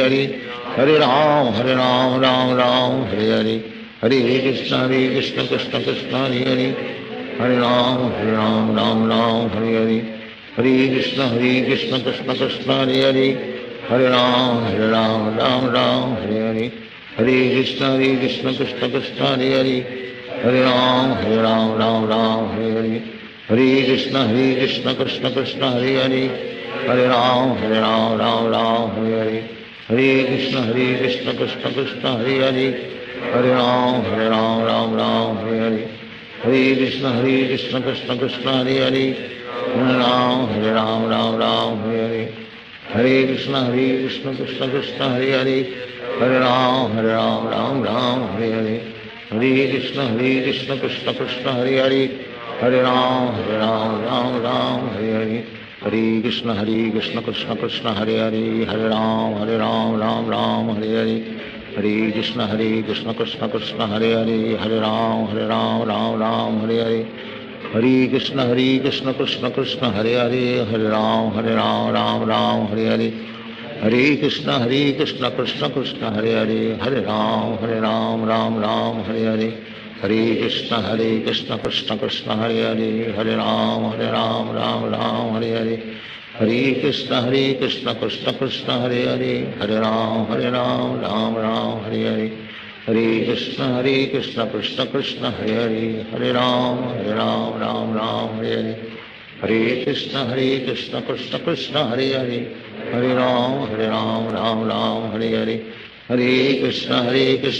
कृष्ण हरे हरे हरे राम हरे हरे हरे कृष्ण कृष्ण कृष्ण हरे हरे हरे राम हरे हरे हरे कृष्ण कृष्ण कृष्ण हरे हरे हरे राम हरे हरे हरे कृष्ण कृष्ण कृष्ण हरे हरे हरे राम हरे हरे हरे कृष्ण कृष्ण कृष्ण हरे हरे हरे राम हरे हरे हरे कृष्ण कृष्ण कृष्ण हरे हरे हरे राम हरे हरे हरे कृष्ण कृष्ण कृष्ण हरे हरे हरे राम हरे हरे हरे कृष्ण कृष्ण कृष्ण हरे हरे हरे राम हरे हरे हरे कृष्ण कृष्ण कृष्ण हरे हरे हरे राम राम हरे हरे हरे कृष्ण कृष्ण कृष्ण हरे हरे, हरे राम राम राम हरे हरे, हरे कृष्ण कृष्ण कृष्ण हरे हरे, हरे राम राम राम हरे हरे, हरे कृष्ण कृष्ण कृष्ण हरे हरे, हरे राम राम राम हरे हरे, हरे कृष्ण कृष्ण कृष्ण हरे हरे, हरे राम राम राम हरे हरे, हरे कृष्ण कृष्ण कृष्ण हरे हरे, हरे राम राम राम हरे हरे, हरे कृष्ण कृष्ण कृष्ण हरे हरे, हरे राम राम राम हरे हरे, हरे कृष्ण कृष्ण कृष्ण हरे हरे, हरे राम राम हरे हरे, हरे कृष्ण कृष्ण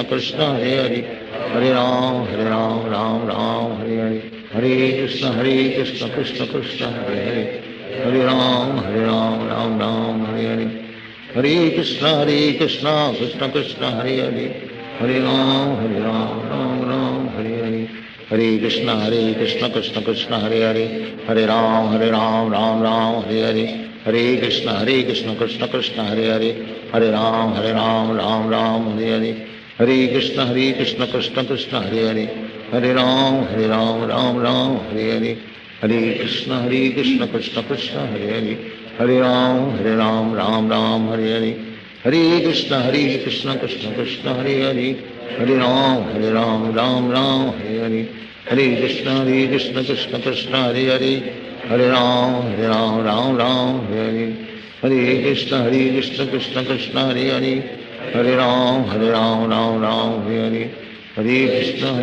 कृष्ण हरे हरे, हरे राम राम हरे हरे, हरे कृष्ण कृष्ण कृष्ण हरे हरे, हरे राम राम राम हरे हरे, हरे कृष्ण कृष्ण कृष्ण हरे हरे, हरे राम राम हरे हरे, हरे कृष्ण कृष्ण कृष्ण हरे हरे, हरे राम राम राम हरे हरे, हरे कृष्ण कृष्ण कृष्ण हरे हरे, हरे राम राम राम हरे हरे, हरे कृष्ण कृष्ण कृष्ण हरे हरे, हरे राम राम हरे हरे, हरे कृष्ण कृष्ण कृष्ण हरे हरे, हरे राम राम हरे हरे, हरे कृष्ण कृष्ण कृष्ण हरे हरे, हरे राम राम हरे हरे, हरे कृष्ण कृष्ण कृष्ण हरे हरे, हरे राम राम हरे हरे, हरे कृष्ण कृष्ण कृष्ण हरे हरे, हरे राम राम हरे हरे, हरे कृष्ण कृष्ण कृष्ण हरे हरे, हरे राम राम हरे, हरे कृष्ण कृष्ण कृष्ण हरे हरे, हरे राम राम हरे हरे, हरे कृष्ण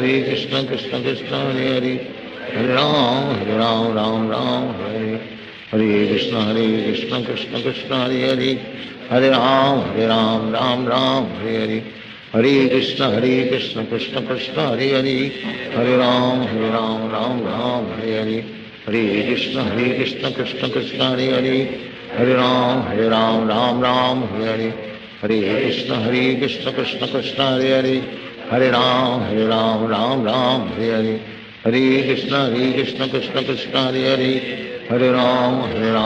कृष्ण कृष्ण हरे हरे, हरे राम राम हरे हरे, हरे कृष्ण कृष्ण कृष्ण हरे हरे, हरे राम राम हरे हरे, हरे कृष्ण कृष्ण कृष्ण हरे हरे, हरे राम राम हरे हरे, हरे कृष्ण कृष्ण कृष्ण हरे हरे, हरे राम राम हरे हरे, हरे कृष्ण कृष्ण कृष्ण हरे हरे, हरे राम राम हरे हरे, हरे कृष्ण कृष्ण कृष्ण हरे हरे, हरे राम राम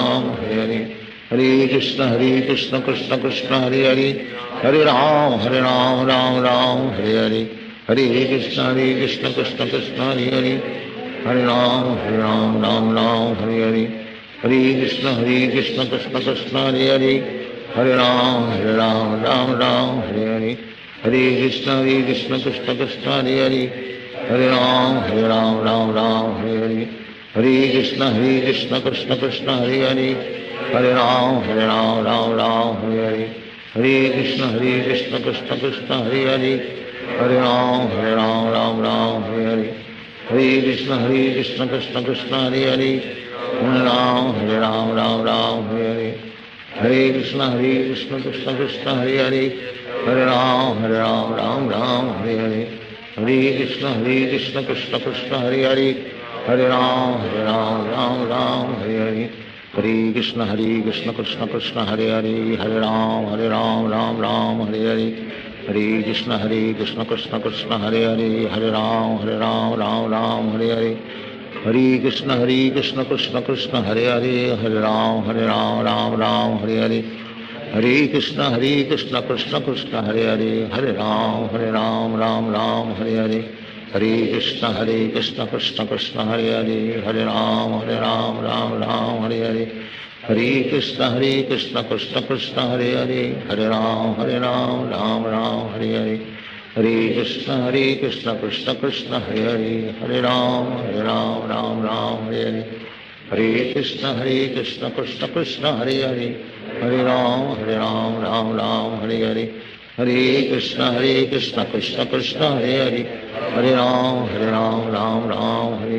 हरे हरे, हरे कृष्ण कृष्ण कृष्ण हरे हरे, हरे राम राम हरे हरे, हरे कृष्ण कृष्ण कृष्ण हरे हरे, हरे राम राम हरे हरे, हरे कृष्ण कृष्ण कृष्ण हरे हरे, हरे राम राम हरे हरे, हरे कृष्ण कृष्ण कृष्ण हरे हरे, हरे राम राम हरे हरे, हरे कृष्ण कृष्ण कृष्ण हरे हरे, हरे राम हरे हरे, हरे कृष्ण कृष्ण कृष्ण हरे हरे, हरे राम राम हरे हरे, हरे कृष्ण कृष्ण कृष्ण हरे हरे, हरे राम राम हरे हरे, हरे कृष्ण कृष्ण कृष्ण हरे हरे, हरे राम राम हरे हरे, हरे कृष्ण कृष्ण कृष्ण हरे हरे, हरे राम राम हरे हरे, हरे कृष्ण कृष्ण कृष्ण हरे हरे, हरे राम राम हरे हरे, हरे कृष्ण कृष्ण कृष्ण हरे हरे, हरे राम राम हरे हरे, हरे कृष्ण कृष्ण कृष्ण हरे हरे, हरे राम राम हरे हरे, हरे कृष्ण कृष्ण कृष्ण हरे हरे, हरे राम राम हरे हरे, हरे कृष्ण कृष्ण कृष्ण हरे हरे, हरे राम राम हरे हरे, हरे कृष्ण कृष्ण कृष्ण हरे हरे, हरे राम हरे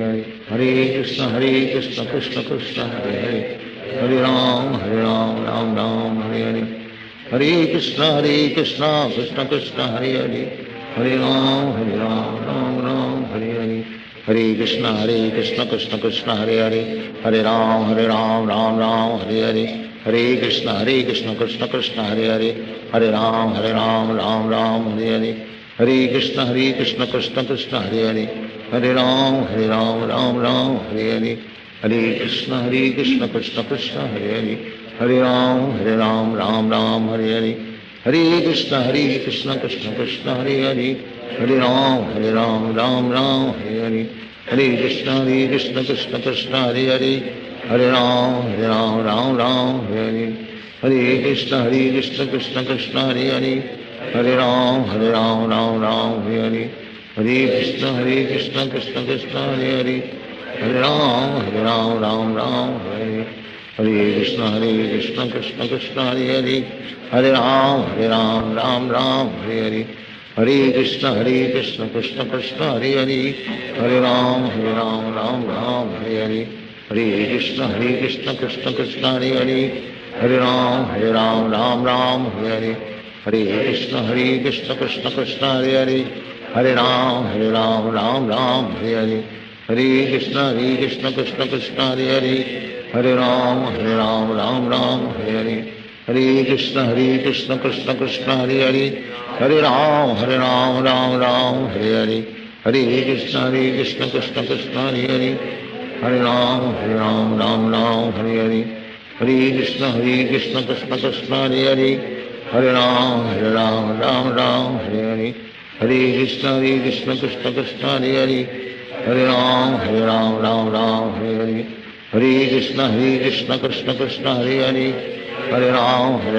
हरे, हरे कृष्ण कृष्ण कृष्ण हरे हरे, हरे राम हरे हरे, हरे कृष्ण कृष्ण कृष्ण हरे हरे, हरे राम हरे हरे, हरे कृष्ण कृष्ण कृष्ण हरे हरे, हरे राम हरे हरे, हरे कृष्ण कृष्ण कृष्ण हरे हरे, हरे राम राम हरे हरे, हरे कृष्ण कृष्ण कृष्ण हरे हरे, हरे राम राम हरे हरे, हरे कृष्ण कृष्ण कृष्ण हरे हरे, हरे राम हरे हरे, हरे कृष्ण कृष्ण कृष्ण हरे हरे, हरे राम राम हरे हरे, हरे कृष्ण कृष्ण कृष्ण हरे हरे, हरे राम राम राम हरे हरे, हरे कृष्ण कृष्ण कृष्ण हरे हरे, हरे राम राम राम हरे हरे, हरे कृष्ण कृष्ण कृष्ण हरे हरे, हरे राम राम राम हरे हरे, हरे कृष्ण कृष्ण कृष्ण हरे हरे, हरे राम राम राम हरे हरे, हरे कृष्ण कृष्ण कृष्ण हरे हरे, हरे राम राम हरे हरे, हरे कृष्ण कृष्ण कृष्ण हरे हरे, हरे राम राम राम हरे हरे, हरे कृष्ण कृष्ण कृष्ण हरे हरे, हरे राम राम हरे हरे, हरे कृष्ण कृष्ण कृष्ण हरे हरे, हरे राम राम हरे हरे, हरे कृष्ण कृष्ण कृष्ण हरे हरे, हरे राम राम हरे हरे, हरे कृष्ण कृष्ण कृष्ण हरे हरे, हरे राम राम हरे हरे, हरे कृष्ण कृष्ण कृष्ण हरे हरे, हरे राम राम हरे हरे, हरे कृष्ण कृष्ण कृष्ण हरे हरे, हरे राम राम हरे हरे, हरे कृष्ण कृष्ण कृष्ण हरे हरे, हरे राम राम हरे हरे, हरे कृष्ण कृष्ण कृष्ण हरे हरे, हरे राम राम हरे हरे, हरे कृष्ण कृष्ण कृष्ण हरे हरे, हरे राम राम हरे हरे, हरे कृष्ण कृष्ण कृष्ण हरे हरे, हरे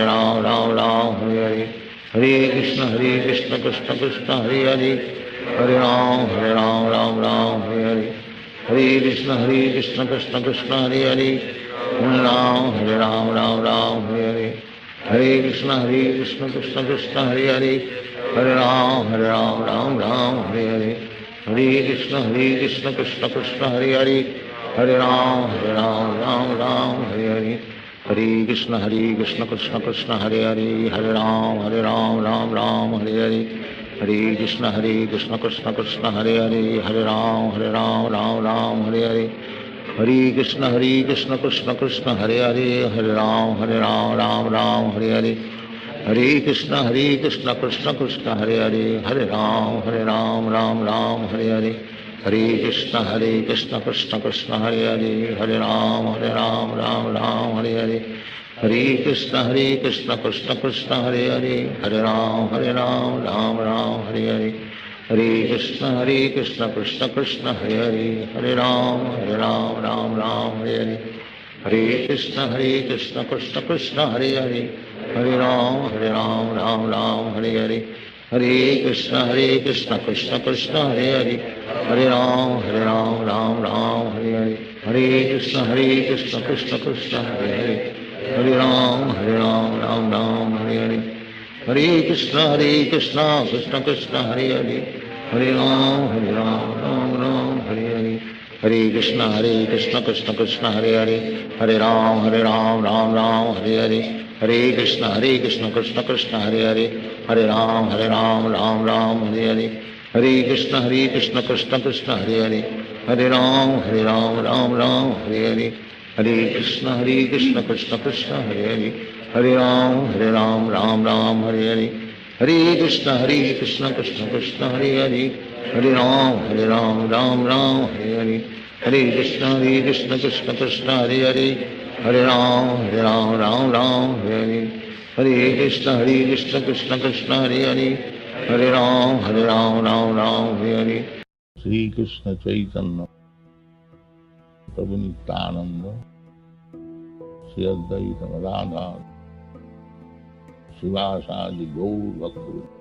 राम राम हरे हरे, हरे कृष्ण कृष्ण कृष्ण हरे हरे, हरे राम राम हरे हरे, हरे कृष्ण कृष्ण कृष्ण हरे हरे, हरे राम राम हरे हरे, हरे कृष्ण कृष्ण कृष्ण हरे हरे, हरे राम राम हरे हरे, हरे कृष्ण कृष्ण कृष्ण हरे हरे, हरे राम राम हरे हरे, हरे कृष्ण कृष्ण कृष्ण हरे हरे, हरे राम राम हरे हरे, हरे कृष्ण कृष्ण कृष्ण हरे हरे, हरे राम राम हरे हरे, हरे कृष्ण कृष्ण कृष्ण हरे हरे, हरे राम राम हरे हरे, हरे कृष्ण कृष्ण कृष्ण हरे हरे, हरे राम राम हरे हरे, हरे कृष्ण कृष्ण कृष्ण हरे हरे, हरे राम राम हरे हरे, हरे कृष्ण कृष्ण कृष्ण हरे हरे, हरे राम राम हरे हरे, हरे कृष्ण कृष्ण कृष्ण हरे हरे, हरे राम राम हरे हरे, हरे कृष्ण कृष्ण कृष्ण हरे हरे, हरे राम राम हरे हरे, हरे कृष्ण कृष्ण कृष्ण हरे हरे, हरे राम राम हरे हरे, हरे कृष्ण कृष्ण कृष्ण हरे हरे, हरे राम राम हरे हरे, हरे कृष्ण कृष्ण कृष्ण हरे हरे, हरे राम राम हरे हरे, हरे कृष्ण कृष्ण कृष्ण हरे हरे, हरे राम राम हरे हरे, हरे कृष्ण कृष्ण कृष्ण हरे हरे, हरे राम राम हरे हरे, हरे कृष्ण कृष्ण कृष्ण हरे हरे, हरे राम राम हरे हरे, हरे कृष्ण कृष्ण कृष्ण हरे हरे, हरे राम राम हरे हरे, हरे कृष्ण कृष्ण कृष्ण हरे हरे, हरे राम राम हरे हरे, श्री कृष्ण चैतन्य प्रभु नित्यानंद, श्री अद्वैत गदाधर शिवासादि गौर भक्त